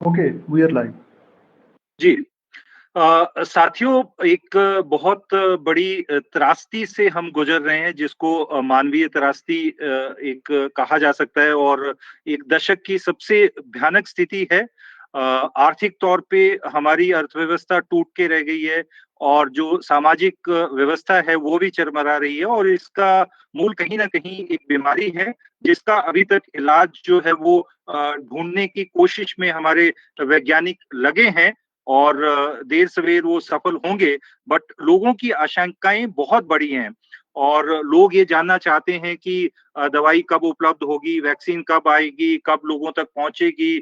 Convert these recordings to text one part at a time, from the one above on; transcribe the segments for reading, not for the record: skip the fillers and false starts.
Okay, we are live. जी। साथियों, एक बहुत बड़ी त्रासदी से हम गुज़र रहे हैं, जिसको मानवीय त्रासदी एक कहा जा सकता है, और एक दशक की सबसे भयानक स्थिति है। आर्थिक तौर पे हमारी अर्थव्यवस्था टूट के रह गई है, और जो सामाजिक व्यवस्था है वो भी चरमरा रही है, और इसका मूल कहीं न कहीं एक बीमारी है, जिसका अभी तक इलाज जो है वो ढूँढने की कोशिश में हमारे वैज्ञानिक लगे हैं, और देर सवेर वो सफल होंगे। बट लोगों की आशंकाएँ बहुत बड़ी हैं, और लोग ये जानना चाहते हैं कि दवाई कब उपलब्ध होगी, वैक्सीन कब आएगी, कब लोगों तक पहुँचेगी,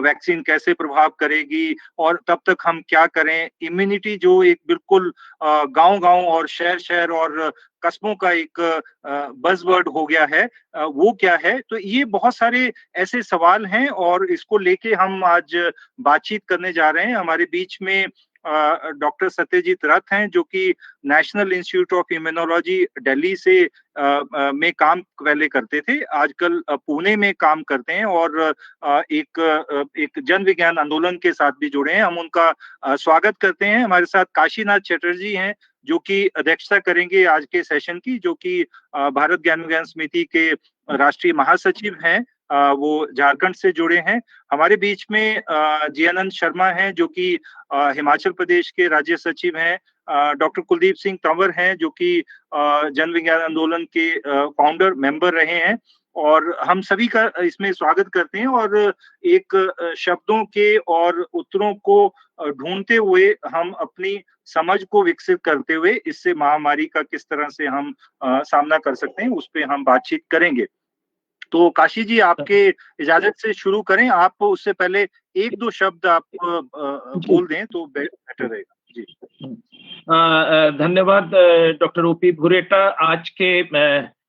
वैक्सीन कैसे प्रभाव करेगी, और तब तक हम क्या करें? इम्यूनिटी जो एक बिल्कुल गाँव-गाँव और शहर-शहर और कस्बों का एक बज़वर्ड हो गया है, वो क्या है? तो ये बहुत सारे ऐसे सवाल हैं, और इसको लेके हम आज बातचीत करने जा रहे हैं। हमारे बीच में डॉक्टर सत्यजीत रथ हैं, जो कि national institute of immunology Delhi से में काम पहले करते थे। आजकल पुणे में काम करते हैं, और एक जन विज्ञान आंदोलन के साथ भी जुड़े हैं। हम उनका स्वागत करते हैं। हमारे साथ काशीनाथ चटर्जी हैं, जो कि अध्यक्षता करेंगे आज के सेशन की, जो कि भारत ज्ञान विज्ञान समिति के राष्ट्रीय महासचिव हैं। वो झारखंड से जुड़े हैं। हमारे बीच में जियानंद शर्मा हैं, जो कि हिमाचल प्रदेश के राज्य सचिव हैं। डॉक्टर कुलदीप सिंह तंवर हैं, जो कि जन विज्ञान आंदोलन के फाउंडर मेंबर रहे हैं। और हम सभी का इसमें स्वागत करते हैं, और एक शब्दों के और उत्तरों को ढूँढते हुए हम अपनी समझ को विकसित करते हुए इससे महामारी का किस तरह से हम सामना कर सकते हैं, उस पे हम बातचीत करेंगे। तो काशी जी, आपके इजाज़त से शुरू करें। आप उससे पहले 1-2 शब्द आप जी। बोल दें तो बेटर रहेगा। जी। धन्यवाद डॉक्टर ओपी भूरेटा। आज के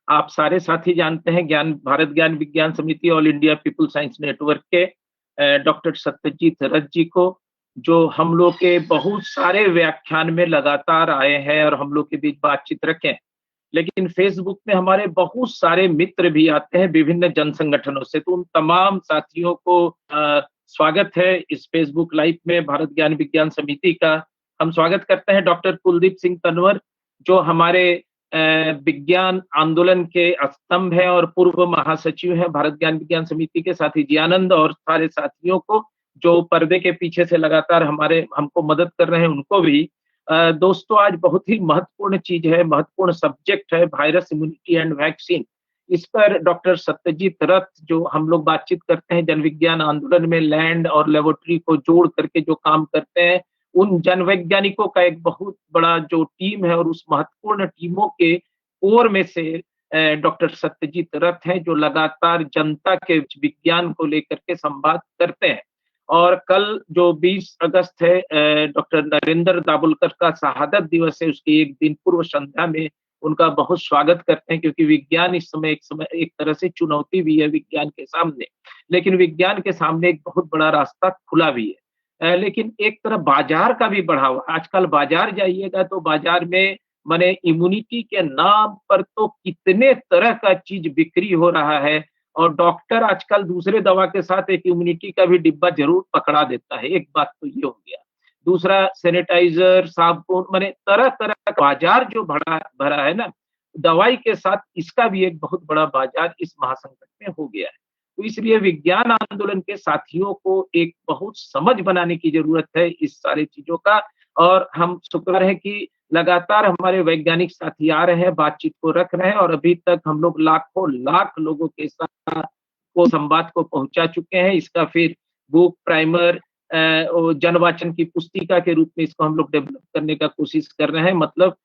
आप सारे साथी जानते हैं भारत ज्ञान विज्ञान समिति all India people science network के डॉक्टर सत्यजीत रथ जी को, जो हम लोग के बहुत सारे व्याख्यान में लगातार आए हैं और हम लोग के बीच बातचीत रखें। लेकिन फेसबुक में हमारे बहुत सारे मित्र भी आते हैं विभिन्न जन संगठनों से, तो उन तमाम साथियों को स्वागत है इस फेसबुक लाइव में भारत ज्ञान विज्ञान समिति का। हम स्वागत करते हैं डॉक्टर कुलदीप सिंह तंवर, जो हमारे विज्ञान आंदोलन के स्तंभ हैं और पूर्व महासचिव हैं भारत ज्ञान विज्ञान समिति के। साथी जियानंद और सारे साथियों को जो पर्दे के पीछे से लगातार हमको मदद कर रहे हैं, उनको भी। दोस्तों, आज बहुत ही महत्वपूर्ण चीज है, महत्वपूर्ण सब्जेक्ट है वायरस इम्यूनिटी एंड वैक्सीन। इस पर डॉक्टर सत्यजीत रथ, जो हम लोग बातचीत करते हैं जन विज्ञान आंदोलन में लैंड और लेबोरेटरी को जोड़ करके जो काम करते हैं, उन जन वैज्ञानिकों का एक बहुत बड़ा जो टीम है, और उस महत्वपूर्ण टीमों के कोर में से डॉक्टर सत्यजीत रथ हैं, जो लगातार जनता के विज्ञान को लेकर के संवाद करते हैं। और कल जो 20 अगस्त है, डॉक्टर नरेंद्र दाभोलकर का शहादत दिवस है, उसके एक दिन पूर्व संध्या में उनका बहुत स्वागत करते हैं, क्योंकि विज्ञान इस समय एक तरह से चुनौती भी है विज्ञान के सामने, लेकिन विज्ञान के सामने एक बहुत बड़ा रास्ता खुला भी है। लेकिन एक तरफ बाजार का भी बढ़ा हुआ। आजकल बाजार जाइएगा तो बाजार में माने इम्यूनिटी के नाम पर तो कितने तरह का चीज बिक्री हो रहा है, और डॉक्टर आजकल दूसरे दवा के साथ एक इम्यूनिटी का भी डिब्बा जरूर पकड़ा देता है। एक बात तो ये हो गया। दूसरा, सैनिटाइजर, साबुन, माने तरह तरह का बाजार जो भरा है ना, दवाई के साथ इसका भी एक बहुत बड़ा बाजार इस महासंकट में हो गया है। तो इसलिए विज्ञान आंदोलन के साथियों को एक बहुत समझ बनाने की जरूरत है इस सारी चीजों का। और हम शुक्र है कि लगातार हमारे वैज्ञानिक साथी आ रहे हैं, बातचीत को रख रहे हैं, और अभी तक हम लोग लाखों लाख लोगों के साथ को संवाद को पहुंचा चुके हैं। इसका फिर बुक, प्राइमर, जनवाचन की पुस्तिका के रूप में इसको हम लोग डेवलप करने का कोशिश कर रहे हैं। मतलब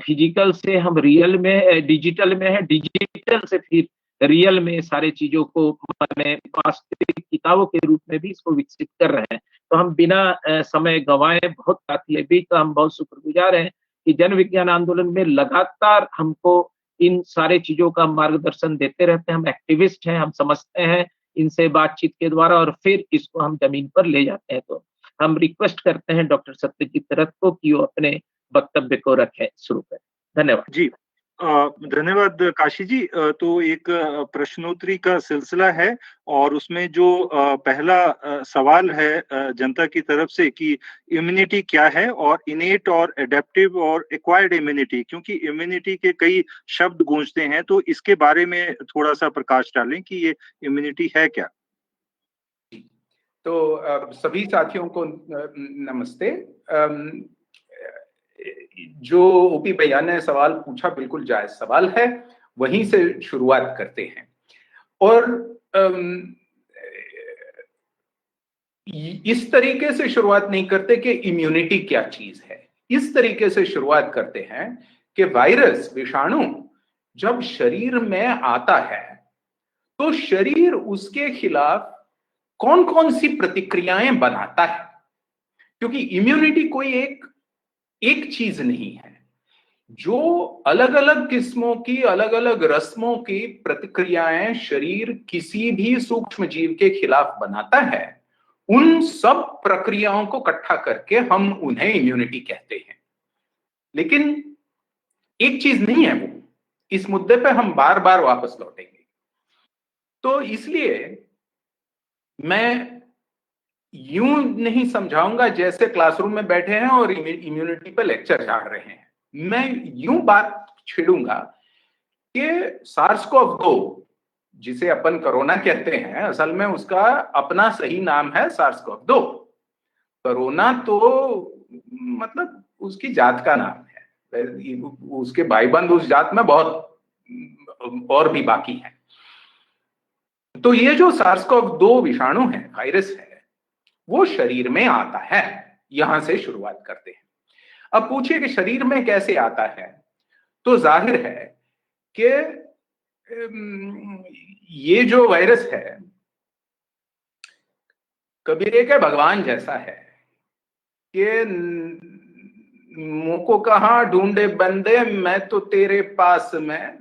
फिजिकल से हम रियल में, डिजिटल में है, डिजिटल से फिर रियल में सारे चीजों को मैंने वास्तविक किताबों के रूप में भी इसको विकसित कर रहे हैं। तो हम बिना समय गंवाए, बहुत साथी अभी तो हम बहुत शुक्रगुजार हैं कि जन विज्ञान आंदोलन में लगातार हमको इन सारे चीजों का मार्गदर्शन देते रहते हैं। हम एक्टिविस्ट हैं, हम समझते हैं इनसे बातचीत के द्वारा, और फिर इसको हम जमीन पर ले जाते हैं। तो हम रिक्वेस्ट करते हैं डॉक्टर सत्यजीत रथ को कि वो अपने वक्तव्य को रखें, शुरू करें। धन्यवाद। जी। धन्यवाद काशी जी। तो एक प्रश्नोत्तरी का सिलसिला है और उसमें जो पहला सवाल है जनता की तरफ से कि इम्यूनिटी क्या है, और इनेट और एडेप्टिव और एक्वायर्ड इम्यूनिटी, क्योंकि इम्यूनिटी के कई शब्द गूंजते हैं, तो इसके बारे में थोड़ा-सा प्रकाश डालें कि ये इम्यूनिटी है क्या? तो सभी साथियों को नमस्ते। जो ओपी भैया ने सवाल पूछा बिल्कुल जायज सवाल है, वहीं से शुरुआत करते हैं। और इस तरीके से शुरुआत नहीं करते कि इम्यूनिटी क्या चीज है, इस तरीके से शुरुआत करते हैं कि वायरस, विषाणु जब शरीर में आता है तो शरीर उसके खिलाफ कौन कौन सी प्रतिक्रियाएं बनाता है। क्योंकि इम्यूनिटी कोई एक चीज नहीं है, जो अलग अलग किस्मों की, अलग अलग रस्मों की प्रतिक्रियाएं शरीर किसी भी सूक्ष्म जीव के खिलाफ बनाता है, उन सब प्रक्रियाओं को इकट्ठा करके हम उन्हें इम्यूनिटी कहते हैं। लेकिन एक चीज नहीं है वो, इस मुद्दे पे हम बार बार वापस लौटेंगे। तो इसलिए मैं यूं नहीं समझाऊंगा जैसे क्लासरूम में बैठे हैं और इम्यूनिटी पे लेक्चर झाड़ रहे हैं। मैं यूं बात छेड़ूंगा कि सार्स-CoV-2, जिसे अपन कोरोना कहते हैं, असल में उसका अपना सही नाम है सार्स-CoV-2। कोरोना तो मतलब उसकी जात का नाम है, उसके भाईबंध उस जात में बहुत और भी बाकी हैं। तो ये जो सार्स-CoV-2 विषाणु है, वायरस है, वो शरीर में आता है। यहां से शुरुआत करते हैं। अब पूछिए कि शरीर में कैसे आता है, तो जाहिर है कि ये जो वायरस है कबीरे के भगवान जैसा है कि मुंह को कहां ढूंढे बंदे, मैं तो तेरे पास में,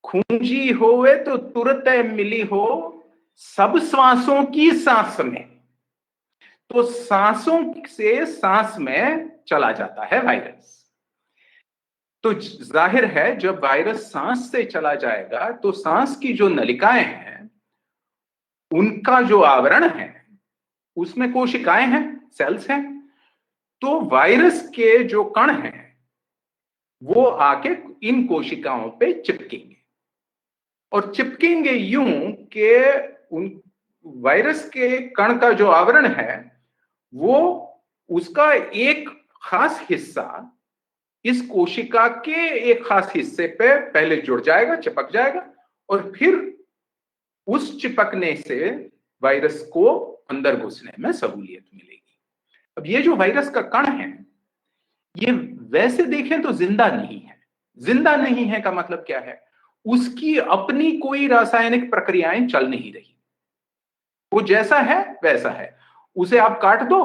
खूंजी होवे तो तुरत मिली हो, सब सांसों की सांस में। तो सांसों से सांस में चला जाता है वायरस। तो जाहिर है जब वायरस सांस से चला जाएगा तो सांस की जो नलिकाएं हैं, उनका जो आवरण है, उसमें कोशिकाएं हैं, सेल्स हैं। तो वायरस के जो कण हैं वो आके इन कोशिकाओं पे चिपकेंगे, और चिपकेंगे यूं कि उन वायरस के कण का जो आवरण है वो, उसका एक खास हिस्सा इस कोशिका के एक खास हिस्से पे पहले जुड़ जाएगा, चिपक जाएगा, और फिर उस चिपकने से वायरस को अंदर घुसने में सहूलियत मिलेगी। अब ये जो वायरस का कण है, ये वैसे देखें तो जिंदा नहीं है। जिंदा नहीं है का मतलब क्या है? उसकी अपनी कोई रासायनिक प्रक्रियाएं चल नहीं रही, वो जैसा है वैसा है। उसे आप काट दो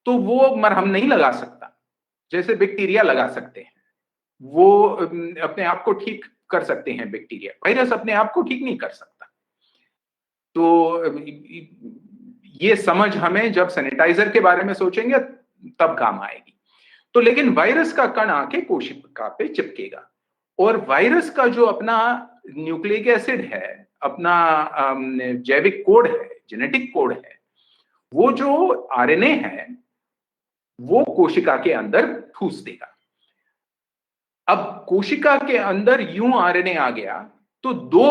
तो वो मरहम नहीं लगा सकता, जैसे बैक्टीरिया लगा सकते हैं, वो अपने आप को ठीक कर सकते हैं बैक्टीरिया। वायरस अपने आप को ठीक नहीं कर सकता। तो ये समझ हमें जब सैनिटाइजर के बारे में सोचेंगे तब काम आएगी। तो लेकिन वायरस का कण आके कोशिका पे चिपकेगा, और वायरस का जो अपना न्यूक्लिक एसिड है, अपना जैविक कोड है, जेनेटिक कोड है, वो जो आरएनए है वो कोशिका के अंदर ठूस देगा। अब कोशिका के अंदर यूं आरएनए आ गया तो दो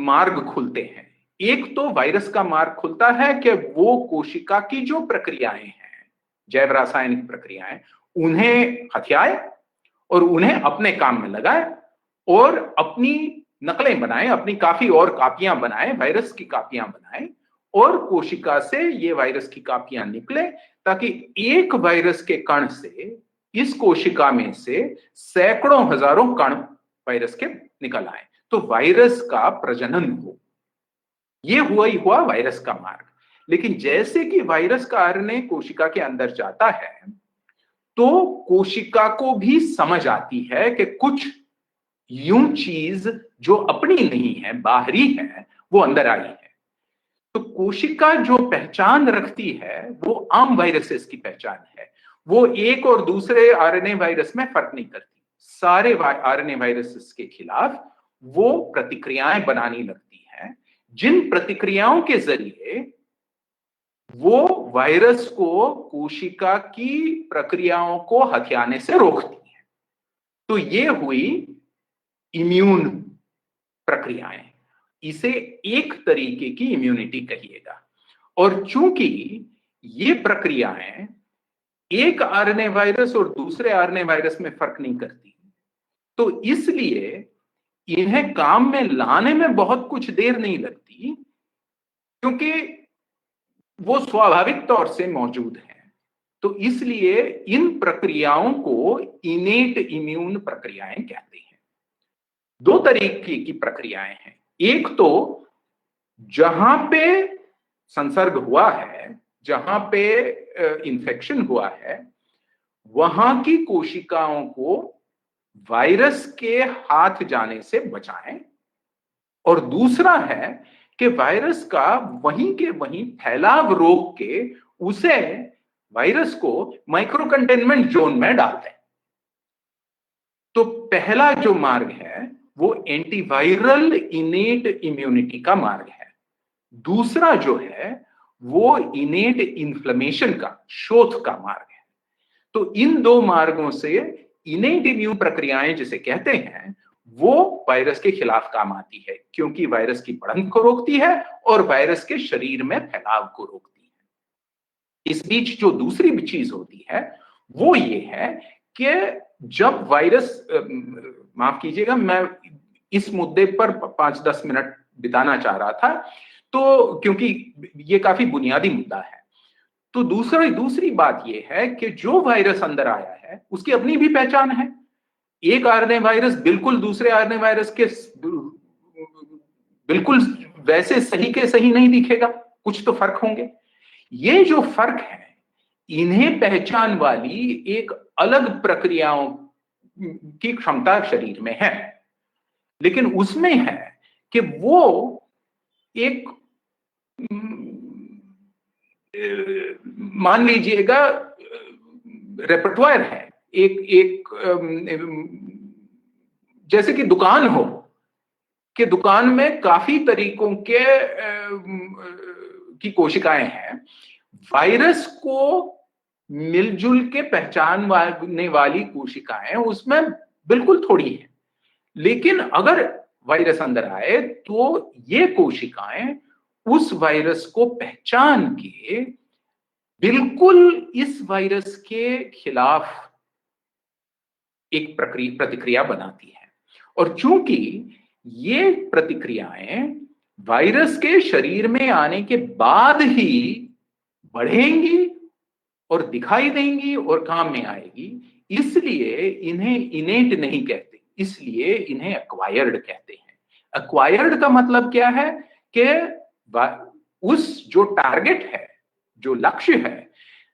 मार्ग खुलते हैं। एक तो वायरस का मार्ग खुलता है कि वो कोशिका की जो प्रक्रियाएं हैं, जैव रासायनिक प्रक्रियाएं, उन्हें हथियाए और उन्हें अपने काम में लगाए और अपनी नकलें बनाए, अपनी काफी और कापियां बनाए, वायरस की कापियां बनाए, और कोशिका से ये वायरस की कापियां निकले, ताकि एक वायरस के कण से इस कोशिका में से सैकड़ों हजारों कण वायरस के निकल आए, तो वायरस का प्रजनन हो। ये हुआ ही हुआ वायरस का मार्ग। लेकिन जैसे कि वायरस का आरएनए कोशिका के अंदर जाता है तो कोशिका को भी समझ आती है कि कुछ यूं चीज जो अपनी नहीं है, बाहरी है, वो अंदर आई है। तो कोशिका जो पहचान रखती है वो आम वायरसेस की पहचान है। वो एक और दूसरे आरएनए वायरस में फर्क नहीं करती। सारे आरएनए वायरस के खिलाफ वो प्रतिक्रियाएं बनानी लगती हैं, जिन प्रतिक्रियाओं के जरिए वो वायरस को कोशिका की प्रक्रियाओं को हथियाने से रोकती है। तो ये हुई इम्यून प्रक्रियाएं, इसे एक तरीके की इम्यूनिटी कहिएगा। और चूंकि ये प्रक्रियाएं एक आरएनए वायरस और दूसरे आरएनए वायरस में फर्क नहीं करती, तो इसलिए इन्हें काम में लाने में बहुत कुछ देर नहीं लगती, क्योंकि वो स्वाभाविक तौर से मौजूद है। तो इसलिए इन प्रक्रियाओं को इनेट इम्यून प्रक्रियाएं कहते हैं। दो तरीके की प्रक्रियाएं हैं। एक तो जहां पे संसर्ग हुआ है, जहां पे इन्फेक्शन हुआ है, वहां की कोशिकाओं को वायरस के हाथ जाने से बचाएं। और दूसरा है कि वायरस का वहीं के वहीं फैलाव रोक के उसे वायरस को माइक्रो कंटेनमेंट जोन में डाल दें। तो पहला जो मार्ग है वो एंटीवायरल इनेट इम्यूनिटी का मार्ग है। दूसरा जो है वो इनेट इन्फ्लेमेशन का, शोथ का मार्ग है। तो इन दो मार्गों से इनेट इम्यून प्रक्रियाएं जिसे कहते हैं वो वायरस के खिलाफ काम आती है, क्योंकि वायरस की बढ़त को रोकती है और वायरस के शरीर में फैलाव को रोकती है। इस बीच जो दूसरी चीज होती है वो ये है कि जब वायरस, माफ कीजिएगा, मैं इस मुद्दे पर 5-10 मिनट बिताना चाह रहा था, तो क्योंकि ये काफी बुनियादी मुद्दा है। तो दूसरी बात ये है कि जो वायरस अंदर आया है उसकी अपनी भी पहचान है। एक आरएनए वायरस बिल्कुल दूसरे आरएनए वायरस के बिल्कुल वैसे सही के सही नहीं दिखेगा, कुछ तो फर्क होंगे। ये जो फर्क है, इन्हें पहचान वाली एक अलग प्रक्रियाओं की क्षमता शरीर में है, लेकिन उसमें है कि वो एक, मान लीजिएगा, रेपर्टवायर है। एक जैसे कि दुकान हो, कि दुकान में काफी तरीकों के की कोशिकाएं हैं। वायरस को मिलजुल के पहचानने वाली कोशिकाएं उसमें बिल्कुल थोड़ी है, लेकिन अगर वायरस अंदर आए तो ये कोशिकाएं उस वायरस को पहचान के बिल्कुल इस वायरस के खिलाफ एक प्रतिक्रिया बनाती है। और चूंकि ये प्रतिक्रियाएं वायरस के शरीर में आने के बाद ही बढ़ेंगी और दिखाई देंगी और काम में आएगी, इसलिए इन्हें इनेट नहीं कहते, इसलिए इन्हें एक्वायर्ड कहते हैं। एक्वायर्ड का मतलब क्या है कि उस जो टारगेट है, जो लक्ष्य है,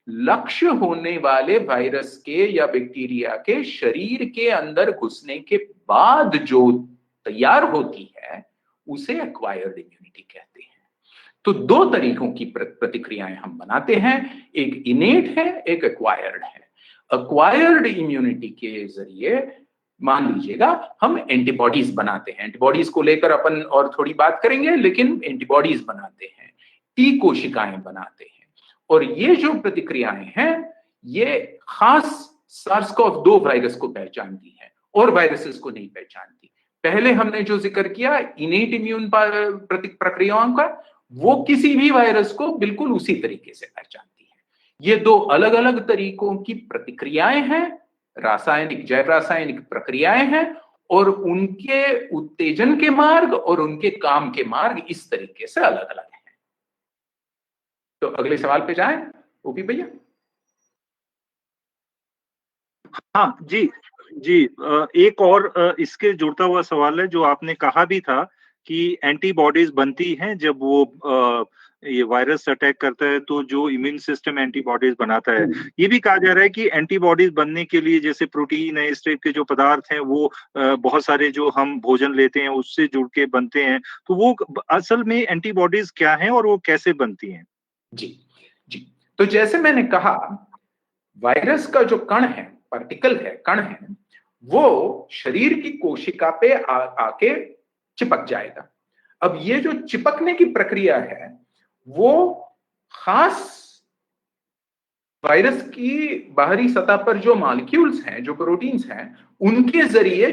लक्ष्य होने वाले वायरस के या बैक्टीरिया के शरीर के अंदर घुसने के बाद जो तैयार होती है उसे एक्वायर्ड इम्यूनिटी कहते हैं। तो दो तरीकों की प्रतिक्रियाएं हम बनाते हैं, एक इनेट है, एक एक्वायर्ड है। एक्वायर्ड इम्यूनिटी के जरिए मान लीजिएगा हम एंटीबॉडीज बनाते हैं। एंटीबॉडीज को लेकर अपन और थोड़ी बात करेंगे, लेकिन एंटीबॉडीज बनाते हैं, टी कोशिकाएं बनाते हैं। और ये जो प्रतिक्रियाएं हैं ये खास SARS-CoV-2 वायरस को पहचानती हैं और वायरसेस को नहीं पहचानती। पहले हमने जो जिक्र किया इनेट इम्यून प्रक्रियाओं का, वो किसी भी वायरस को बिल्कुल उसी तरीके से पहचानती है। ये दो अलग अलग तरीकों की प्रतिक्रियाएं हैं, रासायनिक, जैव रासायनिक प्रक्रियाएं हैं, और उनके उत्तेजन के मार्ग और उनके काम के मार्ग इस तरीके से अलग अलग हैं। तो अगले सवाल पे जाएं ओपी भैया। हाँ जी जी, एक और इसके जुड़ता हुआ सवाल है जो आपने कहा भी था कि एंटीबॉडीज बनती हैं जब वो ये वायरस अटैक करता है, तो जो इम्यून सिस्टम एंटीबॉडीज बनाता है। ये भी कहा जा रहा है कि एंटीबॉडीज बनने के लिए जैसे प्रोटीन है, इस टाइप के जो पदार्थ हैं वो बहुत सारे जो हम भोजन लेते हैं उससे जुड़ के बनते हैं। तो वो असल में एंटीबॉडीज क्या हैं और वो कैसे बनती हैं? जी जी, तो जैसे मैंने कहा वायरस का जो कण है, पार्टिकल है, कण है, वो शरीर की कोशिका पे आके चिपक जाएगा। अब ये जो चिपकने की प्रक्रिया है वो खास वायरस की बाहरी सतह पर जो मॉलिक्यूल्स हैं, जो प्रोटीन्स हैं, उनके जरिए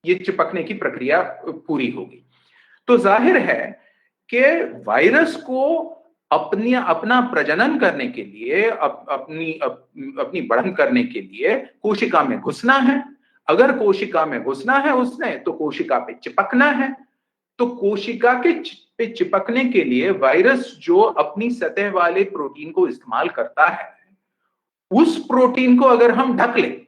ये चिपकने की प्रक्रिया पूरी होगी। तो जाहिर है कि वायरस को अपना प्रजनन करने के लिए, अपनी बढ़न करने के लिए कोशिका में घुसना है। अगर कोशिका में घुसना है उसने, तो कोशिका पे चिपकना है। तो कोशिका पे चिपकने के लिए वायरस जो अपनी सतह वाले प्रोटीन को इस्तेमाल करता है, उस प्रोटीन को अगर हम ढक लें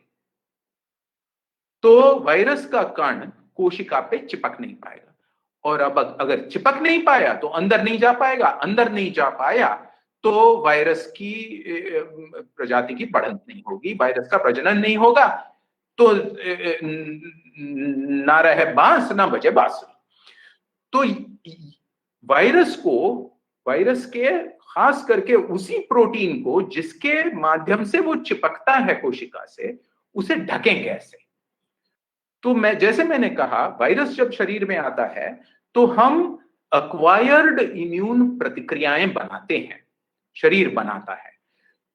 तो वायरस का कण कोशिका पे चिपक नहीं पाएगा। और अब अगर चिपक नहीं पाया तो अंदर नहीं जा पाएगा, अंदर नहीं जा पाया तो वायरस की प्रजाति की बढ़त नहीं होगी, वायरस का प्रजनन नहीं होगा। तो ना रहे बांस ना बजे बांसुरी। तो वायरस के खास करके उसी प्रोटीन को जिसके माध्यम से वो चिपकता है कोशिका से, उसे ढकें कैसे? तो जैसे मैंने कहा, वायरस जब शरीर में आता है तो हम एक्वायर्ड इम्यून प्रतिक्रियाएं बनाते हैं, शरीर बनाता है।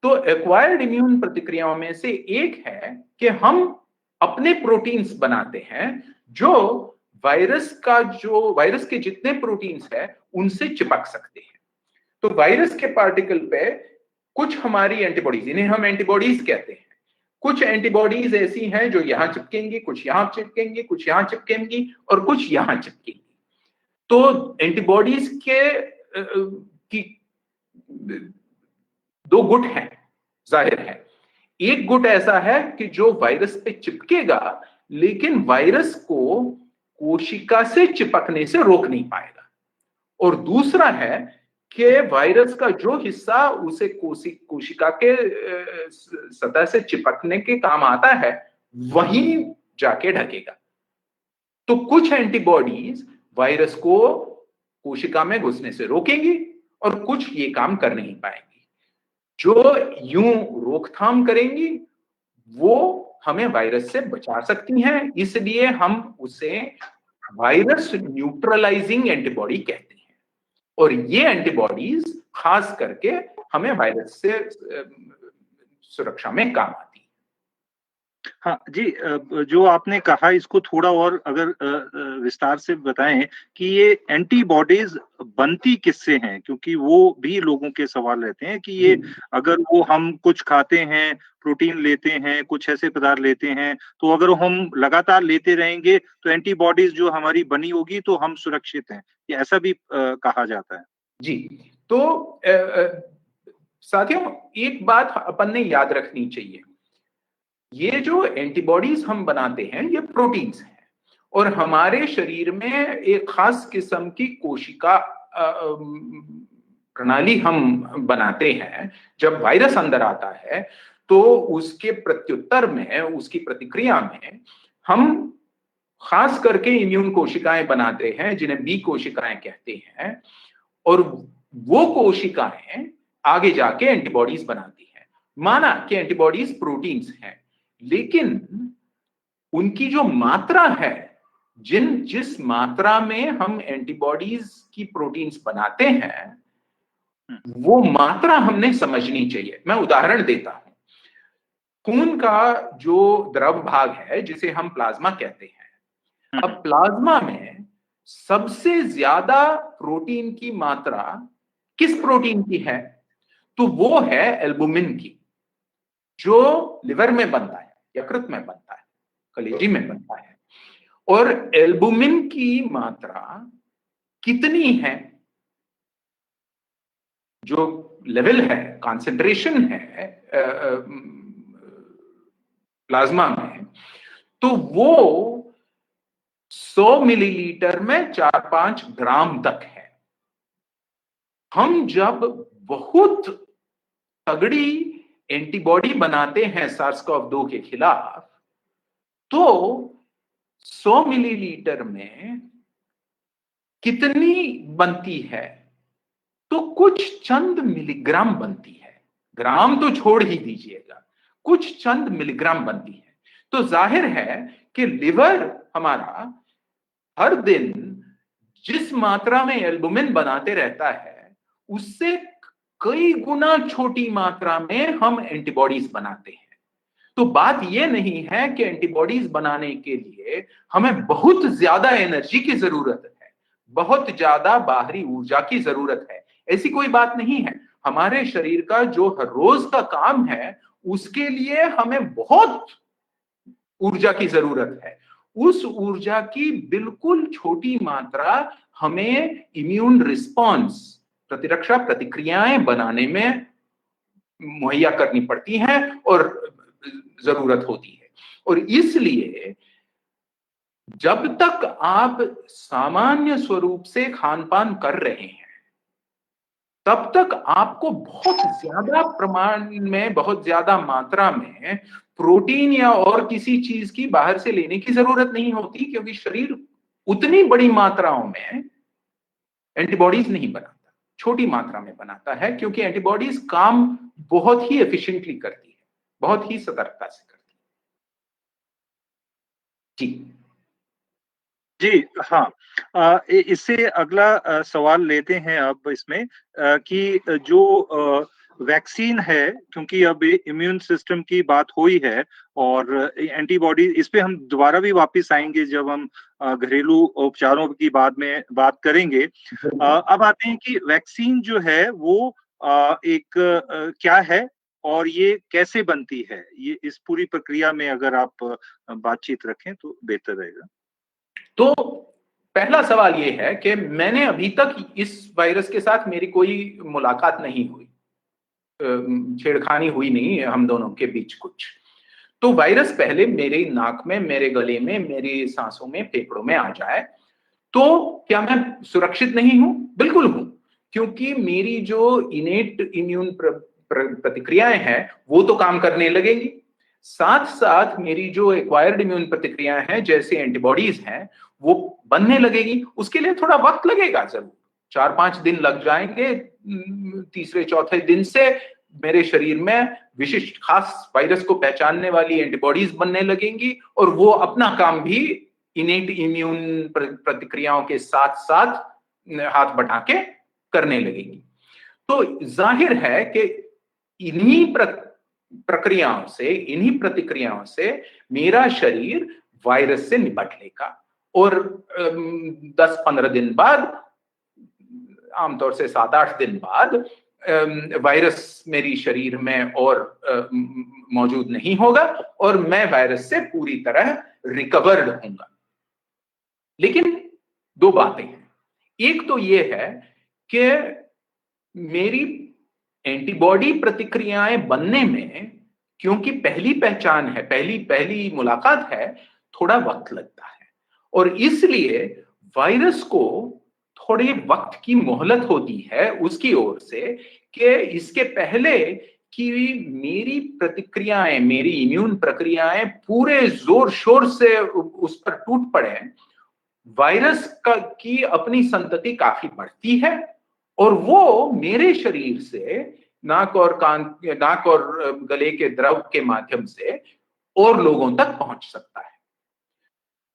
तो एक्वायर्ड इम्यून प्रतिक्रियाओं में से एक है कि हम अपने प्रोटीन्स बनाते हैं जो वायरस के जितने प्रोटीन्स हैं उनसे चिपक सकते हैं। तो वायरस के पार्टिकल पे कुछ हमारी एंटीबॉडीज, इन्हें हम एंटीबॉडीज कहते हैं, कुछ एंटीबॉडीज ऐसी हैं जो यहां चिपकेंगी, कुछ यहां चिपकेंगी, कुछ यहां चिपकेंगी और कुछ यहां चिपकेंगी। तो एंटीबॉडीज की दो गुट हैं, जाहिर है। एक गुट ऐसा है कि जो वायरस पे चिपकेगा लेकिन वायरस को कोशिका से चिपकने से रोक नहीं पाएगा, और दूसरा है कि वायरस का जो हिस्सा उसे कोशिका के सतह से चिपकने के काम आता है वहीं जाके ढकेगा। तो कुछ एंटीबॉडीज वायरस को कोशिका में घुसने से रोकेंगी और कुछ ये काम कर नहीं पाएंगी। जो यूं रोकथाम करेंगी वो हमें वायरस से बचा सकती हैं, इसलिए हम उसे वायरस न्यूट्रलाइजिंग एंटीबॉडी कहते हैं। और ये एंटीबॉडीज खास करके हमें वायरस से सुरक्षा में काम आती है। हाँ जी, जो आपने कहा इसको थोड़ा और अगर विस्तार से बताएं कि ये एंटीबॉडीज बनती किससे हैं, क्योंकि वो भी लोगों के सवाल रहते हैं कि ये अगर वो हम कुछ खाते हैं, प्रोटीन लेते हैं, कुछ ऐसे पदार्थ लेते हैं, तो अगर हम लगातार लेते रहेंगे तो एंटीबॉडीज जो हमारी बनी होगी तो हम सुरक्षित हैं, ये ऐसा भी कहा जाता है। जी, तो साथियों एक बात अपन ने याद रखनी चाहिए, ये जो एंटीबॉडीज हम बनाते हैं ये प्रोटीन्स हैं, और हमारे शरीर में एक खास किस्म की कोशिका प्रणाली हम बनाते हैं। जब वायरस अंदर आता है तो उसके प्रत्युत्तर में, उसकी प्रतिक्रिया में हम खास करके इम्यून कोशिकाएं बनाते हैं जिन्हें बी कोशिकाएं कहते हैं, और वो कोशिकाएं आगे जाके एंटीबॉडीज बनाती हैं। माना कि एंटीबॉडीज प्रोटीन्स हैं, लेकिन उनकी जो मात्रा है, जिस मात्रा में हम एंटीबॉडीज की प्रोटीन्स बनाते हैं, वो मात्रा हमने समझनी चाहिए। मैं उदाहरण देता हूं। खून का जो द्रव भाग है जिसे हम प्लाज्मा कहते हैं, अब प्लाज्मा में सबसे ज्यादा प्रोटीन की मात्रा किस प्रोटीन की है? तो वो है एल्बुमिन की, जो लिवर में बनता है, यकृत में बनता है, कलेजी में बनता है। और एल्बुमिन की मात्रा कितनी है, जो लेवल है, कॉन्सेंट्रेशन है प्लाज्मा में, तो वो 100 मिलीलीटर में 4-5 ग्राम तक है। हम जब बहुत तगड़ी एंटीबॉडी बनाते हैं SARS-CoV-2 के खिलाफ, तो 100 मिलीलीटर में कितनी बनती है? तो कुछ चंद मिलीग्राम बनती है। ग्राम तो छोड़ ही दीजिएगा, कुछ चंद मिलीग्राम बनती है। तो जाहिर है कि लिवर हमारा हर दिन जिस मात्रा में एल्बुमिन बनाते रहता है, उससे कई गुना छोटी मात्रा में हम एंटीबॉडीज बनाते हैं। तो बात यह नहीं है कि एंटीबॉडीज बनाने के लिए हमें बहुत ज्यादा एनर्जी की जरूरत है, बहुत ज्यादा बाहरी ऊर्जा की जरूरत है, ऐसी कोई बात नहीं है। हमारे शरीर का जो हर रोज का काम है, उसके लिए हमें बहुत ऊर्जा की जरूरत है। उस ऊर्जा की बिल्कुल छोटी मात्रा हमें इम्यून रिस्पॉन्स, प्रतिरक्षा प्रतिक्रियाएं बनाने में मुहैया करनी पड़ती हैं और जरूरत होती है। और इसलिए जब तक आप सामान्य स्वरूप से खान पान कर रहे हैं, तब तक आपको बहुत ज्यादा प्रमाण में, बहुत ज्यादा मात्रा में प्रोटीन या और किसी चीज की बाहर से लेने की जरूरत नहीं होती, क्योंकि शरीर उतनी बड़ी मात्राओं में एंटीबॉडीज नहीं बनाता, छोटी मात्रा में बनाता है, क्योंकि एंटीबॉडीज काम बहुत ही एफिशिएंटली करती है, बहुत ही सतर्कता से करती है। जी जी हाँ, इससे अगला सवाल लेते हैं अब इसमें कि जो वैक्सीन है, क्योंकि अब इम्यून सिस्टम की बात हुई है और एंटीबॉडी, इस पे हम दोबारा भी वापस आएंगे जब हम घरेलू उपचारों की बात करेंगे। अब आते हैं कि वैक्सीन जो है वो क्या है और ये कैसे बनती है, ये इस पूरी प्रक्रिया में अगर आप बातचीत रखें तो बेहतर रहेगा। तो पहला सवाल यह है कि मैंने अभी तक इस वायरस के साथ मेरी कोई मुलाकात नहीं हुई, छेड़खानी हुई नहीं हम दोनों के बीच कुछ। तो वायरस पहले मेरे नाक में, मेरे गले में, मेरी सांसों में, फेफड़ों में आ जाए तो क्या मैं सुरक्षित नहीं हूं? बिल्कुल हूं, क्योंकि मेरी जो इनेट इम्यून प्रतिक्रियाएं हैं वो तो काम करने लगेंगी। साथ साथ मेरी जो एक्वायर्ड इम्यून प्रतिक्रियाएं हैं, जैसे एंटीबॉडीज हैं, वो बनने लगेगी। उसके लिए थोड़ा वक्त लगेगा, जरूर 4-5 दिन लग जाएंगे। तीसरे चौथे दिन से मेरे शरीर में विशिष्ट खास वायरस को पहचानने वाली एंटीबॉडीज बनने लगेंगी और वो अपना काम भी इनेट इम्यून प्रतिक्रियाओं के साथ साथ हाथ बढ़ा के करने लगेंगी। तो जाहिर है कि इन्हीं प्रक्रियाओं से, इन्हीं प्रतिक्रियाओं से मेरा शरीर वायरस से निपट लेगा और 10-15 दिन बाद, आमतौर से 7-8 दिन बाद, वायरस मेरी शरीर में और मौजूद नहीं होगा और मैं वायरस से पूरी तरह रिकवर्ड होऊंगा। लेकिन दो बातें हैं। एक तो यह है कि मेरी एंटीबॉडी प्रतिक्रियाएं बनने में, क्योंकि पहली पहचान है, पहली मुलाकात है, थोड़ा वक्त लगता है और इसलिए वायरस को थोड़े वक्त की मोहलत होती है उसकी ओर से कि इसके पहले कि मेरी प्रतिक्रियाएं, मेरी इम्यून प्रक्रियाएं पूरे जोर शोर से उस पर टूट पड़े। वायरस की अपनी संतति काफी बढ़ती है और वो मेरे शरीर से नाक और गले के द्रव के माध्यम से और लोगों तक पहुंच सकता है।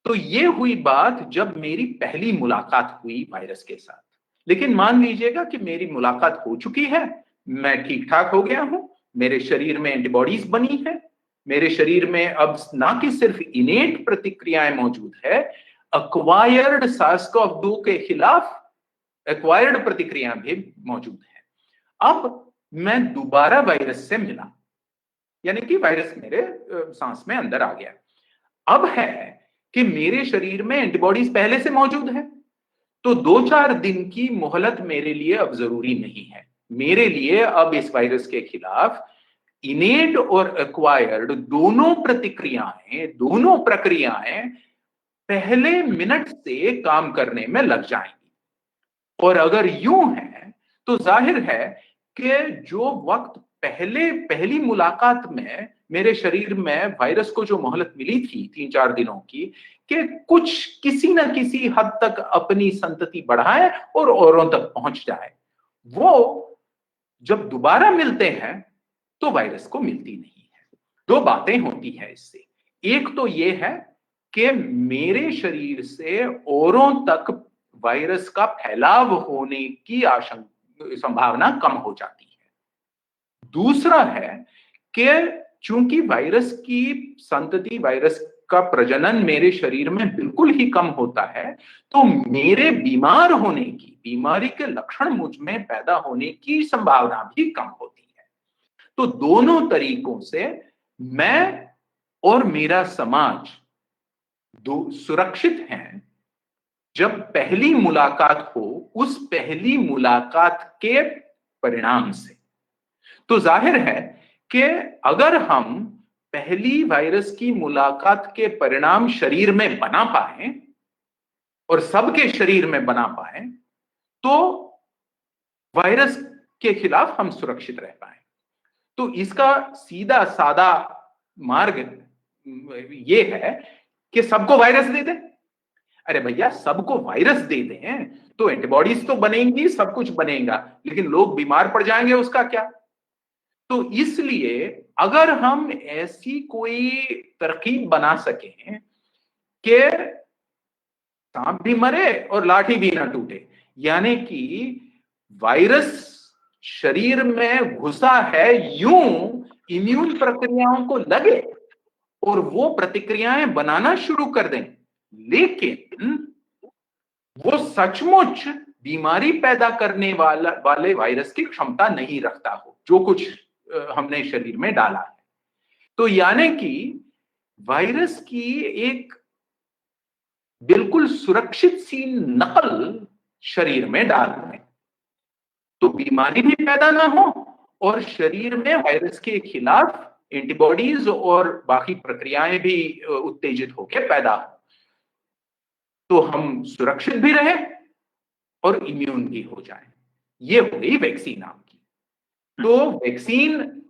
तो ये हुई बात जब मेरी पहली मुलाकात हुई वायरस के साथ। लेकिन मान लीजिएगा कि मेरी मुलाकात हो चुकी है, मैं ठीक ठाक हो गया हूं, मेरे शरीर में एंटीबॉडीज बनी है, मेरे शरीर में अब ना कि सिर्फ इनेट प्रतिक्रियाएं मौजूद है, एक्वायर्ड SARS-CoV-2 के खिलाफ एक्वायर्ड प्रतिक्रिया भी मौजूद है। अब मैं दोबारा वायरस से मिला, यानी कि वायरस मेरे सांस में अंदर आ गया। अब है कि मेरे शरीर में एंटीबॉडीज पहले से मौजूद है, तो 2-4 दिन की मोहलत मेरे लिए अब जरूरी नहीं है। मेरे लिए अब इस वायरस के खिलाफ इनेट और एक्वायर्ड दोनों प्रक्रियाएं पहले मिनट से काम करने में लग जाएंगी। और अगर यूं है तो जाहिर है कि जो वक्त पहली मुलाकात में मेरे शरीर में वायरस को जो मोहलत मिली थी 3-4 दिनों की, कि कुछ किसी न किसी हद तक अपनी संतति बढ़ाए और औरों तक पहुंच जाए, वो जब दोबारा मिलते हैं तो वायरस को मिलती नहीं है। दो बातें होती है इससे। एक तो ये है कि मेरे शरीर से औरों तक वायरस का फैलाव होने की संभावना कम हो जाती है। दूसरा है कि चूंकि वायरस की संतति, वायरस का प्रजनन मेरे शरीर में बिल्कुल ही कम होता है, तो मेरे बीमार होने की, बीमारी के लक्षण मुझ में पैदा होने की संभावना भी कम होती है। तो दोनों तरीकों से मैं और मेरा समाज सुरक्षित हैं। जब पहली मुलाकात हो, उस पहली मुलाकात के परिणाम से, तो जाहिर है कि अगर हम पहली वायरस की मुलाकात के परिणाम शरीर में बना पाए और सबके शरीर में बना पाए, तो वायरस के खिलाफ हम सुरक्षित रह पाए। तो इसका सीधा सादा मार्ग ये है कि सबको वायरस दे दें। अरे भैया, सबको वायरस दे दें तो एंटीबॉडीज तो बनेंगी, सब कुछ बनेगा, लेकिन लोग बीमार पड़ जाएंगे, उसका क्या? तो इसलिए अगर हम ऐसी कोई तरकीब बना सकें कि सांप भी मरे और लाठी भी ना टूटे, यानी कि वायरस शरीर में घुसा है, यूं इम्यून प्रक्रियाओं को लगे और वो प्रतिक्रियाएं बनाना शुरू कर दें, लेकिन वो सचमुच बीमारी पैदा करने वाले वायरस की क्षमता नहीं रखता हो, जो कुछ हमने शरीर में डाला है। तो यानी कि वायरस की एक बिल्कुल सुरक्षित सी नकल शरीर में डाल दें, तो बीमारी भी पैदा ना हो और शरीर में वायरस के खिलाफ एंटीबॉडीज और बाकी प्रक्रियाएं भी उत्तेजित होकर पैदा हो, तो हम सुरक्षित भी रहे और इम्यून भी हो जाए। ये हो गई वैक्सीन आपकी। तो वैक्सीन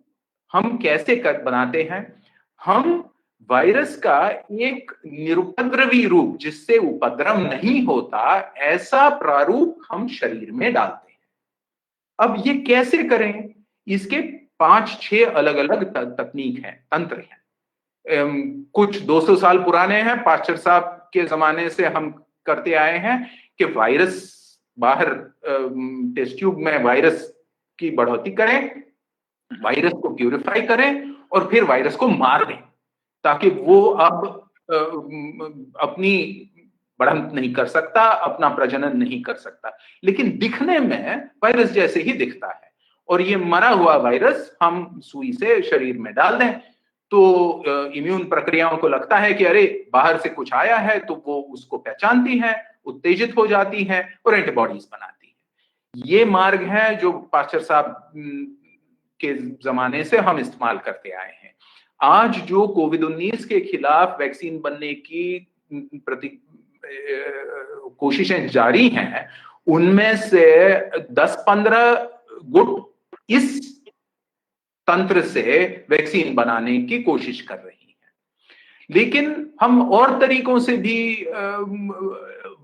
हम कैसे बनाते हैं? हम वायरस का एक निरुपद्रवी रूप, जिससे उपद्रव नहीं होता, ऐसा प्रारूप हम शरीर में डालते हैं। अब ये कैसे करें? इसके 5-6 अलग अलग तकनीक हैं, तंत्र हैं। कुछ 200 साल पुराने हैं, पाश्चर साहब के जमाने से हम करते आए हैं कि वायरस बाहर टेस्ट ट्यूब में वायरस की बढ़ोतरी करें, वायरस को प्यूरिफाई करें और फिर वायरस को मार दें, ताकि वो अब अपनी बढ़ंत नहीं कर सकता, अपना प्रजनन नहीं कर सकता, लेकिन दिखने में वायरस जैसे ही दिखता है। और ये मरा हुआ वायरस हम सुई से शरीर में डाल दें, तो इम्यून प्रक्रियाओं को लगता है कि अरे बाहर से कुछ आया है, तो वो उसको पहचानती है, उत्तेजित हो जाती है और एंटीबॉडीज बनाती है। ये मार्ग है जो पाश्चर साहब के जमाने से हम इस्तेमाल करते आए हैं। आज जो कोविड-19 के खिलाफ वैक्सीन बनने की कोशिशें जारी हैं, उनमें से 10-15 गुट इस तंत्र से वैक्सीन बनाने की कोशिश कर रही है। लेकिन हम और तरीकों से भी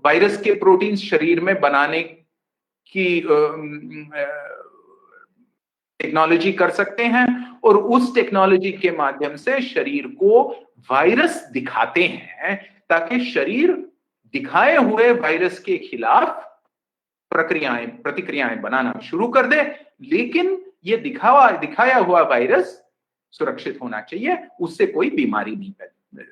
वायरस के प्रोटीन शरीर में बनाने की टेक्नोलॉजी कर सकते हैं और उस टेक्नोलॉजी के माध्यम से शरीर को वायरस दिखाते हैं, ताकि शरीर दिखाए हुए वायरस के खिलाफ प्रतिक्रियाएं बनाना शुरू कर दे। लेकिन ये दिखाया हुआ वायरस सुरक्षित होना चाहिए, उससे कोई बीमारी नहीं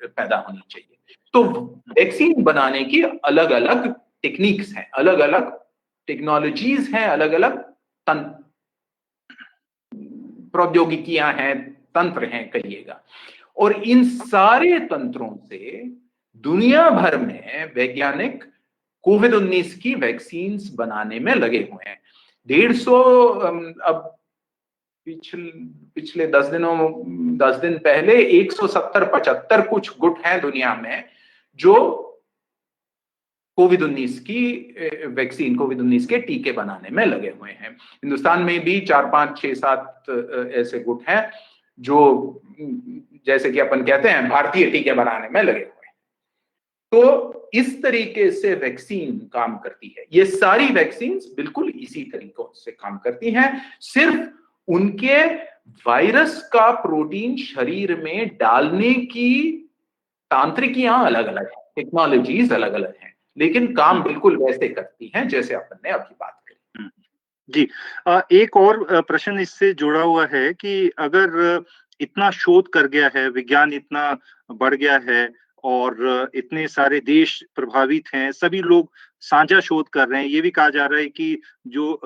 पैदा होनी चाहिए। तो वैक्सीन बनाने की अलग अलग टेक्निक्स हैं, अलग अलग टेक्नोलॉजीज हैं, अलग अलग प्रौद्योगिकियां हैं, तंत्र हैं कहिएगा। और इन सारे तंत्रों से दुनिया भर में वैज्ञानिक कोविड-19 की वैक्सीन बनाने में लगे हुए हैं। 150 अब पिछले 10 दिन पहले 170-75 कुछ गुट हैं दुनिया में जो कोविड-19 की वैक्सीन, कोविड-19 के टीके बनाने में लगे हुए हैं। हिंदुस्तान में भी 4-5-6-7 ऐसे गुट हैं जो, जैसे कि अपन कहते हैं, भारतीय टीके बनाने में लगे हुए हैं। तो इस तरीके से वैक्सीन काम करती है। ये सारी वैक्सीन बिल्कुल इसी तरीकों से काम करती हैं, सिर्फ उनके वायरस का प्रोटीन शरीर में डालने की तांत्रिकियां अलग अलग हैं, टेक्नोलॉजीज अलग अलग हैं, लेकिन काम बिल्कुल वैसे करती हैं जैसे अपन ने अभी बात करी। जी, एक और प्रश्न इससे जुड़ा हुआ है कि अगर इतना शोध कर गया है, विज्ञान इतना बढ़ गया है और इतने सारे देश प्रभावित हैं, सभी लोग साझा शोध कर रहे हैं। ये भी कहा जा रहा है कि जो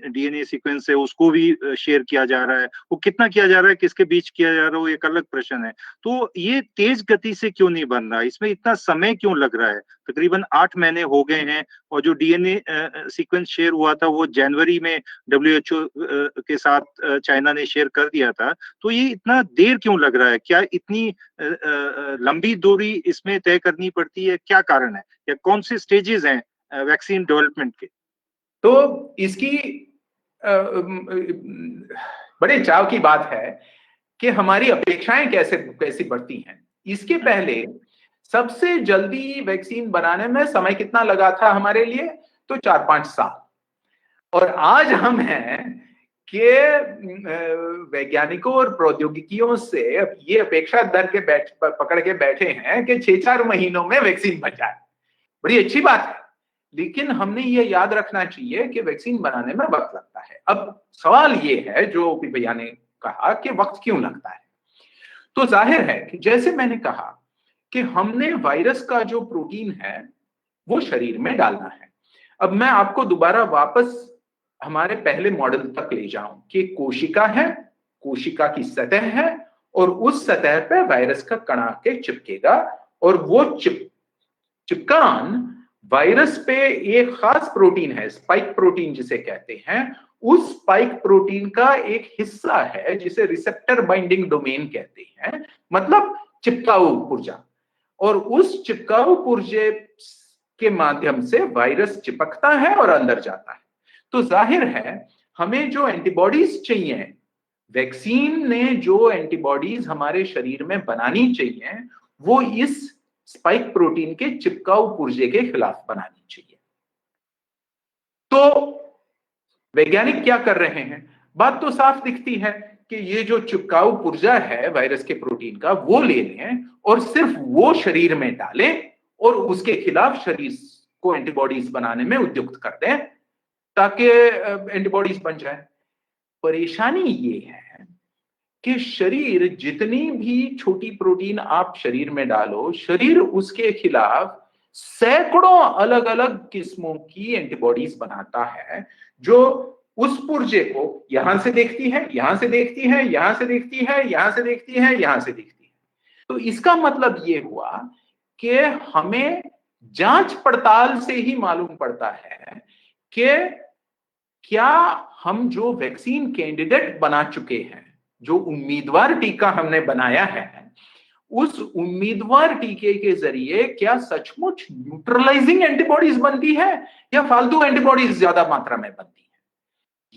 डीएनए सीक्वेंस है उसको भी शेयर किया जा रहा है। वो कितना किया जा रहा है, किसके बीच किया जा रहा है, वो एक अलग प्रश्न है। तो ये तेज गति से क्यों नहीं बन रहा? इसमें इतना समय क्यों लग रहा है? तकरीबन 8 महीने हो गए हैं और जो डीएनए सीक्वेंस शेयर हुआ था वो जनवरी में डब्ल्यूएचओ के साथ चाइना ने शेयर कर दिया था। तो ये इतना देर क्यों लग रहा है? क्या इतनी लंबी दूरी इसमें तय करनी पड़ती है? क्या कारण है या कौन से स्टेजेस हैं वैक्सीन डेवलपमेंट के? तो इसकी बड़े चाव की बात है कि हमारी अपेक्षाएं कैसी बढ़ती हैं। इसके पहले सबसे जल्दी वैक्सीन बनाने में समय कितना लगा था हमारे लिए? तो 4-5 साल। और आज हम हैं कि वैज्ञानिकों और प्रौद्योगिकियों से ये अपेक्षा पकड़ के बैठे हैं कि 6-4 महीनों में वैक्सीन बन जाए। बड़ी अच्छी बात है, लेकिन हमने ये याद रखना चाहिए कि वैक्सीन बनाने में वक्त लगता है। अब सवाल ये है जो भैया ने कहा कि वक्त क्यों लगता है, तो जाहिर है कि जैसे मैंने कहा कि हमने वायरस का जो प्रोटीन है वो शरीर में डालना है। अब मैं आपको दोबारा वापस हमारे पहले मॉडल तक ले जाऊं कि कोशिका है, कोशिका की सतह है और उस सतह पे वायरस का कण आके चिपकेगा और वो चिपकान वायरस पे एक खास प्रोटीन है, स्पाइक प्रोटीन जिसे कहते हैं, उस स्पाइक प्रोटीन का एक हिस्सा है जिसे रिसेप्टर बाइंडिंग डोमेन कहते हैं, मतलब चिपकाऊ पुर्जा। और उस चिपकाऊ पुर्जे के माध्यम से वायरस चिपकता है और अंदर जाता है। तो जाहिर है हमें जो एंटीबॉडीज चाहिए, वैक्सीन ने जो एंटीबॉडीज हमारे शरीर में बनानी चाहिए, वो इस स्पाइक प्रोटीन के चिपकाऊ पुर्जे के खिलाफ बनानी चाहिए। तो वैज्ञानिक क्या कर रहे हैं? बात तो साफ दिखती है कि ये जो चिपकाऊ पुर्जा है वायरस के प्रोटीन का, वो ले लें और सिर्फ वो शरीर में डालें और उसके खिलाफ शरीर को एंटीबॉडीज बनाने में उद्युक्त कर दें ताकि एंटीबॉडीज बन जाए। परेशानी ये है कि शरीर जितनी भी छोटी प्रोटीन आप शरीर में डालो, शरीर उसके खिलाफ सैकड़ों अलग अलग किस्मों की एंटीबॉडीज बनाता है जो उस पुर्जे को यहां से देखती है, यहां से देखती है, यहां से देखती है, यहां से देखती है, यहां से देखती है। तो इसका मतलब ये हुआ कि हमें जांच पड़ताल से ही मालूम पड़ता है कि क्या हम जो वैक्सीन कैंडिडेट बना चुके हैं, जो उम्मीदवार टीका हमने बनाया है, उस उम्मीदवार टीके के जरिए क्या सचमुच न्यूट्रलाइजिंग एंटीबॉडीज बनती है या फालतू एंटीबॉडीज ज्यादा मात्रा में बनती है।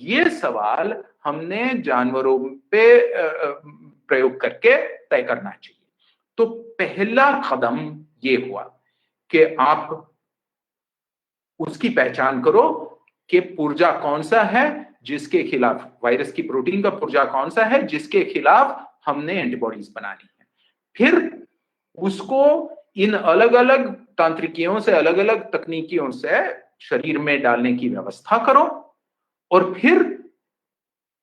ये सवाल हमने जानवरों पे प्रयोग करके तय करना चाहिए। तो पहला कदम ये हुआ कि आप उसकी पहचान करो कि पुर्जा कौन सा है जिसके खिलाफ, वायरस की प्रोटीन का पुर्जा कौन सा है जिसके खिलाफ हमने एंटीबॉडीज बनानी है। फिर उसको इन अलग अलग तांत्रिकियों से, अलग अलग तकनीकियों से शरीर में डालने की व्यवस्था करो और फिर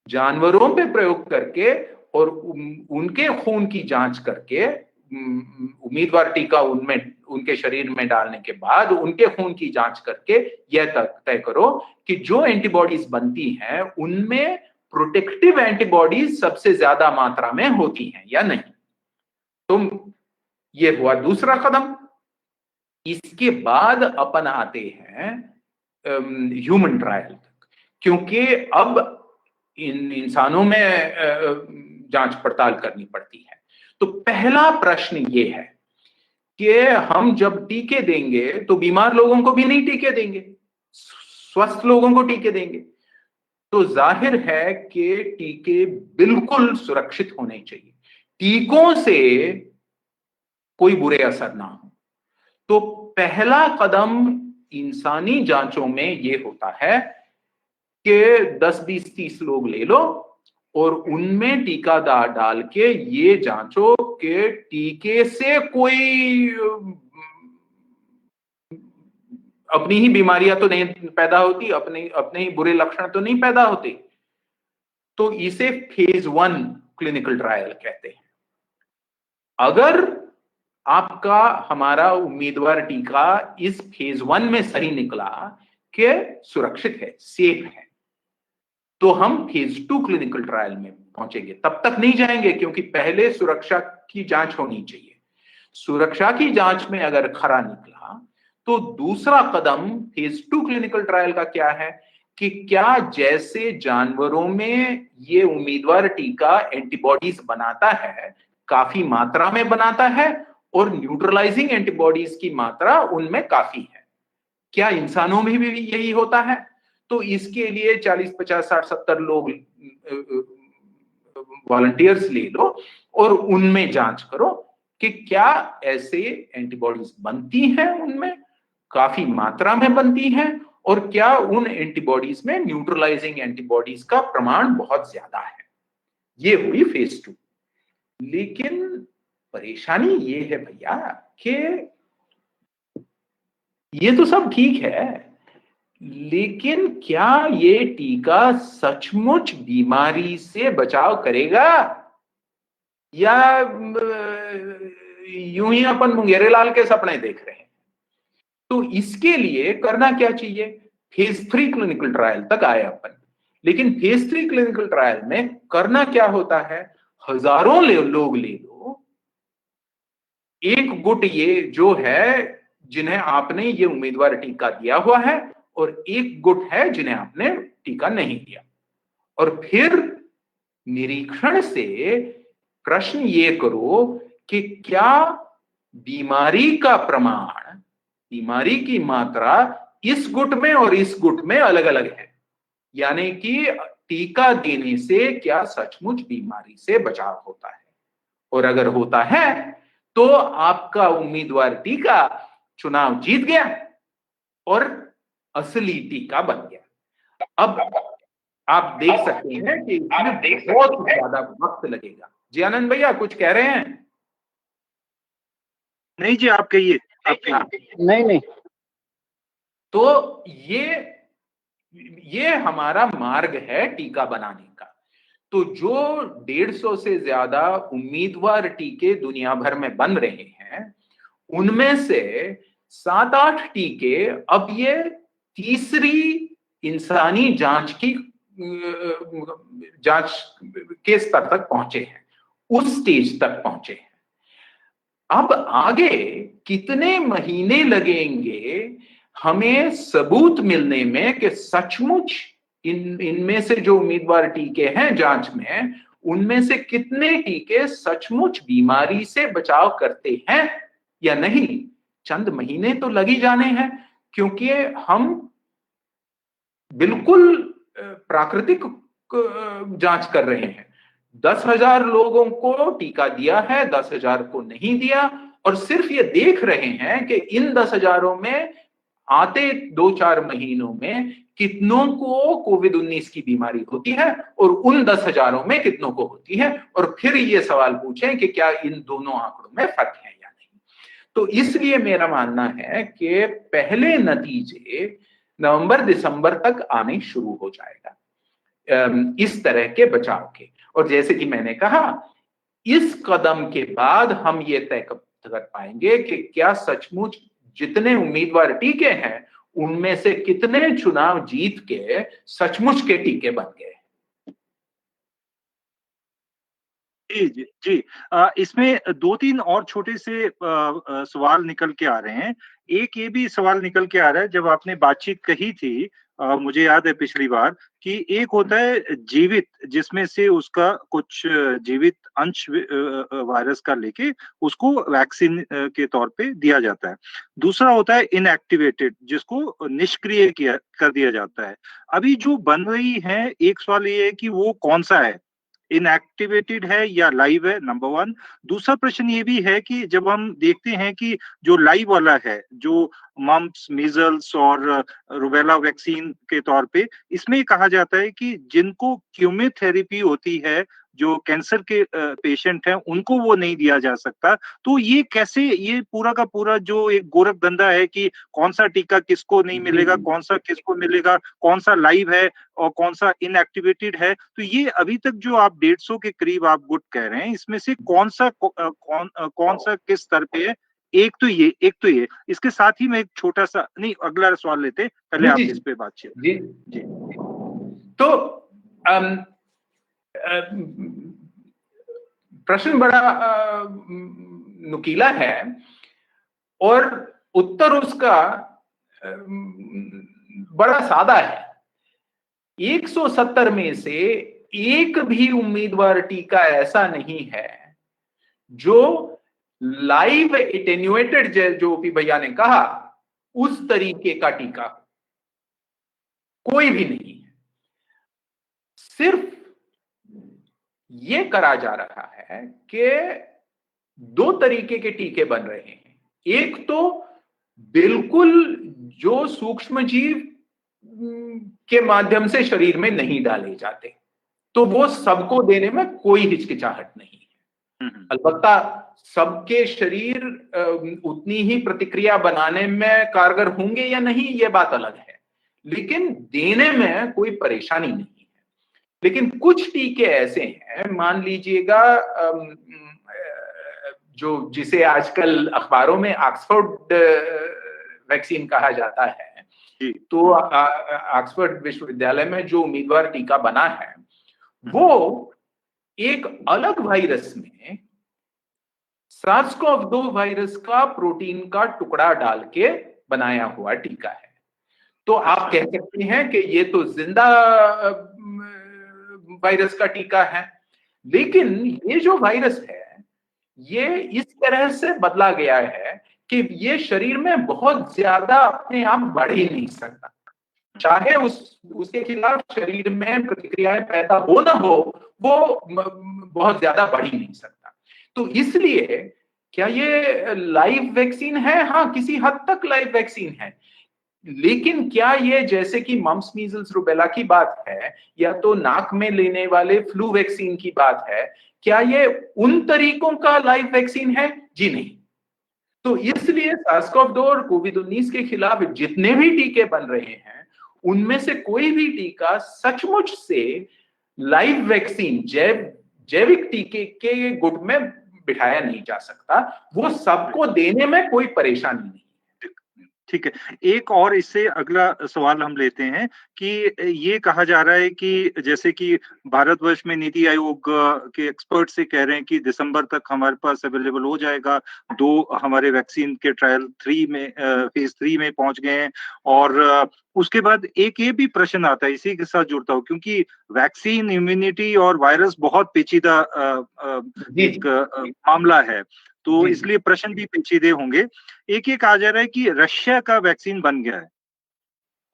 जानवरों पे प्रयोग करके और उनके खून की जांच करके, उम्मीदवार टीका उनके शरीर में डालने के बाद उनके खून की जांच करके यह तय करो कि जो एंटीबॉडीज बनती हैं उनमें प्रोटेक्टिव एंटीबॉडीज सबसे ज्यादा मात्रा में होती हैं या नहीं। तो ये हुआ दूसरा कदम। इसके बाद अपन आते हैं ह्यूमन ट्रायल तक, क्योंकि अब इन इंसानों में जांच पड़ताल करनी पड़ती है। तो पहला प्रश्न ये है कि हम जब टीके देंगे तो बीमार लोगों को भी नहीं टीके देंगे, स्वस्थ लोगों को टीके देंगे। तो जाहिर है कि टीके बिल्कुल सुरक्षित होने चाहिए, टीकों से कोई बुरे असर ना हो। तो पहला कदम इंसानी जांचों में ये होता है कि 10, 20, 30 लोग ले लो और उनमें टीका डाल के ये जांचो कि टीके से कोई अपनी ही बीमारियां तो नहीं पैदा होती, अपने ही बुरे लक्षण तो नहीं पैदा होते। तो इसे फेज 1 क्लिनिकल ट्रायल कहते हैं। अगर आपका हमारा उम्मीदवार टीका इस फेज 1 में सही निकला कि सुरक्षित है, सेफ है, तो हम फेज 2 क्लिनिकल ट्रायल में पहुंचेंगे। तब तक नहीं जाएंगे क्योंकि पहले सुरक्षा की जांच होनी चाहिए। सुरक्षा की जांच में अगर खरा निकला तो दूसरा कदम फेज 2 क्लिनिकल ट्रायल का क्या है कि क्या जैसे जानवरों में ये उम्मीदवार टीका एंटीबॉडीज बनाता है, काफी मात्रा में बनाता है और न्यूट्रलाइजिंग एंटीबॉडीज की मात्रा उनमें काफी है, क्या इंसानों में भी यही होता है? तो इसके लिए 40, 50, 60, 70 लोग वॉलंटियर्स ले लो और उनमें जांच करो कि क्या ऐसे एंटीबॉडीज बनती हैं, उनमें काफी मात्रा में बनती हैं, और क्या उन एंटीबॉडीज में न्यूट्रलाइजिंग एंटीबॉडीज का प्रमाण बहुत ज्यादा है। ये हुई फेज 2। लेकिन परेशानी ये है भैया कि ये तो सब ठीक है, लेकिन क्या ये टीका सचमुच बीमारी से बचाव करेगा या यूं ही अपन मुंगेरे लाल के सपने देख रहे हैं? तो इसके लिए करना क्या चाहिए? फेज 3 क्लिनिकल ट्रायल तक आए अपन, लेकिन फेज 3 क्लिनिकल ट्रायल में करना क्या होता है? हजारों लोग ले लो, एक गुट ये जो है जिन्हें आपने ये उम्मीदवार टीका दिया हुआ है, और एक गुट है जिन्हें आपने टीका नहीं दिया, और फिर निरीक्षण से प्रश्न ये करो कि क्या बीमारी का प्रमाण, बीमारी की मात्रा इस गुट में और इस गुट में अलग अलग है, यानी कि टीका देने से क्या सचमुच बीमारी से बचाव होता है, और अगर होता है तो आपका उम्मीदवार टीका चुनाव जीत गया और असली टीका बन गया। अब आप देख सकते हैं कि इसमें बहुत ज्यादा वक्त लगेगा। जी आनंद भैया कुछ कह रहे हैं? नहीं जी, आप कहिए, आप कहिए। नहीं। तो ये हमारा मार्ग है टीका बनाने का। तो जो 150 से ज्यादा उम्मीदवार टीके दुनिया भर में बन रहे हैं, उनमें से 7-8 टीके अब ये तीसरी इंसानी जांच के स्तर तक पहुंचे हैं, उस स्टेज तक पहुंचे हैं। अब आगे कितने महीने लगेंगे हमें सबूत मिलने में कि सचमुच इनमें से जो उम्मीदवार टीके हैं जांच में, उनमें से कितने टीके सचमुच बीमारी से बचाव करते हैं या नहीं? चंद महीने तो लग ही जाने हैं, क्योंकि हम बिल्कुल प्राकृतिक जांच कर रहे हैं। 10,000 लोगों को टीका दिया है, 10,000 को नहीं दिया, और सिर्फ ये देख रहे हैं कि इन 10,000 में आते 2-4 महीनों में कितनों को कोविड-19 की बीमारी होती है और उन 10,000 में कितनों को होती है, और फिर ये सवाल पूछें कि क्या इन दोनों आंकड़ों में फर्क है या नहीं। तो इसलिए मेरा मानना है कि पहले नतीजे नवंबर-दिसंबर तक आने शुरू हो जाएगा इस तरह के बचाव के। और जैसे कि मैंने कहा, इस कदम के बाद हम ये तय कर पाएंगे कि क्या सचमुच जितने उम्मीदवार टीके हैं उनमें से कितने चुनाव जीत के सचमुच के टीके बन गए। जी। इसमें 2-3 और छोटे से सवाल निकल के आ रहे हैं। एक ये भी सवाल निकल के आ रहा है, जब आपने बातचीत कही थी, मुझे याद है पिछली बार, कि एक होता है जीवित, जिसमें से उसका कुछ जीवित अंश वायरस का लेके उसको वैक्सीन के तौर पे दिया जाता है। दूसरा होता है इनएक्टिवेटेड, जिसको निष्क्रिय कर दिया जाता है। अभी जो बन रही है, एक सवाल ये है कि वो कौन सा है, इनएक्टिवेटेड है या लाइव है, नंबर 1। दूसरा प्रश्न ये भी है कि जब हम देखते हैं कि जो लाइव वाला है, जो मम्प्स, मीजल्स और रूबेला वैक्सीन के तौर पे, इसमें कहा जाता है कि जिनको कीमोथेरेपी होती है, जो कैंसर के पेशेंट हैं, उनको वो नहीं दिया जा सकता। तो ये कैसे, ये पूरा का पूरा जो एक गोरखधंधा है कि कौन सा टीका किसको नहीं मिलेगा, कौन सा किसको मिलेगा, कौन सा लाइव है और कौन सा इनएक्टिवेटेड है, तो ये अभी तक जो आप 150 के करीब आप गुट कह रहे हैं, इसमें से कौन सा किस स्तर पे है? एक तो ये, इसके साथ ही मैं एक छोटा सा, नहीं अगला सवाल लेते, पहले आप इस पे बातचीत। जी जी। तो प्रश्न बड़ा नुकीला है और उत्तर उसका बड़ा सादा है। 170 में से एक भी उम्मीदवार टीका ऐसा नहीं है जो लाइव एटेन्यूएटेड, जो ओपी भैया ने कहा, उस तरीके का टीका कोई भी नहीं है। सिर्फ ये करा जा रहा है कि दो तरीके के टीके बन रहे हैं। एक तो बिल्कुल जो सूक्ष्म जीव के माध्यम से शरीर में नहीं डाले जाते, तो वो सबको देने में कोई हिचकिचाहट नहीं है। अलबत्ता सबके शरीर उतनी ही प्रतिक्रिया बनाने में कारगर होंगे या नहीं, ये बात अलग है, लेकिन देने में कोई परेशानी नहीं है। लेकिन कुछ टीके ऐसे हैं, मान लीजिएगा जो जिसे आजकल अखबारों में ऑक्सफोर्ड वैक्सीन कहा जाता है, तो ऑक्सफोर्ड विश्वविद्यालय में जो उम्मीदवार टीका बना है, वो एक अलग वायरस में SARS-CoV-2 वायरस का प्रोटीन का टुकड़ा डाल के बनाया हुआ टीका है। तो आप कह सकते हैं कि ये तो जिंदा वायरस का टीका है, लेकिन ये जो वायरस है ये इस तरह से बदला गया है कि ये शरीर में बहुत ज्यादा अपने आप बढ़ ही नहीं सकता, चाहे उसके खिलाफ शरीर में प्रतिक्रियाएं पैदा हो ना हो, वो बहुत ज्यादा बढ़ ही नहीं सकता। तो इसलिए क्या ये लाइव वैक्सीन है? हाँ, किसी हद तक लाइव वैक्सीन है, लेकिन क्या ये जैसे कि मम्प्स, मीजल्स, रूबेला की बात है या तो नाक में लेने वाले फ्लू वैक्सीन की बात है, क्या ये उन तरीकों का लाइव वैक्सीन है? जी नहीं। तो इसलिए SARS-CoV-2 और कोविड-19 के खिलाफ जितने भी टीके बन रहे हैं, उनमें से कोई भी टीका सचमुच से लाइव वैक्सीन, जैविक टीके के गुट में बिठाया नहीं जा सकता। वो सबको देने में कोई परेशानी नहीं। ठीक है, एक और इससे अगला सवाल हम लेते हैं कि ये कहा जा रहा है कि जैसे कि भारतवर्ष में नीति आयोग के एक्सपर्ट से कह रहे हैं कि दिसंबर तक हमारे पास अवेलेबल हो जाएगा। 2 हमारे वैक्सीन के ट्रायल 3 में फेज 3 में पहुंच गए हैं। और उसके बाद एक ये भी प्रश्न आता है, इसी के साथ जुड़ता हूं, क्योंकि वैक्सीन, इम्यूनिटी और वायरस बहुत पेचीदा एक मामला है, तो इसलिए प्रश्न भी पेचीदे होंगे। एक कहा जा रहा है कि रशिया का वैक्सीन बन गया है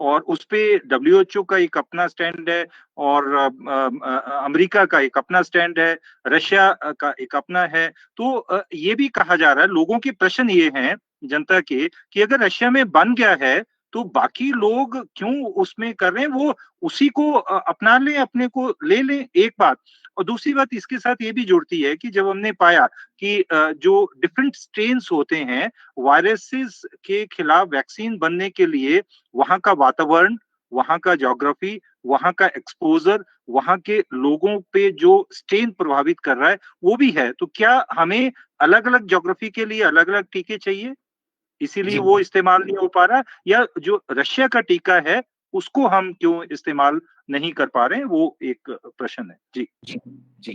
और उस पे WHO का एक अपना स्टैंड है और अमेरिका का एक अपना स्टैंड है, रशिया का एक अपना है। तो ये भी कहा जा रहा है, लोगों के प्रश्न ये हैं जनता के कि अगर रशिया में बन गया है तो बाकी लोग क्यों उसमें कर रहे हैं, वो उसी को अपना लें, अपने को ले लें, एक बात। और दूसरी बात इसके साथ ये भी जुड़ती है कि जब हमने पाया कि जो डिफरेंट स्ट्रेन्स होते हैं वायरसेस के खिलाफ वैक्सीन बनने के लिए, वहां का वातावरण, वहां का ज्योग्राफी, वहां का एक्सपोजर, वहां के लोगों पे जो स्ट्रेन प्रभावित कर रहा है वो भी है। तो क्या हमें अलग अलग ज्योग्राफी के लिए अलग अलग टीके चाहिए, इसीलिए वो इस्तेमाल नहीं हो पा रहा, या जो रशिया का टीका है उसको हम क्यों इस्तेमाल नहीं कर पा रहे हैं, वो एक प्रश्न है। जी जी जी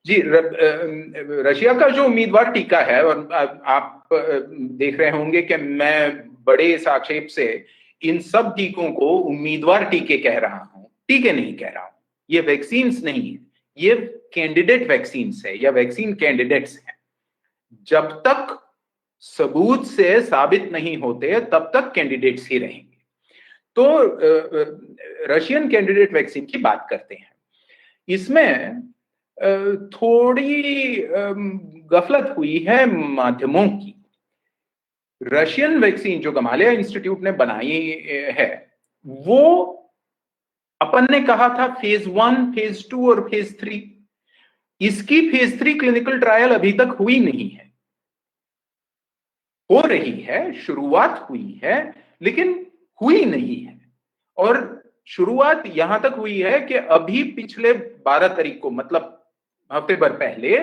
जी। रशिया का जो उम्मीदवार टीका है, और आप देख रहे होंगे कि मैं बड़े साक्षेप से इन सब टीकों को उम्मीदवार टीके कह रहा हूं, टीके नहीं कह रहा हूं। ये वैक्सीन्स नहीं है, ये कैंडिडेट वैक्सीन्स है या वैक्सीन कैंडिडेट्स हैं। जब तक सबूत से साबित नहीं होते तब तक कैंडिडेट्स ही रहेंगे। तो रशियन कैंडिडेट वैक्सीन की बात करते हैं। इसमें थोड़ी गफलत हुई है माध्यमों की। रशियन वैक्सीन जो गमालिया इंस्टीट्यूट ने बनाई है, वो अपन ने कहा था फेज 1, फेज 2 और फेज 3, इसकी फेज 3 क्लिनिकल ट्रायल अभी तक हुई नहीं है। हो रही है, शुरुआत हुई है, लेकिन हुई नहीं है। और शुरुआत यहां तक हुई है कि अभी पिछले 12 तारीख को, मतलब हफ्ते भर पहले,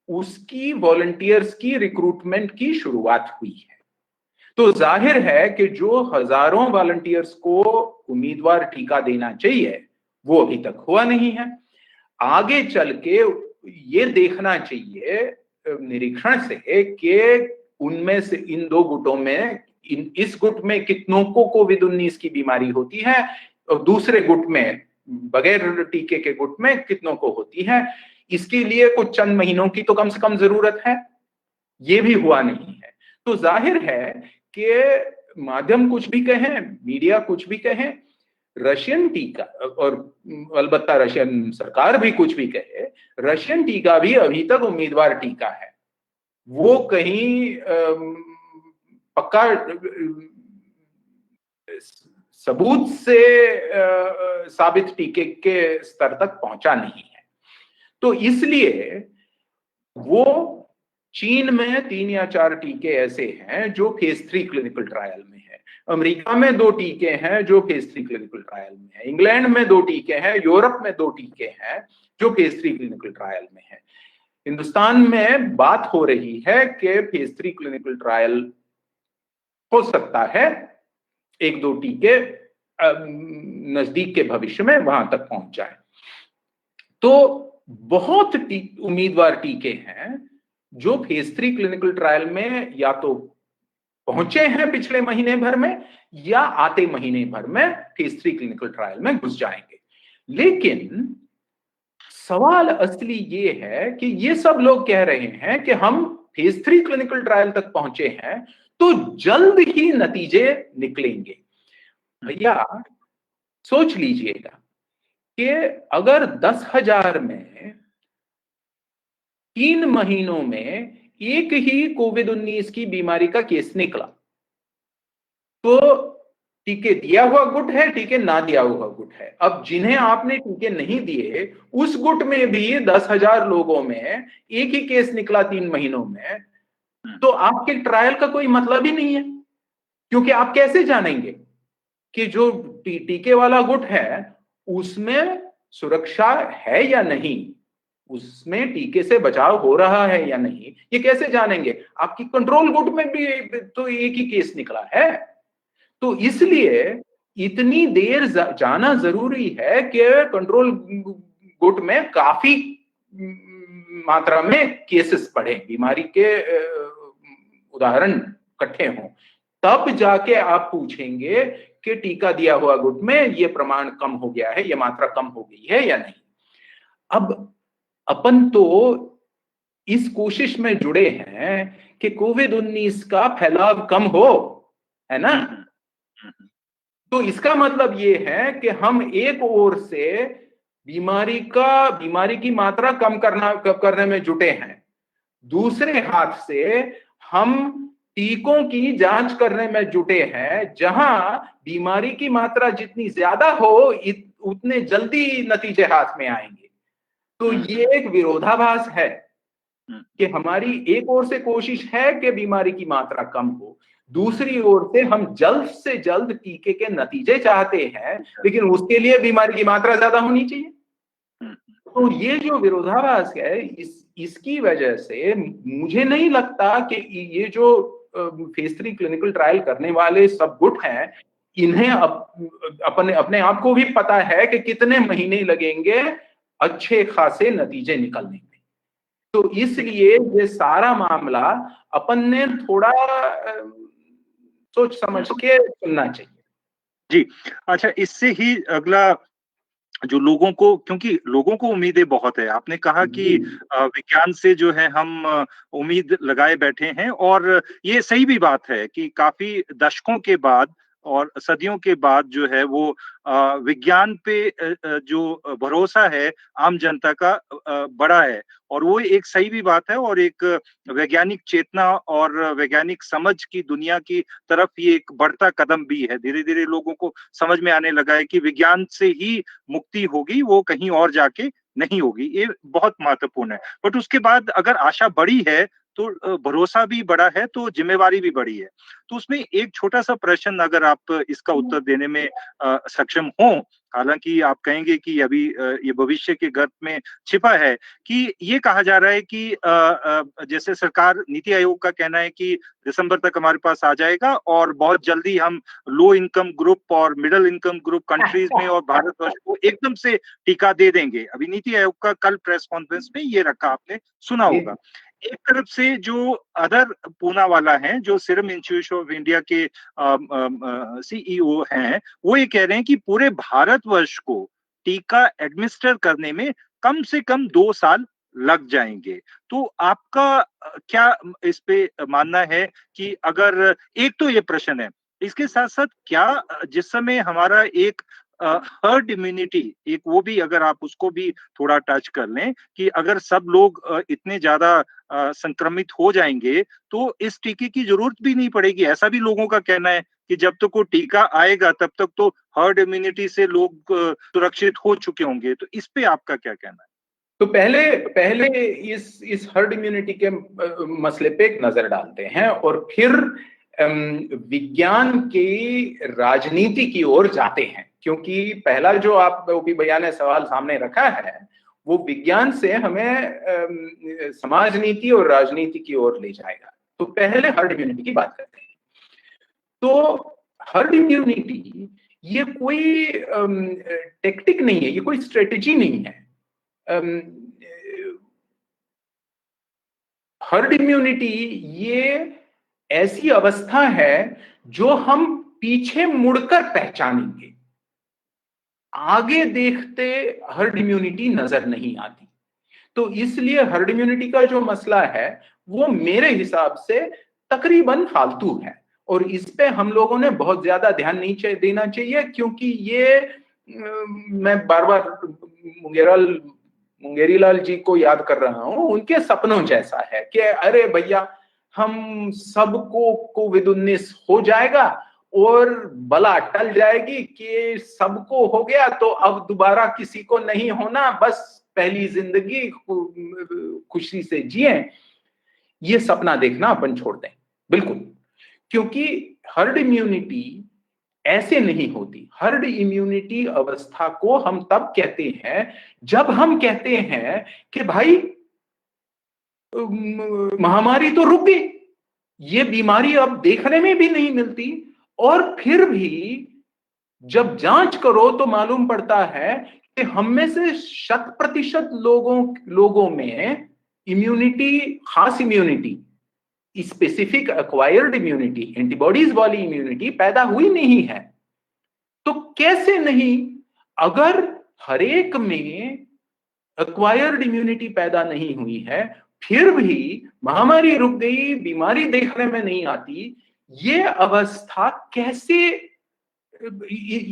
उसकी वॉलंटियर्स की रिक्रूटमेंट की शुरुआत हुई है। तो जाहिर है कि जो हजारों वॉलंटियर्स को उम्मीदवार टीका देना चाहिए वो अभी तक हुआ नहीं है। आगे चल के ये देखना चाहिए निरीक्षण से कि उनमें से इन दो गुटों में, इस गुट में कितनों को कोविड-19 की बीमारी होती है और दूसरे गुट में, बगैर टीके के गुट में कितनों को होती है। इसके लिए कुछ चंद महीनों की तो कम से कम जरूरत है, ये भी हुआ नहीं है। तो जाहिर है कि माध्यम कुछ भी कहें, मीडिया कुछ भी कहें, रशियन टीका, और अलबत्ता रशियन सरकार भी कुछ भी कहे, रशियन टीका भी अभी तक उम्मीदवार टीका है। वो कहीं पक्का सबूत से साबित टीके के स्तर तक पहुंचा नहीं है। तो इसलिए वो चीन में 3 या 4 टीके ऐसे हैं जो फेज 3 क्लिनिकल ट्रायल में है, अमेरिका में 2 टीके हैं जो फेज 3 क्लिनिकल ट्रायल में है, इंग्लैंड में 2 टीके हैं, यूरोप में 2 टीके हैं जो फेज 3 क्लिनिकल ट्रायल में है। हिंदुस्तान में बात हो रही है कि फेज 3 क्लिनिकल ट्रायल हो सकता है 1-2 टीके नजदीक के भविष्य में वहां तक पहुंच जाए। तो बहुत उम्मीदवार टीके हैं जो फेज 3 क्लिनिकल ट्रायल में या तो पहुंचे हैं पिछले महीने भर में, या आते महीने भर में फेज 3 क्लिनिकल ट्रायल में घुस जाएंगे। लेकिन सवाल असली ये है कि ये सब लोग कह रहे हैं कि हम फेज 3 क्लिनिकल ट्रायल तक पहुंचे हैं तो जल्द ही नतीजे निकलेंगे। भैया सोच लीजिएगा कि अगर 10,000 में 3 महीनों में एक ही कोविड-19 की बीमारी का केस निकला, तो टीके दिया हुआ गुट है, टीके ना दिया हुआ गुट है। अब जिन्हें आपने टीके नहीं दिए, उस गुट में भी 10,000 लोगों में एक ही केस निकला 3 महीनों में, तो आपके ट्रायल का कोई मतलब ही नहीं है। क्योंकि आप कैसे जानेंगे कि जो टीके वाला गुट है उसमें सुरक्षा है या नहीं, उसमें टीके से बचाव हो रहा है या नहीं, ये कैसे जानेंगे? आपकी कंट्रोल गुट में भी तो एक ही केस निकला है। तो इसलिए इतनी देर जाना जरूरी है कि कंट्रोल गुट में काफी मात्रा में केसेस बढ़े, बीमारी के उदाहरण इकट्ठे हों, तब जाके आप पूछेंगे कि टीका दिया हुआ गुट में ये प्रमाण कम हो गया है, ये मात्रा कम हो गई है या नहीं। अब अपन तो इस कोशिश में जुड़े हैं कि कोविड-19 का फैलाव कम हो, है ना? तो इसका मतलब ये है कि हम एक ओर से बीमारी की मात्रा कम करने में जुटे हैं, दूसरे हाथ से हम टीकों की जांच करने में जुटे हैं, जहां बीमारी की मात्रा जितनी ज्यादा हो उतने जल्दी नतीजे हाथ में आएंगे। तो ये एक विरोधाभास है कि हमारी एक ओर से कोशिश है कि बीमारी की मात्रा कम हो, दूसरी ओर से हम जल्द से जल्द टीके के नतीजे चाहते हैं, लेकिन उसके लिए बीमारी की मात्रा ज्यादा होनी चाहिए। तो ये जो विरोधाभास है, इसकी वजह से मुझे नहीं लगता कि ये जो फेज 3 क्लिनिकल ट्रायल करने वाले सब गुट हैं, इन्हें अपने आप को भी पता है कि कितने महीने लगेंगे अच्छे खासे नतीजे निकलने में। तो इसलिए ये सारा मामला अपन ने थोड़ा सोच समझ के चलना चाहिए। जी, अच्छा, इससे ही अगला जो लोगों को, क्योंकि लोगों को उम्मीदें बहुत है, आपने कहा कि विज्ञान से जो है हम उम्मीद लगाए बैठे हैं, और ये सही भी बात है कि काफी दशकों के बाद और सदियों के बाद जो है वो विज्ञान पे जो भरोसा है आम जनता का बड़ा है, और वो एक सही भी बात है, और एक वैज्ञानिक चेतना और वैज्ञानिक समझ की दुनिया की तरफ ये एक बढ़ता कदम भी है। धीरे धीरे लोगों को समझ में आने लगा है कि विज्ञान से ही मुक्ति होगी, वो कहीं और जाके नहीं होगी। ये बहुत महत्वपूर्ण है। बट उसके बाद अगर आशा बड़ी है तो भरोसा भी बड़ा है, तो जिम्मेवारी भी बड़ी है। तो उसमें एक छोटा-सा प्रश्न, अगर आप इसका उत्तर देने में सक्षम हों, हालाँकि आप कहेंगे कि अभी ये भविष्य के गर्भ में छिपा है, कि ये कहा जा रहा है कि जैसे सरकार, नीति आयोग का कहना है कि दिसंबर तक हमारे पास आ जाएगा और बहुत जल्दी हम लो इनकम ग्रुप और मिडल इनकम ग्रुप कंट्रीज में और भारतवर्ष को एकदम से टीका दे देंगे। अभी नीति आयोग का कल प्रेस कॉन्फ्रेंस में ये रखा, आपने सुना होगा। एक तरफ से जो अदर पूनावाला हैं, जो सीरम इंस्टीट्यूट ऑफ इंडिया के सीईओ हैं, वो ये कह रहे हैं कि पूरे भारतवर्ष को टीका एडमिनिस्टर करने में कम से कम 2 साल लग जाएंगे। तो आपका क्या इस पे मानना है कि अगर, एक तो ये प्रश्न है, इसके साथ साथ क्या जिस समय हमारा एक हर्ड इम्यूनिटी, एक वो भी अगर आप उसको भी थोड़ा टच कर लें, कि अगर सब लोग इतने ज्यादा संक्रमित हो जाएंगे तो इस टीके की जरूरत भी नहीं पड़ेगी। ऐसा भी लोगों का कहना है कि जब तक वो टीका आएगा तब तक तो हर्ड इम्यूनिटी से लोग सुरक्षित हो चुके होंगे। तो इस पे आपका क्या कहना है? तो पहले पहले इस हर्ड इम्यूनिटी के मसले पे एक नजर डालते हैं और फिर विज्ञान की राजनीति की ओर जाते हैं, क्योंकि पहला जो आप ओपी भैया ने सवाल सामने रखा है वो विज्ञान से हमें समाज नीति और राजनीति की ओर ले जाएगा। तो पहले हर्ड इम्यूनिटी की बात करते हैं। तो हर्ड इम्यूनिटी ये कोई टेक्टिक नहीं है, ये कोई स्ट्रेटेजी नहीं है। हर्ड इम्यूनिटी ये ऐसी अवस्था है जो हम पीछे मुड़कर पहचानेंगे, आगे देखते हर्ड इम्यूनिटी नजर नहीं आती। तो इसलिए हर्ड इम्यूनिटी का जो मसला है वो मेरे हिसाब से तकरीबन फालतू है, और इस पे हम लोगों ने बहुत ज्यादा ध्यान नहीं देना चाहिए, क्योंकि ये मैं बार बार मुंगेरीलाल जी को याद कर रहा हूं, उनके सपनों जैसा है कि अरे भैया हम सबको कोविड-19 हो जाएगा और बला टल जाएगी कि सबको हो गया तो अब दोबारा किसी को नहीं होना, बस पहली जिंदगी खुशी से जिए। ये सपना देखना अपन छोड़ दें बिल्कुल, क्योंकि हर्ड इम्यूनिटी ऐसे नहीं होती। हर्ड इम्यूनिटी अवस्था को हम तब कहते हैं जब हम कहते हैं कि भाई महामारी तो रुक गई, ये बीमारी अब देखने में भी नहीं मिलती, और फिर भी जब जांच करो तो मालूम पड़ता है कि हम में से 100% लोगों में इम्यूनिटी, खास immunity, specific acquired immunity, antibodies वाली इम्यूनिटी पैदा हुई नहीं है। तो कैसे नहीं? अगर हरेक में एक्वायर्ड इम्यूनिटी पैदा नहीं हुई है, फिर भी महामारी रुक गई, बीमारी देखने में नहीं आती, ये अवस्था कैसे,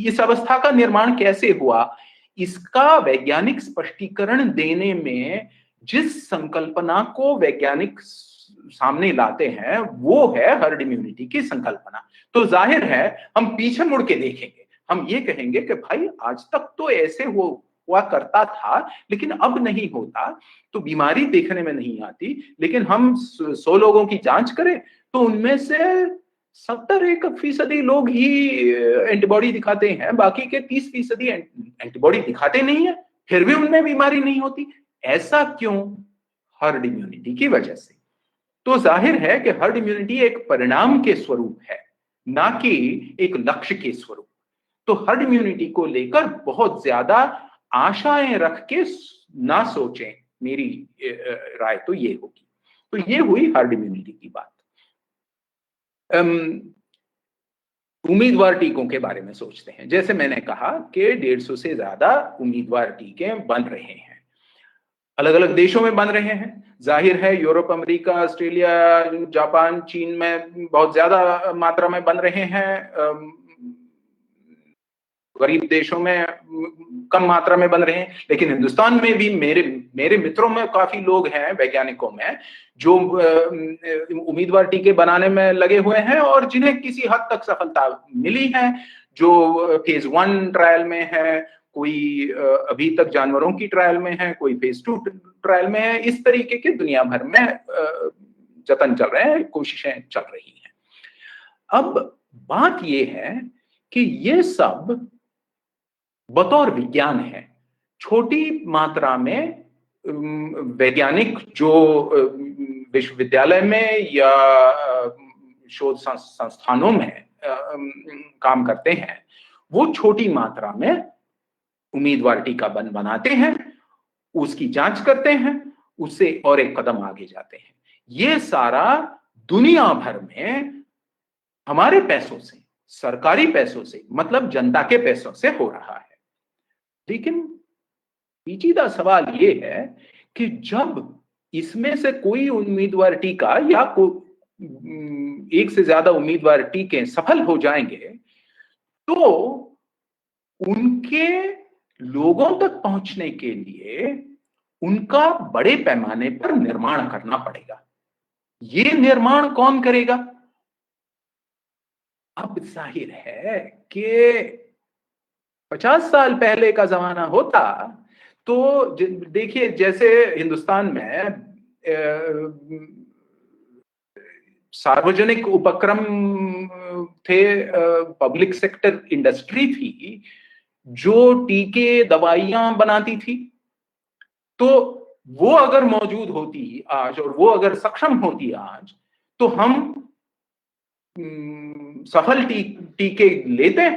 इस अवस्था का निर्माण कैसे हुआ? इसका वैज्ञानिक स्पष्टीकरण देने में जिस संकल्पना को वैज्ञानिक सामने लाते हैं वो है हर्ड इम्यूनिटी की संकल्पना। तो जाहिर है हम पीछे मुड़ के देखेंगे, हम ये कहेंगे कि भाई आज तक तो ऐसे हुआ करता था लेकिन अब नहीं होता, तो बीमारी देखने में नहीं आती, लेकिन हम 100 लोगों की जांच करें तो उनमें से 70% लोग ही एंटीबॉडी दिखाते हैं, बाकी के 30% एंटीबॉडी दिखाते नहीं है, फिर भी उनमें बीमारी नहीं होती। ऐसा क्यों? हर्ड इम्यूनिटी की वजह से। तो जाहिर है कि हर्ड इम्यूनिटी एक परिणाम के स्वरूप है, ना कि एक लक्ष्य के स्वरूप। तो हर्ड इम्यूनिटी को लेकर बहुत ज्यादा आशाएं रख के ना सोचें, मेरी राय तो ये होगी। तो ये हुई हर्ड इम्यूनिटी की बात। उम्मीदवार टीकों के बारे में सोचते हैं। जैसे मैंने कहा कि 150 से ज्यादा उम्मीदवार टीके बन रहे हैं, अलग अलग देशों में बन रहे हैं। जाहिर है यूरोप, अमेरिका, ऑस्ट्रेलिया, जापान, चीन में बहुत ज्यादा मात्रा में बन रहे हैं। गरीब देशों में कम मात्रा में बन रहे हैं, लेकिन हिंदुस्तान में भी मेरे मित्रों में काफी लोग हैं, वैज्ञानिकों में, जो उम्मीदवार टीके बनाने में लगे हुए हैं और जिन्हें किसी हद तक सफलता मिली है, जो फेज 1 ट्रायल में है, कोई अभी तक जानवरों की ट्रायल में है, कोई फेज 2 ट्रायल में है। इस तरीके के दुनिया भर में जतन चल रहे हैं, कोशिशें चल रही हैं। अब बात यह है कि ये सब बतौर विज्ञान है। छोटी मात्रा में वैज्ञानिक जो विश्वविद्यालय में या शोध संस्थानों में काम करते हैं, वो छोटी मात्रा में उम्मीदवार टीका बनाते हैं, उसकी जांच करते हैं, उससे और एक कदम आगे जाते हैं। ये सारा दुनिया भर में हमारे पैसों से, सरकारी पैसों से, मतलब जनता के पैसों से हो रहा है। लेकिन पेचीदा सवाल ये है कि जब इसमें से कोई उम्मीदवार टीका या एक से ज्यादा उम्मीदवार टीके सफल हो जाएंगे, तो उनके लोगों तक पहुंचने के लिए उनका बड़े पैमाने पर निर्माण करना पड़ेगा। ये निर्माण कौन करेगा? अब जाहिर है कि 50 साल पहले का जमाना होता तो देखिए, जैसे हिंदुस्तान में सार्वजनिक उपक्रम थे, पब्लिक सेक्टर इंडस्ट्री थी जो टीके दवाइयां बनाती थी, तो वो अगर मौजूद होती आज और वो अगर सक्षम होती आज, तो हम सफल टीके लेते,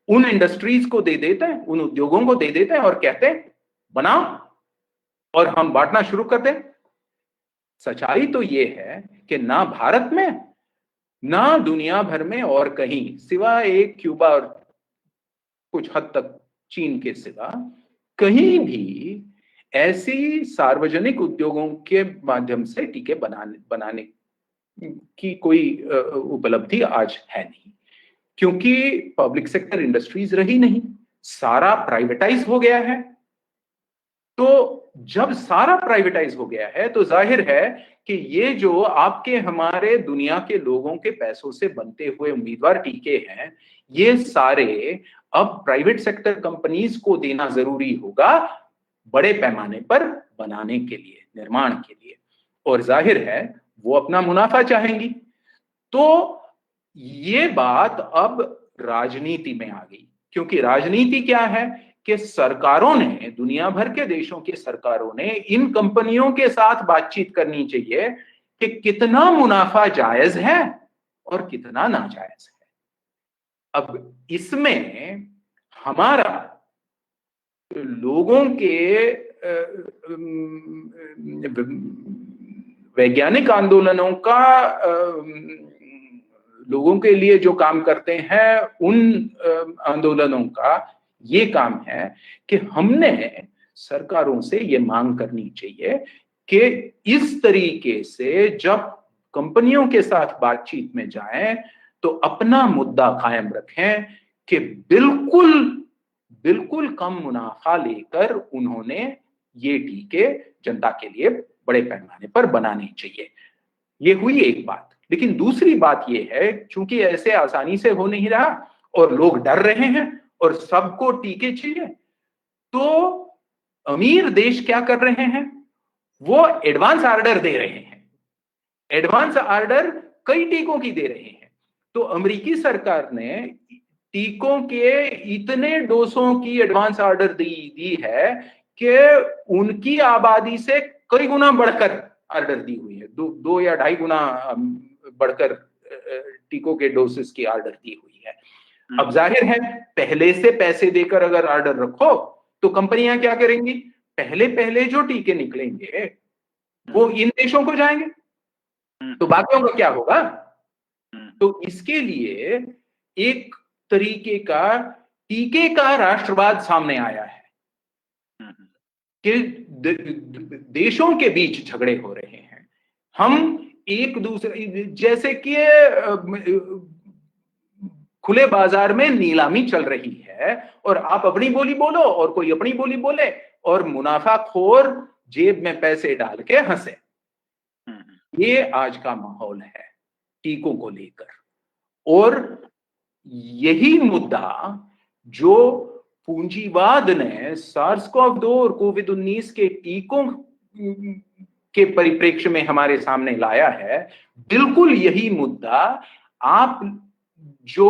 उन इंडस्ट्रीज को दे देते हैं, उन उद्योगों को दे देते हैं और कहते हैं बनाओ, और हम बांटना शुरू कर दें। सच्चाई तो ये है कि ना भारत में, ना दुनिया भर में और कहीं, सिवाय एक क्यूबा और कुछ हद तक चीन के सिवा, कहीं भी ऐसी सार्वजनिक उद्योगों के माध्यम से टीके बनाने की कोई उपलब्धि आज है नहीं, क्योंकि पब्लिक सेक्टर इंडस्ट्रीज रही नहीं, सारा प्राइवेटाइज हो गया है। तो जब सारा प्राइवेटाइज हो गया है तो जाहिर है कि ये जो आपके हमारे दुनिया के लोगों के पैसों से बनते हुए उम्मीदवार टीके हैं, ये सारे अब प्राइवेट सेक्टर कंपनीज को देना जरूरी होगा बड़े पैमाने पर बनाने के लिए, निर्माण के लिए, और जाहिर है वो अपना मुनाफा चाहेंगी। तो ये बात अब राजनीति में आ गई, क्योंकि राजनीति क्या है कि सरकारों ने, दुनिया भर के देशों की सरकारों ने इन कंपनियों के साथ बातचीत करनी चाहिए कि कितना मुनाफा जायज है और कितना नाजायज है। अब इसमें हमारा लोगों के वैज्ञानिक आंदोलनों का, लोगों के लिए जो काम करते हैं उन आंदोलनों का ये काम है कि हमने सरकारों से ये मांग करनी चाहिए कि इस तरीके से जब कंपनियों के साथ बातचीत में जाएं तो अपना मुद्दा कायम रखें कि बिल्कुल कम मुनाफा लेकर उन्होंने ये टीके जनता के लिए बड़े पैमाने पर बनाने चाहिए। ये हुई एक बात। लेकिन दूसरी बात ये है, चूंकि ऐसे आसानी से हो नहीं रहा और लोग डर रहे हैं और सबको टीके चाहिए, तो अमीर देश क्या कर रहे हैं, वो एडवांस ऑर्डर दे रहे हैं। एडवांस ऑर्डर कई टीकों की दे रहे हैं। तो अमेरिकी सरकार ने टीकों के इतने डोसों की एडवांस ऑर्डर दी है कि उनकी आबादी से कई गुना बढ़कर ऑर्डर दी हुई है, 2 या 2.5 गुना बढ़कर टीकों के डोसेस की ऑर्डर दी हुई है। अब जाहिर है पहले से पैसे देकर अगर ऑर्डर रखो तो कंपनियां क्या करेंगी, पहले जो टीके निकलेंगे वो इन देशों को जाएंगे, तो बाकियों का क्या होगा। तो इसके लिए एक तरीके का टीके का राष्ट्रवाद सामने आया है कि देशों के बीच झगड़े हो रहे हैं। हम एक दूसरे, जैसे कि खुले बाजार में नीलामी चल रही है और आप अपनी बोली बोलो और कोई अपनी बोली बोले और मुनाफाखोर जेब में पैसे डाल के हंसे। ये आज का माहौल है टीकों को लेकर। और यही मुद्दा जो पूंजीवाद ने SARS-CoV-2 और कोविड-19 के टीकों के परिप्रेक्ष्य में हमारे सामने लाया है, बिल्कुल यही मुद्दा आप जो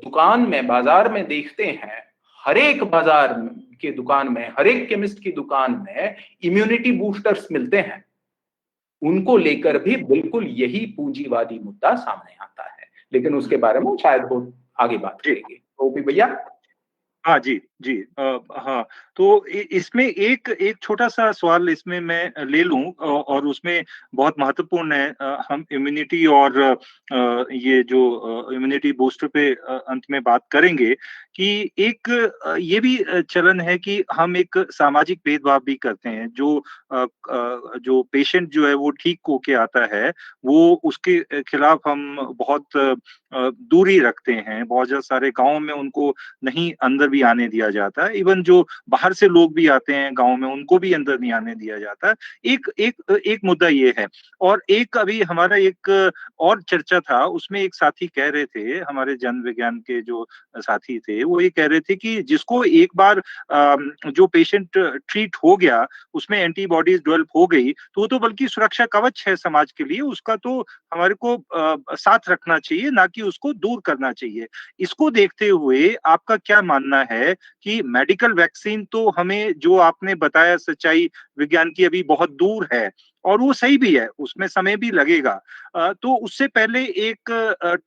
दुकान में बाजार में देखते हैं, हर एक बाजार के दुकान में, हर एक केमिस्ट की दुकान में इम्यूनिटी बूस्टर्स मिलते हैं, उनको लेकर भी बिल्कुल यही पूंजीवादी मुद्दा सामने आता है। लेकिन उसके बारे में शायद वो आगे बात करेंगे। तो भी भैया। हाँ जी जी। हाँ, तो इसमें एक छोटा सा सवाल इसमें मैं ले लूं और उसमें बहुत महत्वपूर्ण है। हम इम्यूनिटी और ये जो इम्यूनिटी बूस्टर पे अंत में बात करेंगे कि एक ये भी चलन है कि हम एक सामाजिक भेदभाव भी करते हैं। जो पेशेंट जो है वो ठीक होके आता है, वो उसके खिलाफ हम बहुत दूरी रखते हैं। बहुत सारे गाँव में उनको नहीं अंदर भी आने दिया जाता है। इवन जो बाहर से लोग भी आते हैं गाँव में, उनको भी अंदर नहीं आने दिया जाता है। एक मुद्दा ये है। और एक अभी हमारा एक और चर्चा था, उसमें एक साथी कह रहे थे, हमारे जन विज्ञान के जो साथी थे, वो ये कह रहे थे कि जिसको एक बार जो पेशेंट ट्रीट हो गया, उसमें एंटीबॉडीज डेवलप हो गई, तो वो तो बल्कि सुरक्षा कवच है समाज के लिए। उसका तो हमारे को साथ रखना चाहिए, ना कि उसको दूर करना चाहिए। इसको देखते हुए आपका क्या मानना है कि मेडिकल वैक्सीन तो हमें, जो आपने बताया सच्चाई विज्ञान की अभी बहुत दूर है और वो सही भी है, उसमें समय भी लगेगा। तो उससे पहले एक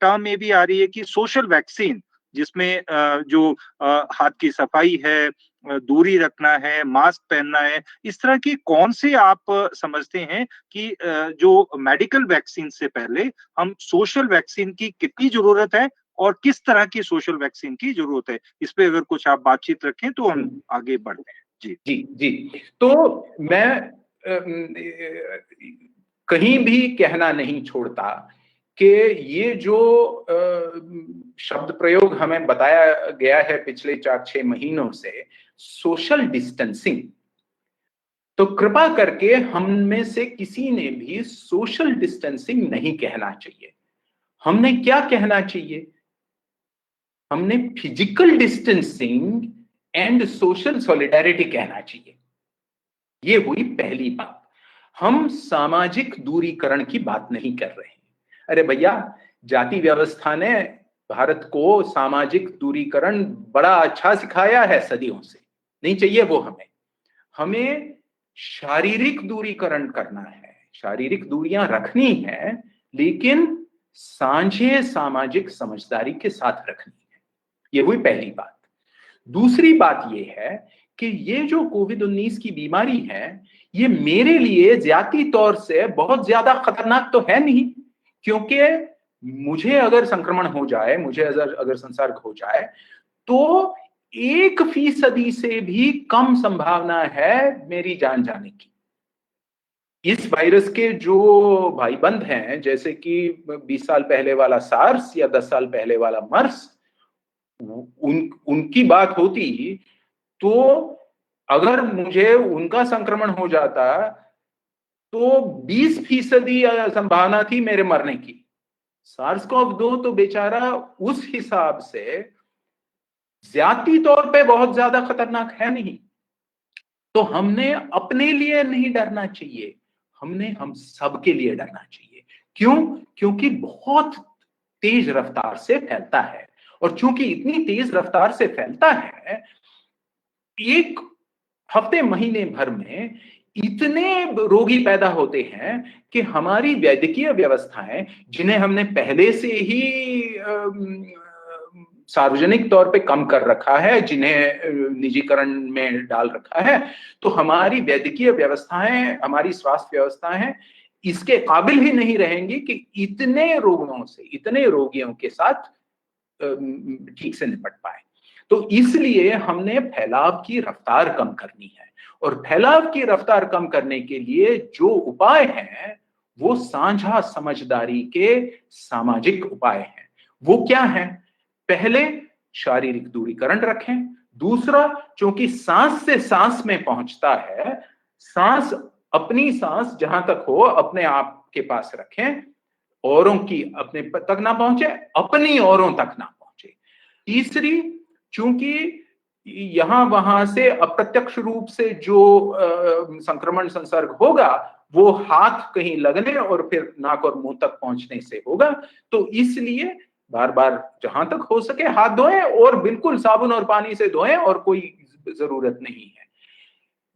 टर्म ये भी आ रही है कि सोशल वैक्सीन, जिसमें जो हाथ की सफाई है, दूरी रखना है, मास्क पहनना है, इस तरह की कौन से आप समझते हैं कि जो मेडिकल वैक्सीन से पहले हम सोशल वैक्सीन की कितनी जरूरत है और किस तरह की सोशल वैक्सीन की जरूरत है? इस पे अगर कुछ आप बातचीत रखें तो हम आगे बढ़ते हैं। जी जी जी। तो मैं कहीं भी कहना नहीं छोड़ता कि ये जो शब्द प्रयोग हमें बताया गया है पिछले 4-6 महीनों से, सोशल डिस्टेंसिंग, तो कृपा करके हम में से किसी ने भी सोशल डिस्टेंसिंग नहीं कहना चाहिए। हमने क्या कहना चाहिए? हमने physical distancing and social solidarity कहना चाहिए। ये हुई पहली बात। हम सामाजिक दूरीकरण की बात नहीं कर रहे हैं। अरे भैया, जाति व्यवस्था ने भारत को सामाजिक दूरीकरण बड़ा अच्छा सिखाया है सदियों से। नहीं चाहिए वो हमें शारीरिक दूरीकरण करना है, शारीरिक दूरियां रखनी है, लेकिन सांझे सामाजिक समझदारी के साथ रखनी है। ये हुई पहली बात। दूसरी बात ये है कि ये जो कोविड-19 की बीमारी है, ये मेरे लिए जाती तौर से बहुत ज्यादा खतरनाक तो है नहीं, क्योंकि मुझे अगर संक्रमण हो जाए, मुझे अगर संसर्ग हो जाए, तो 1% से भी कम संभावना है मेरी जान जाने की। इस वायरस के जो भाईबंध हैं, जैसे कि 20 साल पहले वाला सार्स या 10 साल पहले वाला मर्स, उनकी बात होती तो अगर मुझे उनका संक्रमण हो जाता तो 20% संभावना थी मेरे मरने की। SARS-CoV-2 तो बेचारा उस हिसाब से ज्यादा तौर पे बहुत ज्यादा खतरनाक है नहीं। तो हमने अपने लिए नहीं डरना चाहिए, हम सबके लिए डरना चाहिए। क्यों? क्योंकि बहुत तेज रफ्तार से फैलता है, और चूंकि इतनी तेज रफ्तार से फैलता है, एक हफ्ते महीने भर में इतने रोगी पैदा होते हैं कि हमारी वैद्यकीय व्यवस्थाएं, जिन्हें हमने पहले से ही सार्वजनिक तौर पे कम कर रखा है, जिन्हें निजीकरण में डाल रखा है, तो हमारी वैद्यकीय व्यवस्थाएं, हमारी स्वास्थ्य व्यवस्थाएं इसके काबिल ही नहीं रहेंगी कि इतने रोगियों से, इतने रोगियों के साथ ठीक से निपट पाए। तो इसलिए हमने फैलाव की रफ्तार कम करनी है, और फैलाव की रफ्तार कम करने के लिए जो उपाय हैं वो साझा समझदारी के सामाजिक उपाय हैं। वो क्या है? पहले शारीरिक दूरीकरण रखें। दूसरा, चूंकि सांस से सांस में पहुंचता है, सांस, अपनी सांस जहां तक हो अपने आप के पास रखें, औरों की अपने तक ना पहुंचे, अपनी औरों तक ना पहुंचे। तीसरी, चूंकि यहां वहां से अप्रत्यक्ष रूप से जो संक्रमण संसर्ग होगा वो हाथ कहीं लगने और फिर नाक और मुंह तक पहुंचने से होगा, तो इसलिए बार बार जहां तक हो सके हाथ धोएं, और बिल्कुल साबुन और पानी से धोएं, और कोई जरूरत नहीं है।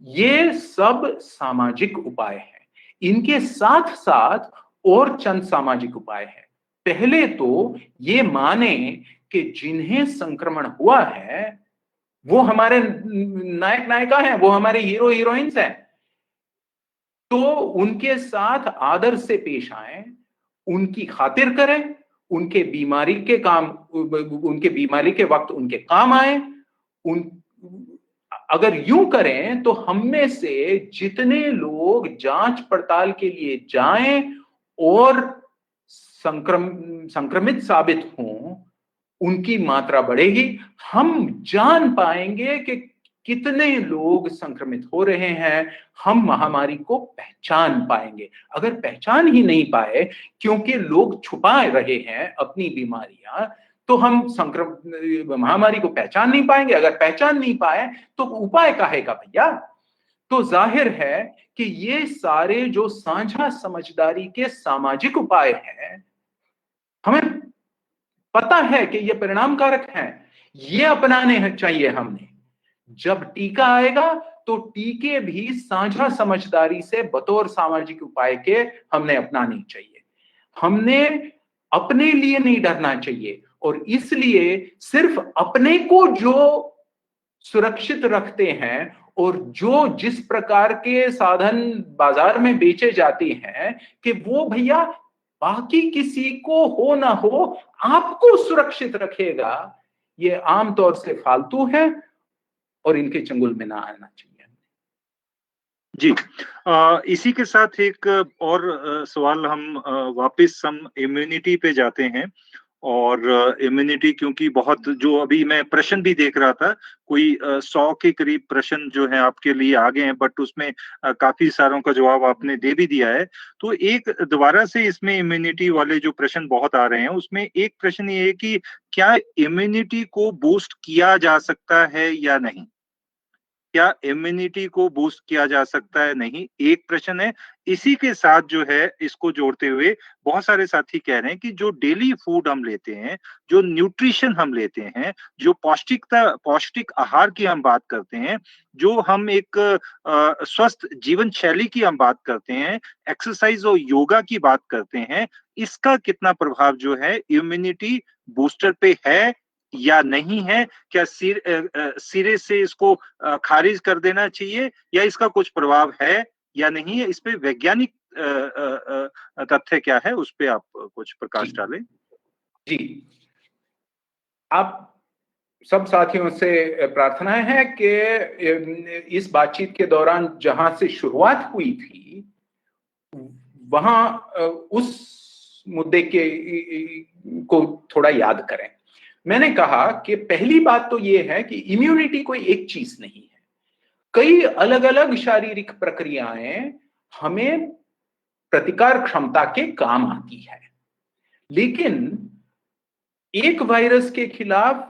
ये सब सामाजिक उपाय हैं। इनके साथ साथ और चंद सामाजिक उपाय हैं। पहले तो ये माने कि जिन्हें संक्रमण हुआ है वो हमारे नायक नायिका हैं, वो हमारे हीरो हीरोइंस हैं, तो उनके साथ आदर से पेश आए, उनकी खातिर करें, उनके बीमारी के वक्त उनके काम आए। अगर यूं करें तो हम में से जितने लोग जांच पड़ताल के लिए जाएं और संक्रमित साबित हों, उनकी मात्रा बढ़ेगी। हम जान पाएंगे कि कितने लोग संक्रमित हो रहे हैं, हम महामारी को पहचान पाएंगे। अगर पहचान ही नहीं पाए, क्योंकि लोग छुपा रहे हैं अपनी बीमारियां, तो हम महामारी को पहचान नहीं पाएंगे। अगर पहचान नहीं पाए तो उपाय काहे का भैया? तो जाहिर है कि ये सारे जो साझा समझदारी के सामाजिक उपाय हैं, हमें पता है कि ये परिणामकारक हैं, ये अपनाने चाहिए हमने। जब टीका आएगा तो टीके भी साझा समझदारी से बतौर सामाजिक उपाय के हमने अपनाने चाहिए। हमने अपने लिए नहीं डरना चाहिए, और इसलिए सिर्फ अपने को जो सुरक्षित रखते हैं और जो जिस प्रकार के साधन बाजार में बेचे जाते हैं कि वो भैया बाकी किसी को हो ना हो आपको सुरक्षित रखेगा, ये आमतौर से फालतू है और इनके चंगुल में ना आना चाहिए। जी, इसी के साथ एक और सवाल हम वापस हम इम्यूनिटी पे जाते हैं। और इम्यूनिटी, क्योंकि बहुत जो अभी मैं प्रश्न भी देख रहा था, कोई 100 के करीब प्रश्न जो है आपके लिए आ गए हैं, बट उसमें काफी सारों का जवाब आपने दे भी दिया है। तो एक दोबारा से इसमें इम्यूनिटी वाले जो प्रश्न बहुत आ रहे हैं, उसमें एक प्रश्न ये है कि क्या इम्यूनिटी को बूस्ट किया जा सकता है या नहीं? क्या इम्यूनिटी को बूस्ट किया जा सकता है? नहीं, एक प्रश्न है। इसी के साथ जो है, इसको जोड़ते हुए बहुत सारे साथी कह रहे हैं कि जो डेली फूड हम लेते हैं, जो न्यूट्रिशन हम लेते हैं, जो पौष्टिक आहार की हम बात करते हैं, जो हम एक स्वस्थ जीवन शैली की हम बात करते हैं, एक्सरसाइज और योगा की बात करते हैं, इसका कितना प्रभाव जो है इम्यूनिटी बूस्टर पे है या नहीं है? क्या सिरे से इसको खारिज कर देना चाहिए, या इसका कुछ प्रभाव है या नहीं है? इस पे वैज्ञानिक तथ्य क्या है, उस पे आप कुछ प्रकाश डालें। जी, आप सब साथियों से प्रार्थना है कि इस बातचीत के दौरान जहां से शुरुआत हुई थी, वहां उस मुद्दे को थोड़ा याद करें। मैंने कहा कि पहली बात तो यह है कि इम्यूनिटी कोई एक चीज नहीं है। कई अलग अलग शारीरिक प्रक्रियाएं हमें प्रतिकार क्षमता के काम आती है, लेकिन एक वायरस के खिलाफ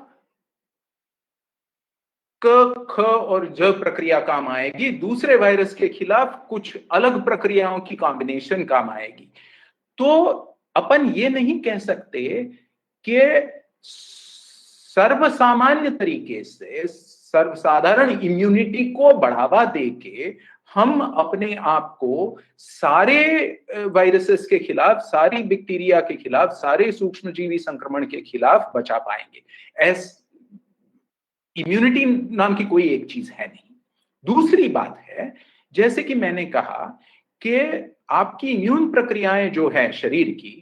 क, ख और ज प्रक्रिया काम आएगी, दूसरे वायरस के खिलाफ कुछ अलग प्रक्रियाओं की कॉम्बिनेशन काम आएगी। तो अपन ये नहीं कह सकते कि सर्वसामान्य तरीके से सर्वसाधारण इम्यूनिटी को बढ़ावा देके हम अपने आप को सारे वायरसेस के खिलाफ, सारी बैक्टीरिया के खिलाफ, सारे सूक्ष्मजीवी संक्रमण के खिलाफ बचा पाएंगे। इम्यूनिटी नाम की कोई एक चीज है नहीं। दूसरी बात है, जैसे कि मैंने कहा कि आपकी इम्यून प्रक्रियाएं जो है शरीर की,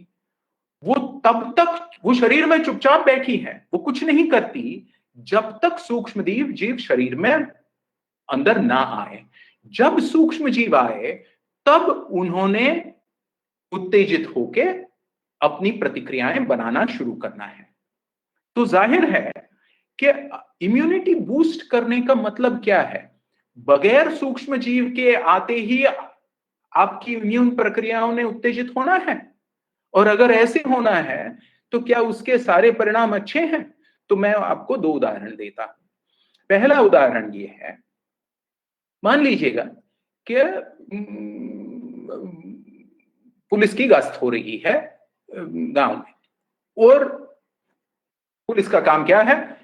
वो तब तक वो शरीर में चुपचाप बैठी है, वो कुछ नहीं करती जब तक सूक्ष्म जीव शरीर में अंदर ना आए। जब सूक्ष्म जीव आए तब उन्होंने उत्तेजित होके अपनी प्रतिक्रियाएं बनाना शुरू करना है। तो जाहिर है कि इम्यूनिटी बूस्ट करने का मतलब क्या है? बगैर सूक्ष्म जीव के आते ही आपकी इम्यून प्रक्रियाओं ने उत्तेजित होना है, और अगर ऐसे होना है तो क्या उसके सारे परिणाम अच्छे हैं? तो मैं आपको 2 उदाहरण देता हूं। पहला उदाहरण ये है, मान लीजिएगा कि पुलिस की गश्त हो रही है गांव में, और पुलिस का काम क्या है?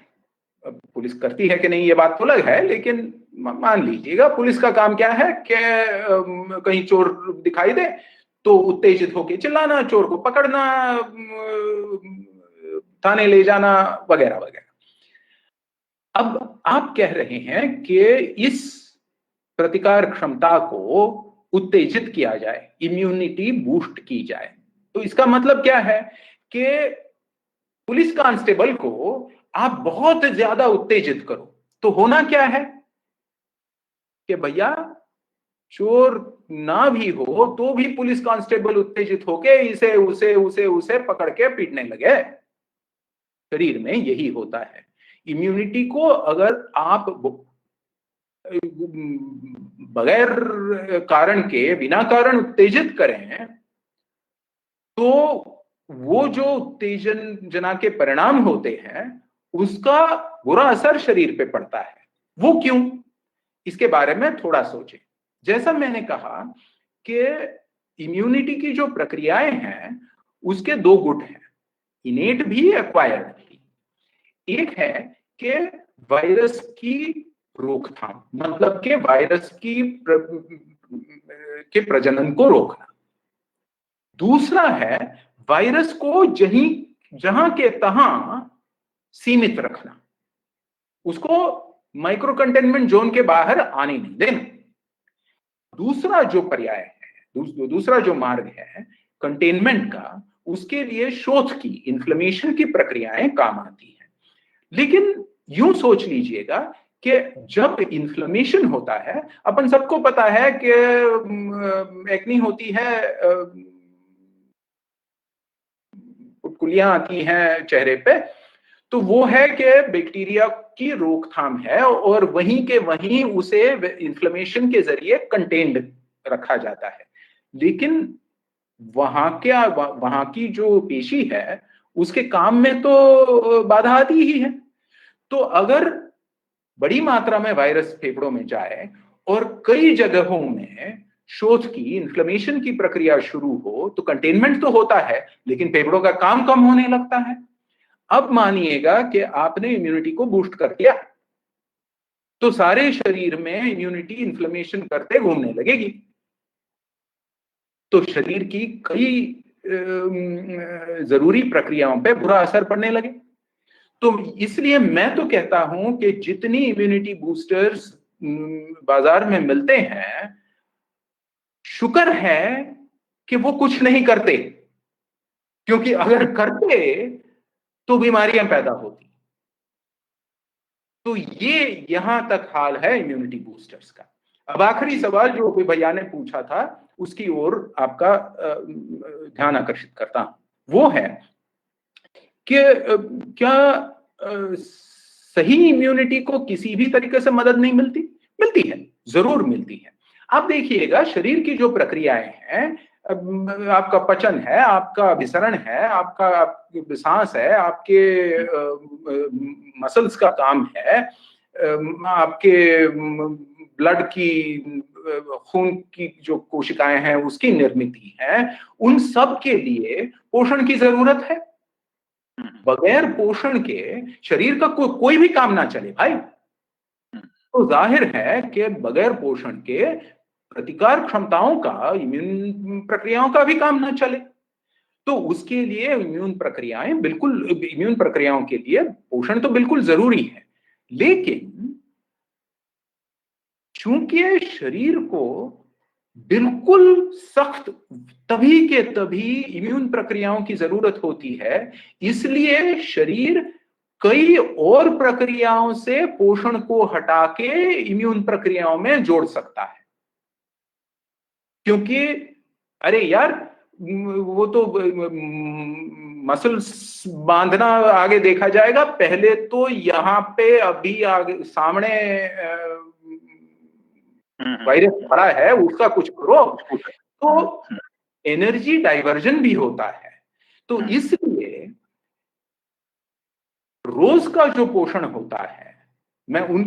पुलिस करती है कि नहीं ये बात तो अलग है, लेकिन मान लीजिएगा पुलिस का काम क्या है कि कहीं चोर दिखाई दे तो उत्तेजित होकर चिल्लाना, चोर को पकड़ना, थाने ले जाना, वगैरह वगैरह। अब आप कह रहे हैं कि इस प्रतिकार क्षमता को उत्तेजित किया जाए, इम्यूनिटी बूस्ट की जाए। तो इसका मतलब क्या है कि पुलिस कांस्टेबल को आप बहुत ज्यादा उत्तेजित करो तो होना क्या है कि भैया चोर ना भी हो तो भी पुलिस कांस्टेबल उत्तेजित होके इसे उसे उसे उसे पकड़ के पीटने लगे। शरीर में यही होता है। इम्यूनिटी को अगर आप बगैर कारण के, बिना कारण उत्तेजित करें तो वो जो उत्तेजन जना के परिणाम होते हैं उसका बुरा असर शरीर पे पड़ता है। वो क्यों? इसके बारे में थोड़ा सोचें। जैसा मैंने कहा कि इम्यूनिटी की जो प्रक्रियाएं हैं उसके 2 गुट हैं, इनेट भी, एक्वायर्ड भी। एक है कि वायरस की रोकथाम, मतलब कि वायरस की के प्रजनन को रोकना। दूसरा है वायरस को जहां के तहां सीमित रखना, उसको माइक्रो कंटेनमेंट जोन के बाहर आने नहीं देना। दूसरा जो पर्याय है, दूसरा जो मार्ग है कंटेनमेंट का, उसके लिए शोथ की, इन्फ्लेमेशन की प्रक्रियाएं काम आती हैं। लेकिन यूं सोच लीजिएगा कि जब इन्फ्लेमेशन होता है, अपन सबको पता है कि एक्नी होती है, पुटकुलियां आती हैं चेहरे पे, तो वो है कि बैक्टीरिया की रोकथाम है और वहीं के वहीं उसे इन्फ्लेमेशन के जरिए कंटेन्ड रखा जाता है। लेकिन वहां की जो पेशी है उसके काम में तो बाधा आती ही है। तो अगर बड़ी मात्रा में वायरस फेफड़ों में जाए और कई जगहों में शोथ की, इन्फ्लेमेशन की प्रक्रिया शुरू हो तो कंटेनमेंट तो होता है लेकिन फेफड़ों का काम कम होने लगता है। अब मानिएगा कि आपने इम्यूनिटी को बूस्ट कर दिया तो सारे शरीर में इम्यूनिटी इन्फ्लेमेशन करते घूमने लगेगी, तो शरीर की कई जरूरी प्रक्रियाओं पे बुरा असर पड़ने लगे। तो इसलिए मैं तो कहता हूं कि जितनी इम्यूनिटी बूस्टर्स बाजार में मिलते हैं, शुक्र है कि वो कुछ नहीं करते, क्योंकि अगर करते तो बीमारियां पैदा होती। तो ये यहां तक हाल है इम्यूनिटी बूस्टर्स का। अब आखिरी सवाल जो भैया ने पूछा था उसकी ओर आपका ध्यान आकर्षित करता हूं। वो है कि क्या सही इम्यूनिटी को किसी भी तरीके से मदद नहीं मिलती? मिलती है, जरूर मिलती है। आप देखिएगा शरीर की जो प्रक्रियाएं हैं, आपका पचन है, आपका अभिसरण है, आपका सांस है, आपके मसल्स का काम है, आपके ब्लड की, खून की जो कोशिकाएं हैं उसकी निर्मित है, उन सब के लिए पोषण की जरूरत है। बगैर पोषण के शरीर का कोई भी काम ना चले भाई। तो जाहिर है कि बगैर पोषण के प्रतिकार क्षमताओं का, इम्यून प्रक्रियाओं का भी काम ना चले। तो उसके लिए इम्यून प्रक्रियाओं के लिए पोषण तो बिल्कुल जरूरी है। लेकिन चूंकि शरीर को बिल्कुल सख्त तभी के तभी इम्यून प्रक्रियाओं की जरूरत होती है, इसलिए शरीर कई और प्रक्रियाओं से पोषण को हटा के इम्यून प्रक्रियाओं में जोड़ सकता है। क्योंकि अरे यार, वो तो मसल्स बांधना आगे देखा जाएगा। पहले तो यहाँ पे अभी आगे सामने वायरस पड़ा है, उसका कुछ करो। तो एनर्जी डाइवर्जन भी होता है। तो इसलिए रोज का जो पोषण होता है, मैं उन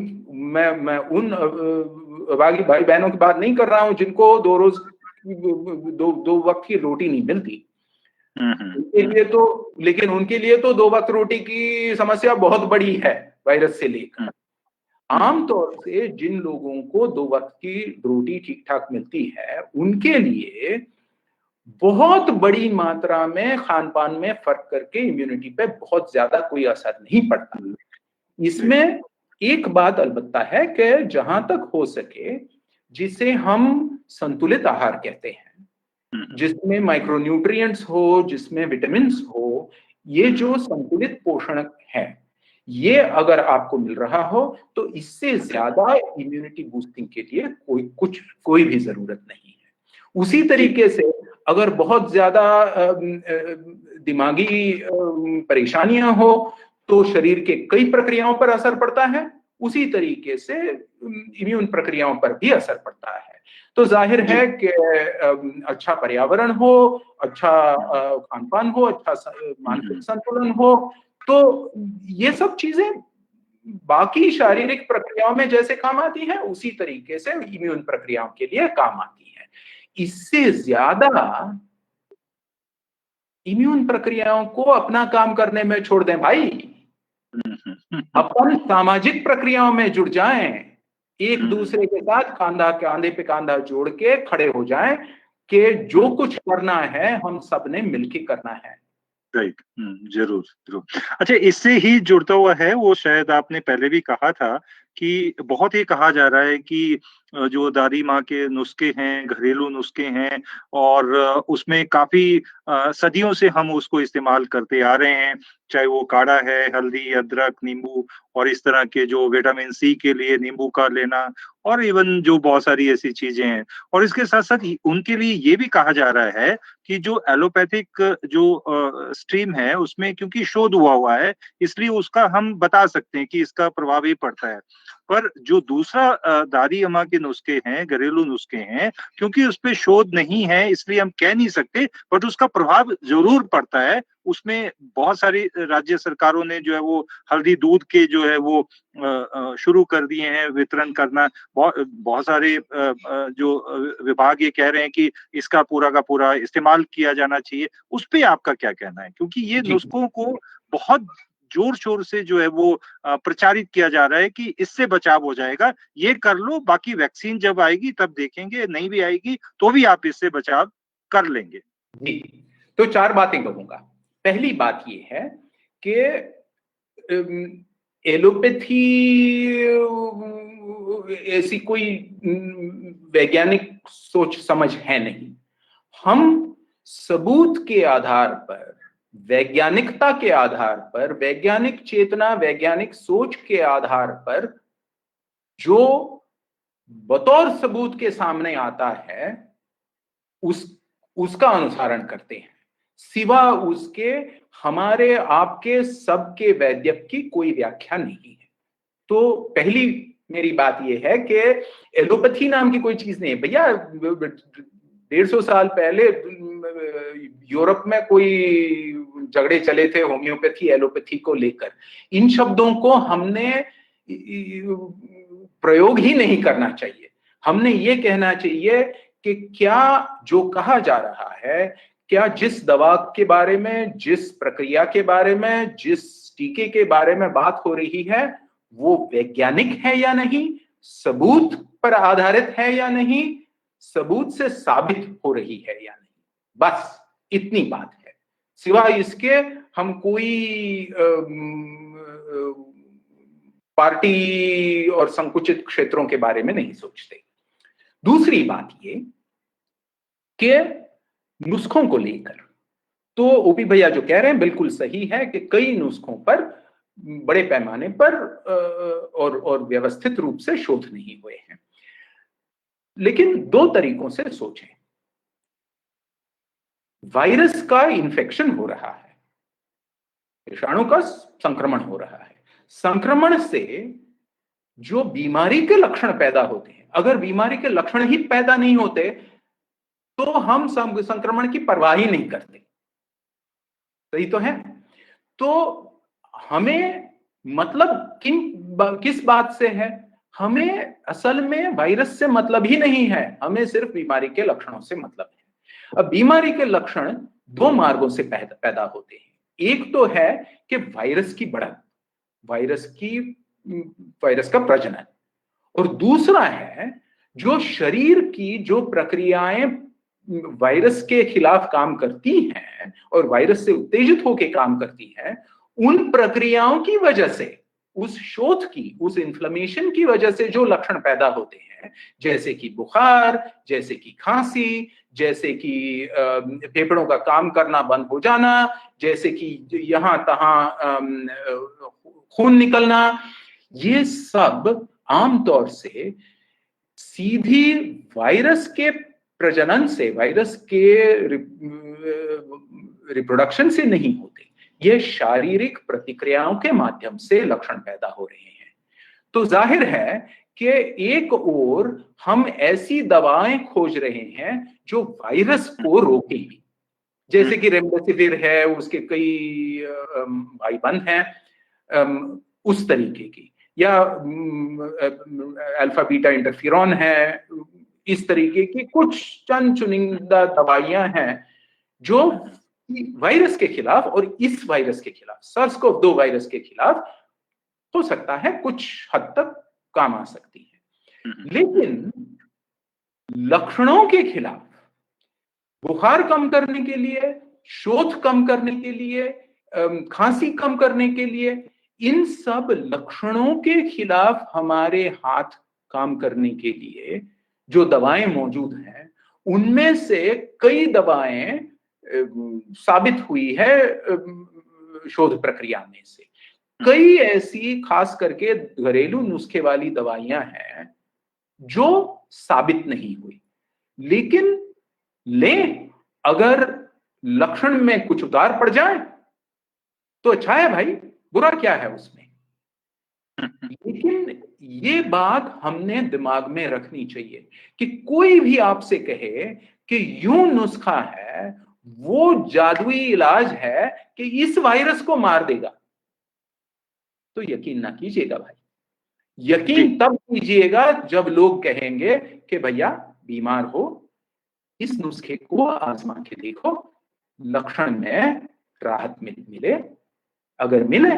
बागी भाई बहनों की बात नहीं कर रहा हूं जिनको दो वक्त की रोटी नहीं मिलती। उनके लिए तो, लेकिन उनके लिए तो 2 वक्त रोटी की समस्या बहुत बड़ी है वायरस से लेकर। आमतौर से जिन लोगों को 2 वक्त की रोटी ठीक ठाक मिलती है, उनके लिए बहुत बड़ी मात्रा में खान पान में फर्क करके इम्यूनिटी पे बहुत ज्यादा कोई असर नहीं पड़ता। इसमें एक बात अलबत्ता है कि जहां तक हो सके, जिसे हम संतुलित आहार कहते हैं, जिसमें माइक्रोन्यूट्रिएंट्स हो, जिसमें विटामिन्स हो, ये जो संतुलित पोषण है, ये अगर आपको मिल रहा हो तो इससे ज्यादा इम्यूनिटी बूस्टिंग के लिए कोई भी जरूरत नहीं है। उसी तरीके से अगर बहुत ज्यादा दिमागी परेशानियां हो तो शरीर के कई प्रक्रियाओं पर असर पड़ता है, उसी तरीके से इम्यून प्रक्रियाओं पर भी असर पड़ता है। तो जाहिर है कि अच्छा पर्यावरण हो, अच्छा खान पान हो, अच्छा मानसिक संतुलन हो, तो ये सब चीजें बाकी शारीरिक प्रक्रियाओं में जैसे काम आती है, उसी तरीके से इम्यून प्रक्रियाओं के लिए काम आती है। इससे ज्यादा इम्यून प्रक्रियाओं को अपना काम करने में छोड़ दें भाई, अपन सामाजिक प्रक्रियाओं में जुड़ जाएं, एक दूसरे के साथ कांधे पे कांधा जोड़ के खड़े हो जाएं कि जो कुछ करना है हम सबने मिलकर करना है। राइट, जरूर जरूर। अच्छा, इससे ही जुड़ता हुआ है, वो शायद आपने पहले भी कहा था कि बहुत ही कहा जा रहा है कि जो दादी माँ के नुस्खे हैं, घरेलू नुस्खे हैं, और उसमें काफी सदियों से हम उसको इस्तेमाल करते आ रहे हैं, चाहे वो काढ़ा है, हल्दी, अदरक, नींबू, और इस तरह के जो विटामिन सी के लिए नींबू का लेना, और इवन जो बहुत सारी ऐसी चीजें हैं। और इसके साथ साथ उनके लिए ये भी कहा जा रहा है कि जो एलोपैथिक जो स्ट्रीम है, उसमें क्योंकि शोध हुआ है, इसलिए उसका हम बता सकते हैं कि इसका प्रभाव ही पड़ता है। पर जो दूसरा दादी अम्मा के नुस्खे हैं, घरेलू नुस्खे हैं, क्योंकि उस पे शोध नहीं है, इसलिए हम कह नहीं सकते, बट उसका प्रभाव जरूर पड़ता है। उसमें बहुत सारी राज्य सरकारों ने जो है वो हल्दी दूध के जो है वो शुरू कर दिए हैं वितरण करना। बहुत सारे जो विभाग ये कह रहे हैं कि इसका पूरा का पूरा इस्तेमाल किया जाना चाहिए। उस पे आपका क्या कहना है? क्योंकि ये नुस्खों को बहुत जोर शोर से जो है वो प्रचारित किया जा रहा है कि इससे बचाव हो जाएगा, ये कर लो, बाकी वैक्सीन जब आएगी तब देखेंगे, नहीं भी आएगी तो भी आप इससे बचाव कर लेंगे। जी, तो 4 बातें कहूंगा। पहली बात ये है कि एलोपैथी ऐसी कोई वैज्ञानिक सोच समझ है नहीं। हम सबूत के आधार पर, वैज्ञानिकता के आधार पर, वैज्ञानिक चेतना, वैज्ञानिक सोच के आधार पर जो बतौर सबूत के सामने आता है उसका अनुसरण करते हैं। सिवा उसके हमारे आपके सबके वैद्यक की कोई व्याख्या नहीं है। तो पहली मेरी बात यह है कि एलोपैथी नाम की कोई चीज नहीं है भैया। 150 साल पहले यूरोप में कोई झगड़े चले थे होम्योपैथी एलोपैथी को लेकर। इन शब्दों को हमने प्रयोग ही नहीं करना चाहिए। हमने ये कहना चाहिए कि क्या जो कहा जा रहा है, क्या जिस दवा के बारे में, जिस प्रक्रिया के बारे में, जिस टीके के बारे में बात हो रही है, वो वैज्ञानिक है या नहीं, सबूत पर आधारित है या नहीं, सबूत से साबित हो रही है या नहीं, बस इतनी बात है। सिवाय इसके हम कोई पार्टी और संकुचित क्षेत्रों के बारे में नहीं सोचते। दूसरी बात ये कि नुस्खों को लेकर तो ओपी भैया जो कह रहे हैं बिल्कुल सही है कि कई नुस्खों पर बड़े पैमाने पर और व्यवस्थित रूप से शोध नहीं हुए हैं। लेकिन 2 तरीकों से सोचें। वायरस का इन्फेक्शन हो रहा है, विषाणु का संक्रमण हो रहा है। संक्रमण से जो बीमारी के लक्षण पैदा होते हैं, अगर बीमारी के लक्षण ही पैदा नहीं होते तो हम संक्रमण की परवाह ही नहीं करते। सही तो है। तो हमें मतलब किस बात से है? हमें असल में वायरस से मतलब ही नहीं है, हमें सिर्फ बीमारी के लक्षणों से मतलब है। अब बीमारी के लक्षण दो मार्गों से पैदा होते हैं। एक तो है कि वायरस की बढ़त, वायरस का प्रजनन, और दूसरा है जो शरीर की जो प्रक्रियाएं वायरस के खिलाफ काम करती हैं और वायरस से उत्तेजित होकर काम करती हैं, उन प्रक्रियाओं की वजह से, उस शोथ की, उस इन्फ्लेमेशन की वजह से जो लक्षण पैदा होते हैं, जैसे कि बुखार, जैसे कि खांसी, जैसे कि फेफड़ों का काम करना बंद हो जाना, जैसे कि यहां तहां खून निकलना, ये सब आमतौर से सीधी वायरस के प्रजनन से, वायरस के रिप्रोडक्शन से नहीं होते, ये शारीरिक प्रतिक्रियाओं के माध्यम से लक्षण पैदा हो रहे हैं। तो जाहिर है कि एक ओर हम ऐसी दवाएं खोज रहे हैं जो वायरस को रोकेंगी, जैसे कि रेमडेसिविर है, उसके कई भाईबंद हैं उस तरीके की, या अल्फा बीटा इंटरफेरॉन है, इस तरीके की कुछ चंद चुनिंदा दवाइयां हैं जो वायरस के खिलाफ और इस वायरस के खिलाफ, SARS-CoV-2 वायरस के खिलाफ हो सकता है कुछ हद तक काम आ सकती है। लेकिन लक्षणों के खिलाफ, बुखार कम करने के लिए, शोथ कम करने के लिए, खांसी कम करने के लिए, इन सब लक्षणों के खिलाफ हमारे हाथ काम करने के लिए जो दवाएं मौजूद हैं, उनमें से कई दवाएं साबित हुई है शोध प्रक्रिया में से। कई ऐसी खास करके घरेलू नुस्खे वाली दवाइयां हैं जो साबित नहीं हुई, लेकिन अगर लक्षण में कुछ उतार पड़ जाए तो अच्छा है भाई, बुरा क्या है उसमें। लेकिन ये बात हमने दिमाग में रखनी चाहिए कि कोई भी आपसे कहे कि यूं नुस्खा है, वो जादुई इलाज है कि इस वायरस को मार देगा, तो यकीन ना कीजिएगा भाई। यकीन तब कीजिएगा जब लोग कहेंगे कि भैया बीमार हो, इस नुस्खे को आजमा के देखो, लक्षण में राहत मिले, अगर मिले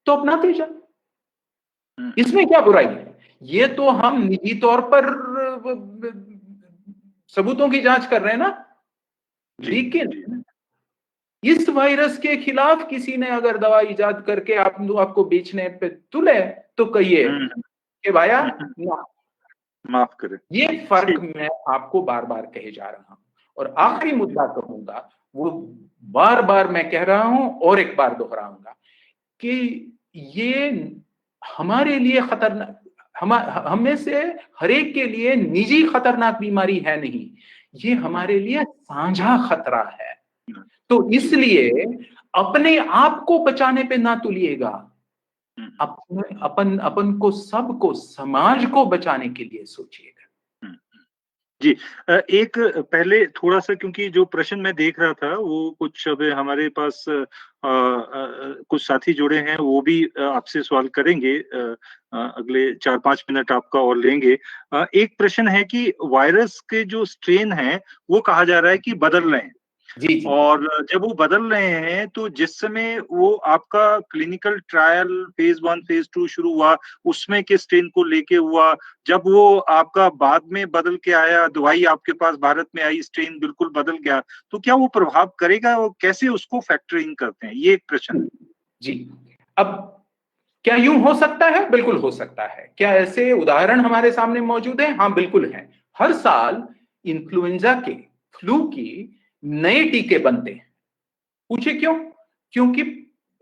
तो अपनाते जाओ, इसमें क्या बुराई है। ये तो हम निजी तौर पर सबूतों की जांच कर रहे हैं ना, लेकिन इस वायरस के खिलाफ किसी ने अगर दवा इजाद करके आपको बेचने पे तुले तो कहिए कि भाया माफ करें। ये फर्क मैं आपको बार बार कहे जा रहा हूं, और आखिरी मुद्दा कहूंगा, वो बार बार मैं कह रहा हूं और एक बार दोहराऊंगा कि ये हमारे लिए खतरनाक, हमें से हर एक के लिए निजी खतरनाक बीमारी है नहीं, ये हमारे लिए साझा खतरा है। तो इसलिए अपने आप को बचाने पे ना तुलिएगा, अपन को, सबको, समाज को बचाने के लिए सोचिएगा। जी, एक पहले थोड़ा सा, क्योंकि जो प्रश्न मैं देख रहा था वो कुछ अब हमारे पास कुछ साथी जुड़े हैं, वो भी आपसे सवाल करेंगे, अगले 4-5 मिनट आपका और लेंगे। एक प्रश्न है कि वायरस के जो स्ट्रेन हैं वो कहा जा रहा है कि बदल रहे हैं। जी। और जब वो बदल रहे हैं तो जिस समय वो आपका क्लिनिकल ट्रायल फेज 1 फेज 2 शुरू हुआ, उसमें किस स्ट्रेन को लेके हुआ, जब वो आपका बाद में बदल के आया, दवाई आपके पास भारत में आई, स्ट्रेन बिल्कुल बदल गया, तो क्या वो प्रभाव करेगा और कैसे उसको फैक्टर इन करते हैं, ये एक प्रश्न है। जी, अब क्या यूं हो सकता है? बिल्कुल हो सकता है। क्या ऐसे उदाहरण हमारे सामने मौजूद है? हाँ, बिल्कुल है। हर साल इन्फ्लुएंजा के, फ्लू की नए टीके बनते हैं। पूछे क्यों? क्योंकि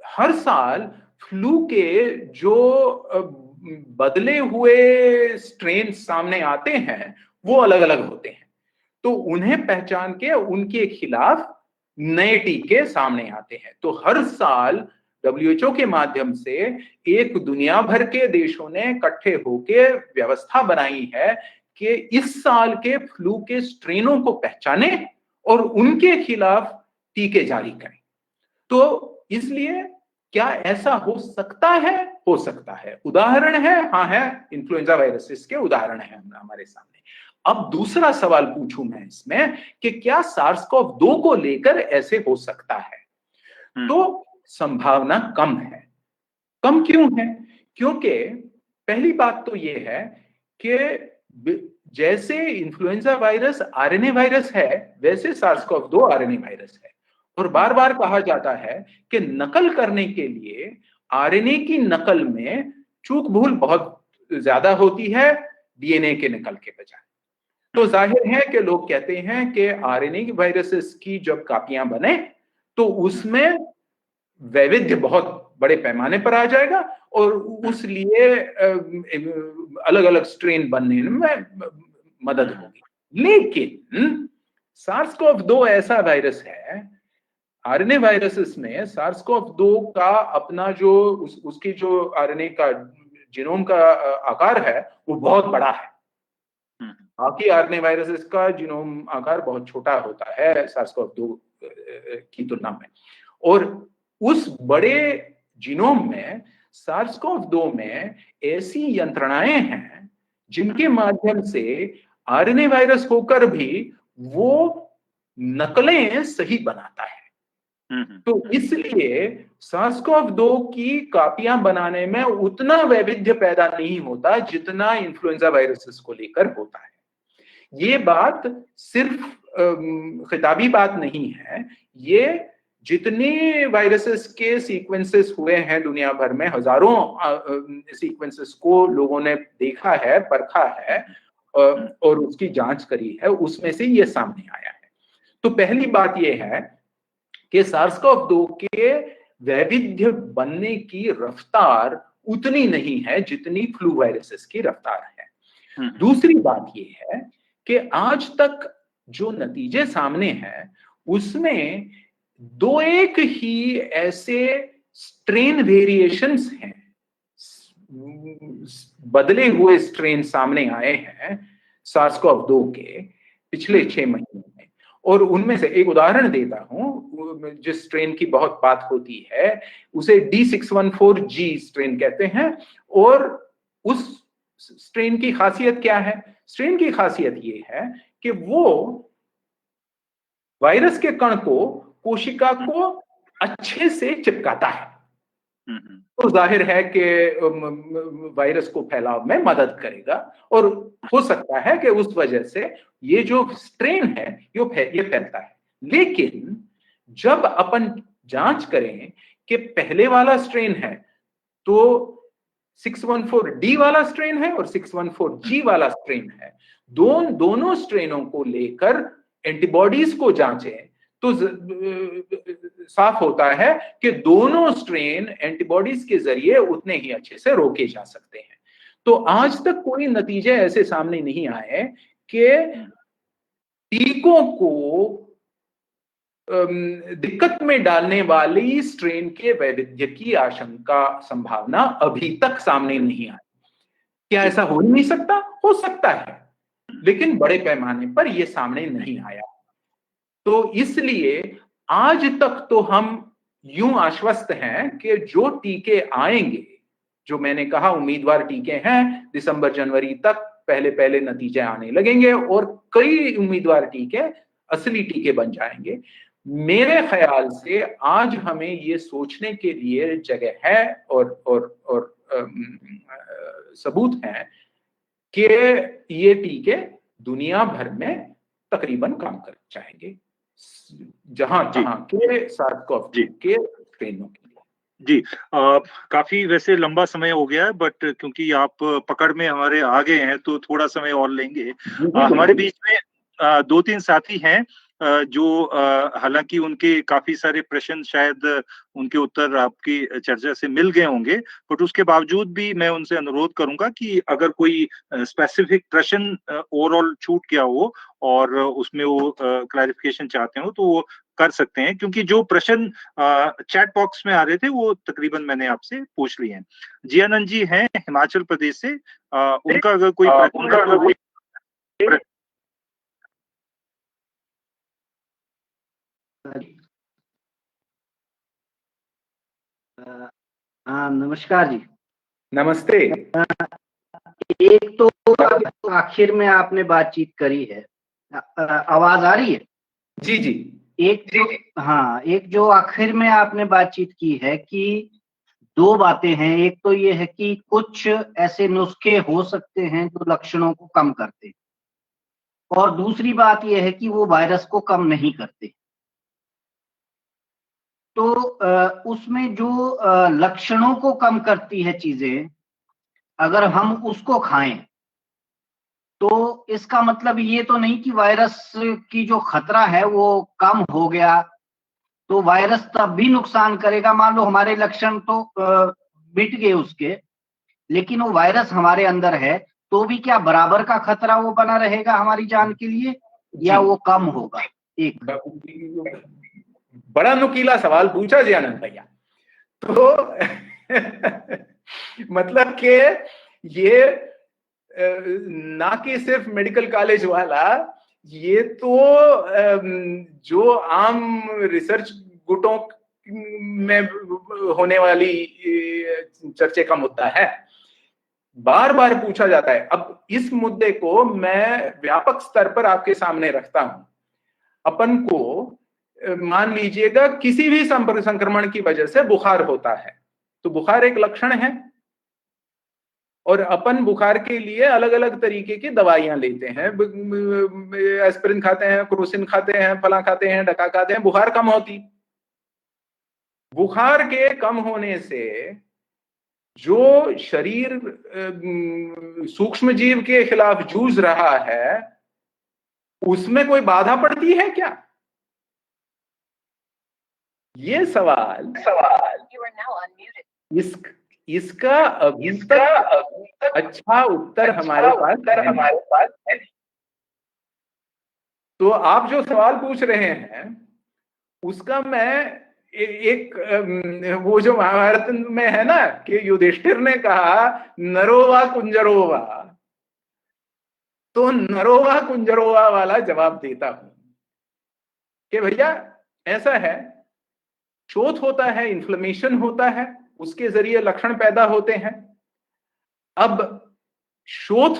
हर साल फ्लू के जो बदले हुए स्ट्रेन सामने आते हैं वो अलग अलग होते हैं, तो उन्हें पहचान के उनके खिलाफ नए टीके सामने आते हैं। तो हर साल WHO के माध्यम से एक दुनिया भर के देशों ने इकट्ठे होकर व्यवस्था बनाई है कि इस साल के फ्लू के स्ट्रेनों को पहचाने और उनके खिलाफ टीके जारी करें। तो इसलिए क्या ऐसा हो सकता है? हो सकता है। उदाहरण है, हाँ है, इन्फ्लुएंजा वायरसेस के उदाहरण है हमारे सामने। अब दूसरा सवाल पूछूं मैं इसमें कि क्या SARS-CoV-2 को लेकर ऐसे हो सकता है? तो संभावना कम है। कम क्यों है? क्योंकि पहली बात तो ये है कि जैसे इन्फ्लुएंजा वायरस आरएनए वायरस है, वैसे SARS-CoV-2 आरएनए वायरस है। और बार बार कहा जाता है कि नकल करने के लिए आरएनए की नकल में चूक भूल बहुत ज्यादा होती है डीएनए के नकल के बजाय। तो जाहिर है कि लोग कहते हैं कि आरएनए वायरसेस की जब कापियां बने तो उसमें वैविध्य बहुत बड़े पैमाने पर आ जाएगा और उस लिए अलग अलग स्ट्रेन बनने में मदद होगी। लेकिन SARS-CoV-2 ऐसा वायरस है, आरएनए वायरसेस में SARS-CoV-2 का अपना जो उसकी जो आरएनए का जीनोम का आकार है वो बहुत बड़ा है। बाकी आरएनए वायरसेस का जीनोम आकार बहुत छोटा होता है SARS-CoV-2 की तुलना में। और उस बड़े जीनोम में SARS-CoV-2 में ऐसी यंत्रणाएं हैं जिनके माध्यम से आरएनए वायरस होकर भी वो नकलें सही बनाता है। तो इसलिए SARS-CoV-2 की कापियां बनाने में उतना वैविध्य पैदा नहीं होता जितना इन्फ्लुएंजा वायरसेस को लेकर होता है। ये बात सिर्फ खिताबी बात नहीं है, ये जितने वायरसेस के सीक्वेंसेस हुए हैं दुनिया भर में, हजारों सीक्वेंसेस को लोगों ने देखा है, परखा है और उसकी जांच करी है, उसमें से ये सामने आया है। तो पहली बात ये है कि SARS-CoV-2 के वैविध्य बनने की रफ्तार उतनी नहीं है जितनी फ्लू वायरसेस की रफ्तार है। दूसरी बात ये है कि आज तक जो नतीजे सामने हैं उसमें दो एक ही ऐसे स्ट्रेन वेरिएशंस हैं, बदले हुए स्ट्रेन सामने आए हैं SARS-CoV-2 के पिछले 6 महीनों में। और उनमें से एक उदाहरण देता हूं, जिस स्ट्रेन की बहुत बात होती है उसे D614G स्ट्रेन कहते हैं। और उस स्ट्रेन की खासियत क्या है? स्ट्रेन की खासियत ये है कि वो वायरस के कण को, कोशिका को अच्छे से चिपकाता है। तो जाहिर है कि वायरस को फैलाव में मदद करेगा और हो सकता है कि उस वजह से ये जो स्ट्रेन है ये फैलता है। लेकिन जब अपन जांच करें कि पहले वाला स्ट्रेन है तो 614D वाला स्ट्रेन है और 614G वाला स्ट्रेन है, दोनों स्ट्रेनों को लेकर एंटीबॉडीज को जांचें तो साफ होता है कि दोनों स्ट्रेन एंटीबॉडीज के जरिए उतने ही अच्छे से रोके जा सकते हैं। तो आज तक कोई नतीजे ऐसे सामने नहीं आए कि टीकों को दिक्कत में डालने वाली स्ट्रेन के वैविध्य की आशंका, संभावना अभी तक सामने नहीं आई। क्या ऐसा हो नहीं सकता? हो सकता है, लेकिन बड़े पैमाने पर यह सामने नहीं आया। तो इसलिए आज तक तो हम यूं आश्वस्त हैं कि जो टीके आएंगे, जो मैंने कहा उम्मीदवार टीके हैं, दिसंबर जनवरी तक पहले नतीजे आने लगेंगे और कई उम्मीदवार टीके असली टीके बन जाएंगे। मेरे ख्याल से आज हमें ये सोचने के लिए जगह है और सबूत है कि ये टीके दुनिया भर में तकरीबन काम कर जाएंगे जहां के SARS-CoV-2 के स्ट्रेनों के लिए। जी, काफी वैसे लंबा समय हो गया है, बट क्योंकि आप पकड़ में हमारे आ गए हैं तो थोड़ा समय और लेंगे। हमारे बीच में 2-3 साथी हैं जो हालांकि उनके काफी सारे प्रश्न शायद उनके उत्तर आपकी चर्चा से मिल गए होंगे, बट उसके बावजूद भी मैं उनसे अनुरोध करूंगा कि अगर कोई स्पेसिफिक प्रश्न ओवरऑल छूट गया हो और उसमें वो क्लैरिफिकेशन चाहते हो तो वो कर सकते हैं, क्योंकि जो प्रश्न चैट बॉक्स में आ रहे थे वो तकरीबन मैंने आपसे पूछ लिए हैं। जियानंद जी हैं हिमाचल प्रदेश से, उनका अगर कोई हाँ, नमस्कार जी। नमस्ते। एक तो आखिर में आपने बातचीत करी है, आवाज आ रही है? जी जी। एक जो आखिर में आपने बातचीत की है कि दो बातें हैं। एक तो ये है कि कुछ ऐसे नुस्खे हो सकते हैं जो लक्षणों को कम करते हैं, और दूसरी बात यह है कि वो वायरस को कम नहीं करते। तो उसमें जो लक्षणों को कम करती है चीजें, अगर हम उसको खाएं तो इसका मतलब ये तो नहीं कि वायरस की जो खतरा है वो कम हो गया, तो वायरस तब भी नुकसान करेगा। मान लो हमारे लक्षण तो मिट गए उसके, लेकिन वो वायरस हमारे अंदर है, तो भी क्या बराबर का खतरा वो बना रहेगा हमारी जान के लिए, या वो कम होगा? एक बड़ा नुकीला सवाल पूछा जी आनंद भैया। तो मतलब कि ये ना कि सिर्फ मेडिकल कॉलेज वाला, ये तो जो आम रिसर्च गुटों में होने वाली चर्चे का मुद्दा है, बार बार पूछा जाता है। अब इस मुद्दे को मैं व्यापक स्तर पर आपके सामने रखता हूं। अपन को मान लीजिएगा किसी भी संक्रमण की वजह से बुखार होता है, तो बुखार एक लक्षण है, और अपन बुखार के लिए अलग अलग तरीके की दवाइयां लेते हैं, एस्पिरिन खाते हैं, क्रोसिन खाते हैं, फला खाते हैं, डका खाते हैं, बुखार कम होती। बुखार के कम होने से जो शरीर सूक्ष्म जीव के खिलाफ जूझ रहा है, उसमें कोई बाधा पड़ती है क्या? ये सवाल इसका अभी तक अच्छा उत्तर हमारे पास है। तो आप जो सवाल पूछ रहे हैं उसका मैं एक वो जो महाभारत में है ना कि युधिष्ठिर ने कहा नरोवा कुंजरोवा, तो नरोवा कुंजरोवा वाला जवाब देता हूं कि भैया ऐसा है, शोथ होता है, इन्फ्लेमेशन होता है, उसके जरिए लक्षण पैदा होते हैं। अब शोथ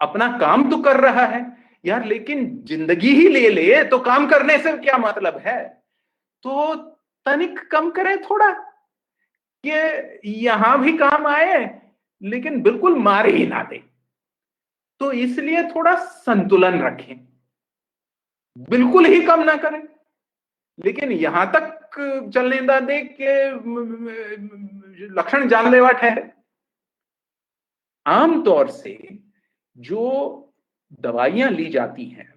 अपना काम तो कर रहा है यार, लेकिन जिंदगी ही ले ले तो काम करने से क्या मतलब है? तो तनिक कम करें थोड़ा, कि यहां भी काम आए लेकिन बिल्कुल मार ही ना दे। तो इसलिए थोड़ा संतुलन रखें, बिल्कुल ही कम ना करें लेकिन यहां तक चलने ना दे के लक्षण जानलेवा ठहरे। आमतौर से जो दवाइयां ली जाती हैं,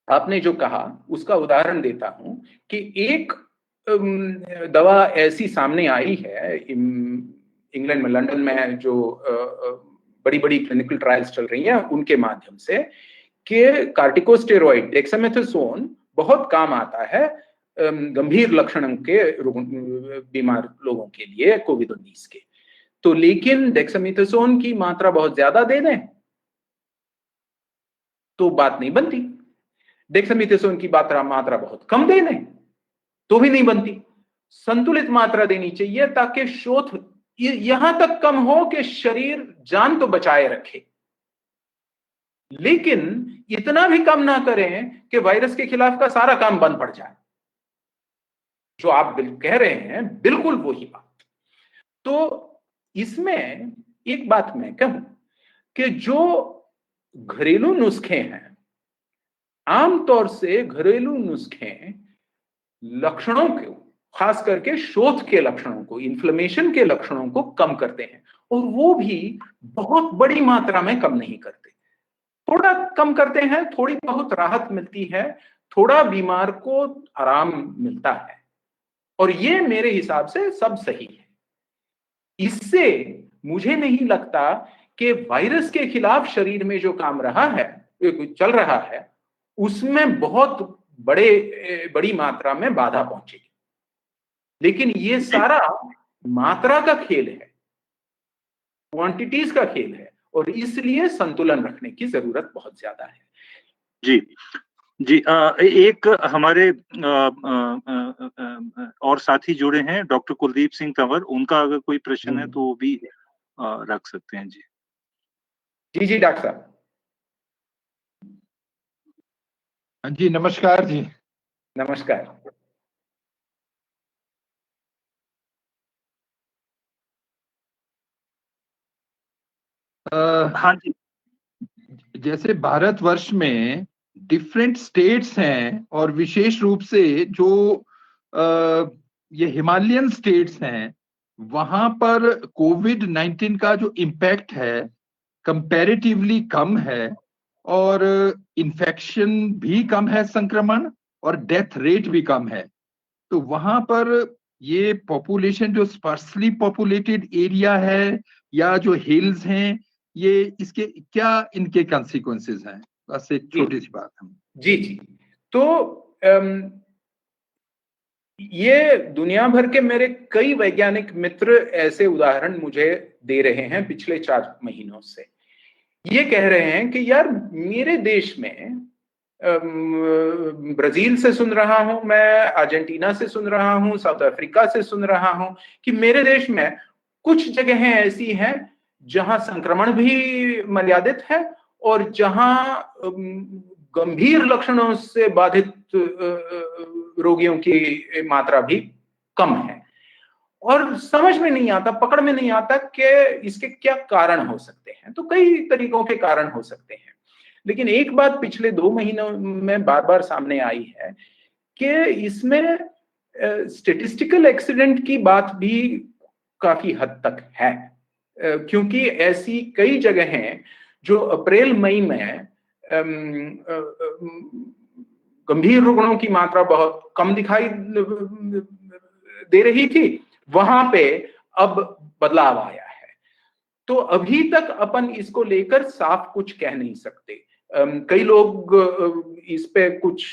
आपने जो कहा उसका उदाहरण देता हूं कि एक दवा ऐसी सामने आई है इंग्लैंड में, लंदन में, जो बड़ी बड़ी क्लिनिकल ट्रायल्स चल रही हैं उनके माध्यम से, कि कार्टिकोस्टेरॉइड डेक्सामेथासोन बहुत काम आता है गंभीर लक्षणों के बीमार लोगों के लिए, कोविड-19 के। तो लेकिन डेक्सामेथासोन की मात्रा बहुत ज्यादा दे दें तो बात नहीं बनती, डेक्सामेथासोन की मात्रा बहुत कम दे दें तो भी नहीं बनती। संतुलित मात्रा देनी चाहिए ताकि शोथ यहां तक कम हो कि शरीर जान तो बचाए रखे, लेकिन इतना भी कम ना करें कि वायरस के खिलाफ का सारा काम बंद पड़ जाए। जो आप कह रहे हैं बिल्कुल वही बात। तो इसमें एक बात मैं कहूं कि जो घरेलू नुस्खे हैं, आमतौर से घरेलू नुस्खे लक्षणों को, खास करके शोथ के लक्षणों को, इन्फ्लेमेशन के लक्षणों को कम करते हैं, और वो भी बहुत बड़ी मात्रा में कम नहीं करते, थोड़ा कम करते हैं, थोड़ी बहुत राहत मिलती है, थोड़ा बीमार को आराम मिलता है, और ये मेरे हिसाब से सब सही है। इससे मुझे नहीं लगता कि वायरस के खिलाफ शरीर में जो काम रहा है, चल रहा है, उसमें बहुत बड़ी मात्रा में बाधा पहुंचेगी। लेकिन ये सारा मात्रा का खेल है, क्वांटिटीज का खेल है, और इसलिए संतुलन रखने की जरूरत बहुत ज्यादा है। जी जी, एक हमारे और साथी जुड़े हैं, डॉक्टर कुलदीप सिंह तंवर। उनका अगर कोई प्रश्न है तो वो भी रख सकते हैं। जी जी जी डॉक्टर साहब। जी नमस्कार जी। नमस्कार। हाँ जी। जैसे भारतवर्ष में डिफरेंट स्टेट्स हैं, और विशेष रूप से जो ये हिमालयन स्टेट्स हैं, वहां पर कोविड-19 का जो इम्पैक्ट है कंपैरेटिवली कम है, और इन्फेक्शन भी कम है, संक्रमण, और डेथ रेट भी कम है। तो वहां पर ये पॉपुलेशन जो स्पर्सली पॉपुलेटेड एरिया है या जो हिल्स हैं, ये इसके क्या इनके कॉन्सिक्वेंसेस हैं? बस एक छोटी सी बात है। जी जी, तो ये दुनिया भर के मेरे कई वैज्ञानिक मित्र ऐसे उदाहरण मुझे दे रहे हैं पिछले 4 महीनों से। ये कह रहे हैं कि यार मेरे देश में, ब्राजील से सुन रहा हूं मैं, अर्जेंटीना से सुन रहा हूं, साउथ अफ्रीका से सुन रहा हूं कि मेरे देश में कुछ जगहें ऐसी हैं जहां संक्रमण भी मर्यादित है और जहां गंभीर लक्षणों से बाधित रोगियों की मात्रा भी कम है। और समझ में नहीं आता, पकड़ में नहीं आता कि इसके क्या कारण हो सकते हैं। तो कई तरीकों के कारण हो सकते हैं, लेकिन एक बात पिछले 2 महीनों में बार बार सामने आई है कि इसमें स्टैटिस्टिकल एक्सीडेंट की बात भी काफी हद तक है, क्योंकि ऐसी कई जगह हैं जो अप्रैल मई में गंभीर रुग्णों की मात्रा बहुत कम दिखाई दे रही थी, वहां पे अब बदलाव आया है। तो अभी तक अपन इसको लेकर साफ कुछ कह नहीं सकते। कई लोग इस पे कुछ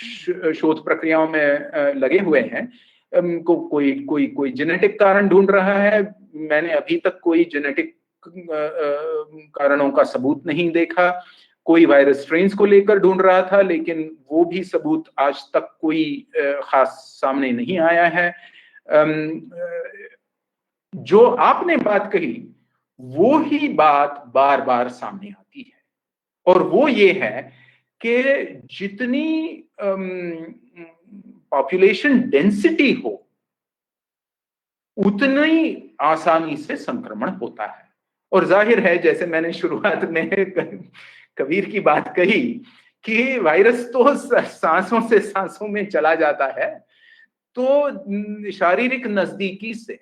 शोध प्रक्रियाओं में लगे हुए हैं। कोई जेनेटिक कारण ढूंढ रहा है। मैंने अभी तक कोई जेनेटिक कारणों का सबूत नहीं देखा। कोई वायरस स्ट्रेन्स को लेकर ढूंढ रहा था, लेकिन वो भी सबूत आज तक कोई खास सामने नहीं आया है। जो आपने बात कही वो ही बात बार बार सामने आती है, और वो ये है कि जितनी पॉपुलेशन डेंसिटी हो उतनी आसानी से संक्रमण होता है। और जाहिर है, जैसे मैंने शुरुआत में कबीर की बात कही कि वायरस तो सांसों से सांसों में चला जाता है, तो शारीरिक नजदीकी से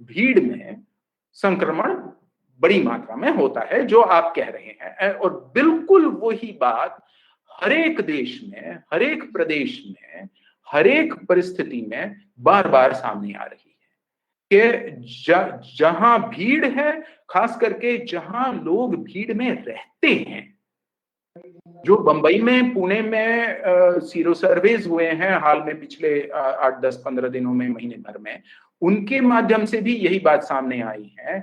भीड़ में संक्रमण बड़ी मात्रा में होता है, जो आप कह रहे हैं। और बिल्कुल वही बात हर एक देश में, हर एक प्रदेश में, हर एक परिस्थिति में बार बार सामने आ रही है कि जहां भीड़ है, खास करके जहां लोग भीड़ में रहते हैं, जो बंबई में, पुणे में सीरो सर्वेज हुए हैं हाल में पिछले 8, 10, 15 दिनों में, महीने भर में, उनके माध्यम से भी यही बात सामने आई है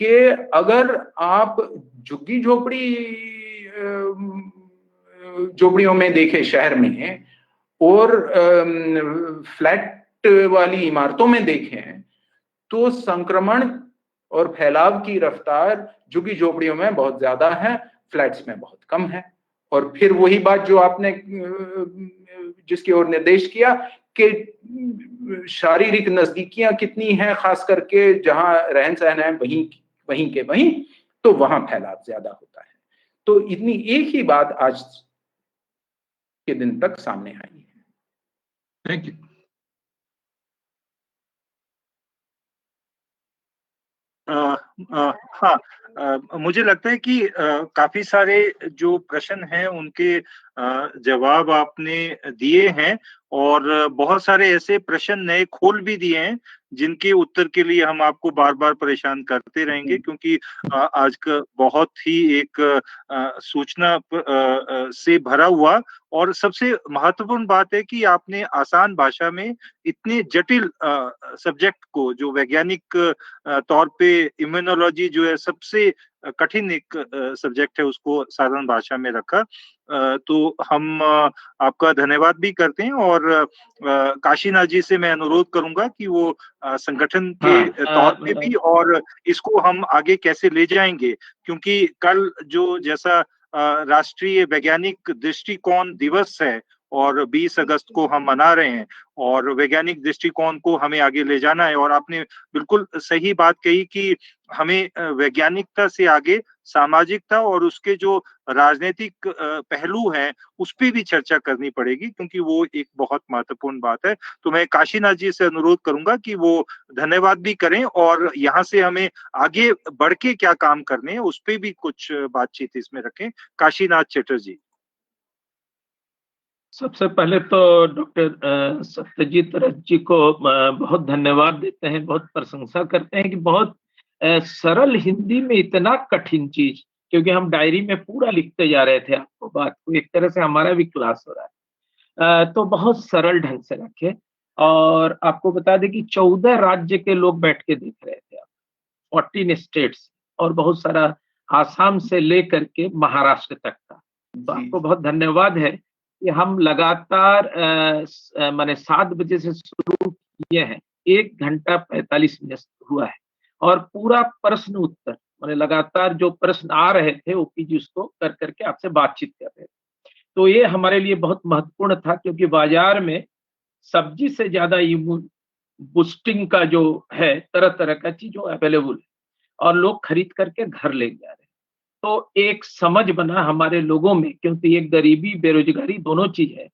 कि अगर आप झुग्गी झोपड़ियों में देखें शहर में, और फ्लैट वाली इमारतों में देखें, तो संक्रमण और फैलाव की रफ्तार झुग्गी झोपड़ियों में बहुत ज्यादा है, फ्लैट्स में बहुत कम है। और फिर वही बात जो आपने जिसकी ओर निर्देश किया कि शारीरिक नजदीकियां कितनी हैं, खास करके जहां रहन सहन है वहीं, तो वहां फैलाव ज्यादा होता है। तो इतनी एक ही बात आज के दिन तक सामने आई है। Thank you. हाँ, मुझे लगता है कि काफी सारे जो प्रश्न हैं उनके जवाब आपने दिए हैं और बहुत सारे ऐसे प्रश्न नए खोल भी दिए हैं जिनके उत्तर के लिए हम आपको बार-बार परेशान करते रहेंगे क्योंकि आज का बहुत ही एक सूचना से भरा हुआ और सबसे महत्वपूर्ण बात है कि आपने आसान भाषा में इतने जटिल सब्जेक्ट को जो वैज्ञानिक तौर पे इम्यूनोलॉजी जो है सबसे कठिन एक सब्जेक्ट है उसको साधारण भाषा में रखा। तो हम आपका धन्यवाद भी करते हैं और काशीनाथ जी से मैं अनुरोध करूंगा कि वो संगठन के तौर पे भी और इसको हम आगे कैसे ले जाएंगे क्योंकि कल जो जैसा राष्ट्रीय वैज्ञानिक दृष्टिकोण दिवस है और 20 अगस्त को हम मना रहे हैं और वैज्ञानिक दृष्टिकोण को हमें आगे ले जाना है और आपने बिल्कुल सही बात कही कि हमें वैज्ञानिकता से आगे सामाजिकता और उसके जो राजनीतिक पहलू हैं उस पे भी चर्चा करनी पड़ेगी क्योंकि वो एक बहुत महत्वपूर्ण बात है। तो मैं काशीनाथ जी से अनुरोध करूंगा कि वो धन्यवाद भी करें और यहाँ से हमें आगे बढ़ के क्या काम करने हैं उस पे भी कुछ बातचीत इसमें रखें। काशीनाथ चटर्जी। सबसे पहले तो डॉक्टर सत्यजीत रथ जी को बहुत धन्यवाद देते हैं, बहुत प्रशंसा करते हैं कि बहुत सरल हिंदी में इतना कठिन चीज, क्योंकि हम डायरी में पूरा लिखते जा रहे थे आपको बात को, एक तरह से हमारा भी क्लास हो रहा है, तो बहुत सरल ढंग से रखे। और आपको बता दें कि 14 राज्य के लोग बैठ के देख रहे थे, 14 स्टेट्स और बहुत सारा आसाम से लेकर के महाराष्ट्र तक का। तो आपको बहुत धन्यवाद है कि हम लगातार माने 7 बजे से शुरू किए हैं, 1 घंटा 45 मिनट हुआ है और पूरा प्रश्न उत्तर माने लगातार जो प्रश्न आ रहे थे ओपी जी उसको कर करके आपसे बातचीत कर रहे थे। तो ये हमारे लिए बहुत महत्वपूर्ण था क्योंकि बाजार में सब्जी से ज्यादा इम्यून बूस्टिंग का जो है तरह तरह का चीज जो अवेलेबल है और लोग खरीद करके घर ले जा रहे हैं। तो एक समझ बना हमारे लोगों में, क्योंकि ये गरीबी बेरोजगारी दोनों चीज है,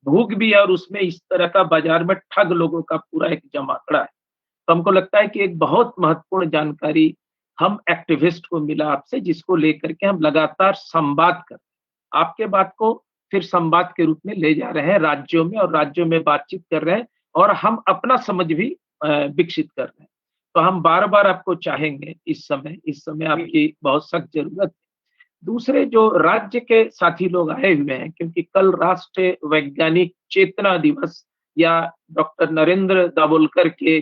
भूख भी है और उसमें इस तरह का बाजार में ठग लोगों का पूरा एक जमावड़ा है। तो हमको लगता है कि एक बहुत महत्वपूर्ण जानकारी हम एक्टिविस्ट को मिला आपसे, जिसको लेकर के हम लगातार संवाद कर आपके बात को फिर संवाद के रूप में ले जा रहे हैं राज्यों में, और राज्यों में बातचीत कर रहे हैं और हम अपना समझ भी विकसित कर रहे हैं। तो हम बार बार आपको चाहेंगे इस समय आपकी बहुत सख्त जरूरत है। दूसरे जो राज्य के साथी लोग आए हुए हैं, क्योंकि कल राष्ट्रीय वैज्ञानिक चेतना दिवस या डॉक्टर नरेंद्र दाभोलकर के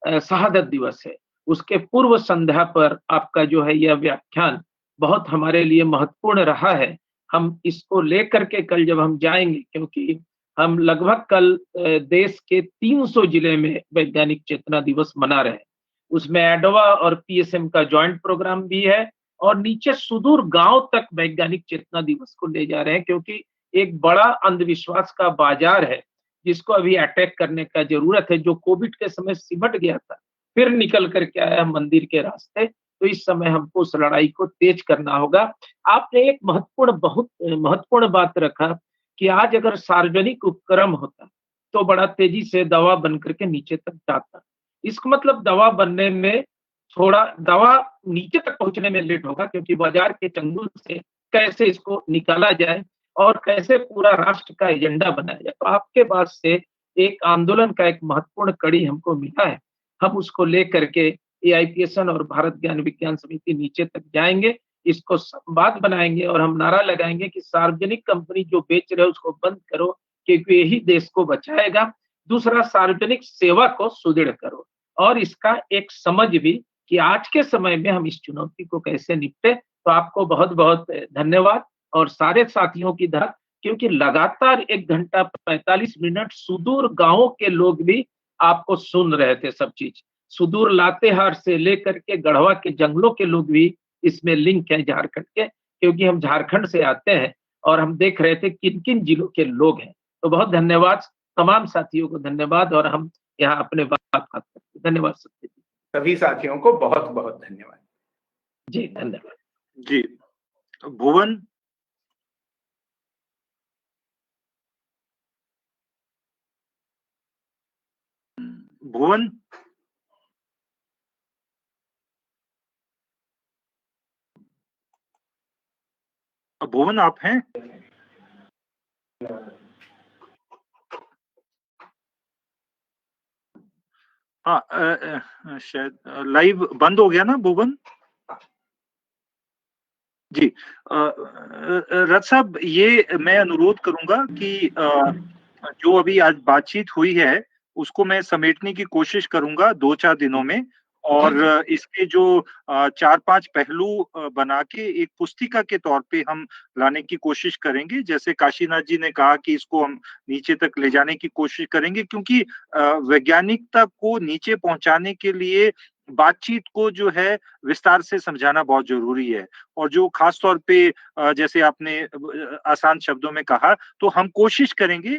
शहादत दिवस है, उसके पूर्व संध्या पर आपका जो है यह व्याख्यान बहुत हमारे लिए महत्वपूर्ण रहा है। हम इसको लेकर के कल जब हम जाएंगे, क्योंकि हम लगभग कल देश के 300 जिले में वैज्ञानिक चेतना दिवस मना रहे हैं, उसमें एडवा और पीएसएम का ज्वाइंट प्रोग्राम भी है और नीचे सुदूर गांव तक वैज्ञानिक चेतना दिवस को ले जा रहे हैं, क्योंकि एक बड़ा अंधविश्वास का बाजार है जिसको अभी अटैक करने का जरूरत है, जो कोविड के समय सिमट गया था फिर निकल करके आया मंदिर के रास्ते। तो इस समय हमको उस लड़ाई को तेज करना होगा। आपने एक बहुत महत्वपूर्ण बात रखा कि आज अगर सार्वजनिक उपक्रम होता तो बड़ा तेजी से दवा बन करके नीचे तक जाता। इसका मतलब दवा बनने में थोड़ा, दवा नीचे तक पहुंचने में लेट होगा, क्योंकि बाजार के चंगुल से कैसे इसको निकाला जाए और कैसे पूरा राष्ट्र का एजेंडा बनाया जाए। तो आपके पास से एक आंदोलन का एक महत्वपूर्ण कड़ी हमको मिला है, हम उसको लेकर के एआईपीएसएन और भारत ज्ञान विज्ञान समिति नीचे तक जाएंगे, इसको संवाद बनाएंगे और हम नारा लगाएंगे कि सार्वजनिक कंपनी जो बेच रहे हो उसको बंद करो, क्योंकि यही देश को बचाएगा। दूसरा, सार्वजनिक सेवा को सुदृढ़ करो और इसका एक समझ भी कि आज के समय में हम इस चुनौती को कैसे निपटे। तो आपको बहुत बहुत धन्यवाद और सारे साथियों की तरह, क्योंकि लगातार 1 घंटा 45 मिनट सुदूर गांवों के लोग भी आपको सुन रहे थे सब चीज, सुदूर लातेहार से लेकर के गढ़वा के जंगलों के लोग भी इसमें लिंक है झारखंड के, क्योंकि हम झारखंड से आते हैं और हम देख रहे थे किन किन जिलों के लोग हैं। तो बहुत धन्यवाद तमाम साथियों को, धन्यवाद। और हम यहाँ अपने बात करते हैं। धन्यवाद सत्य जी। सभी साथियों को बहुत बहुत धन्यवाद जी। धन्यवाद जी। भुवन। भुवन। भुवन आप हैं? हाँ, शायद लाइव बंद हो गया ना भुवन जी। रथ साहब, ये मैं अनुरोध करूंगा कि जो अभी आज बातचीत हुई है उसको मैं समेटने की कोशिश करूंगा 2-4 दिनों में, और इसके जो 4-5 पहलू बना के एक पुस्तिका के तौर पे हम लाने की कोशिश करेंगे। जैसे काशीनाथ जी ने कहा कि इसको हम नीचे तक ले जाने की कोशिश करेंगे, क्योंकि वैज्ञानिकता को नीचे पहुंचाने के लिए बातचीत को जो है विस्तार से समझाना बहुत जरूरी है। और जो खास तौर पे जैसे आपने आसान शब्दों में कहा, तो हम कोशिश करेंगे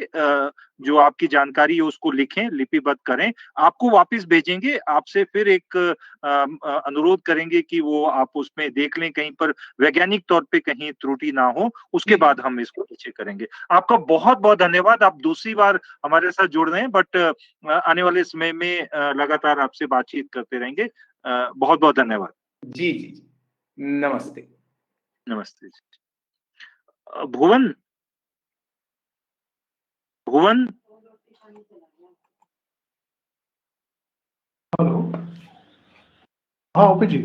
जो आपकी जानकारी है उसको लिखें, लिपिबद्ध करें, आपको वापस भेजेंगे, आपसे फिर एक अनुरोध करेंगे कि वो आप उसमें देख लें, कहीं पर वैज्ञानिक तौर पे कहीं त्रुटि ना हो, उसके बाद हम इसको नीचे करेंगे। आपका बहुत-बहुत धन्यवाद, आप दूसरी बार हमारे साथ जुड़ रहे हैं, बट आने वाले समय में लगातार आपसे बातचीत करते रहेंगे। बहुत-बहुत धन्यवाद। जी, जी, जी। नमस्ते। नमस्ते जी। भुवन भुवन हेलो। हाँ ओपी जी।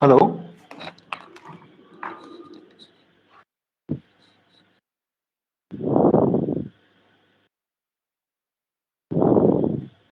हेलो।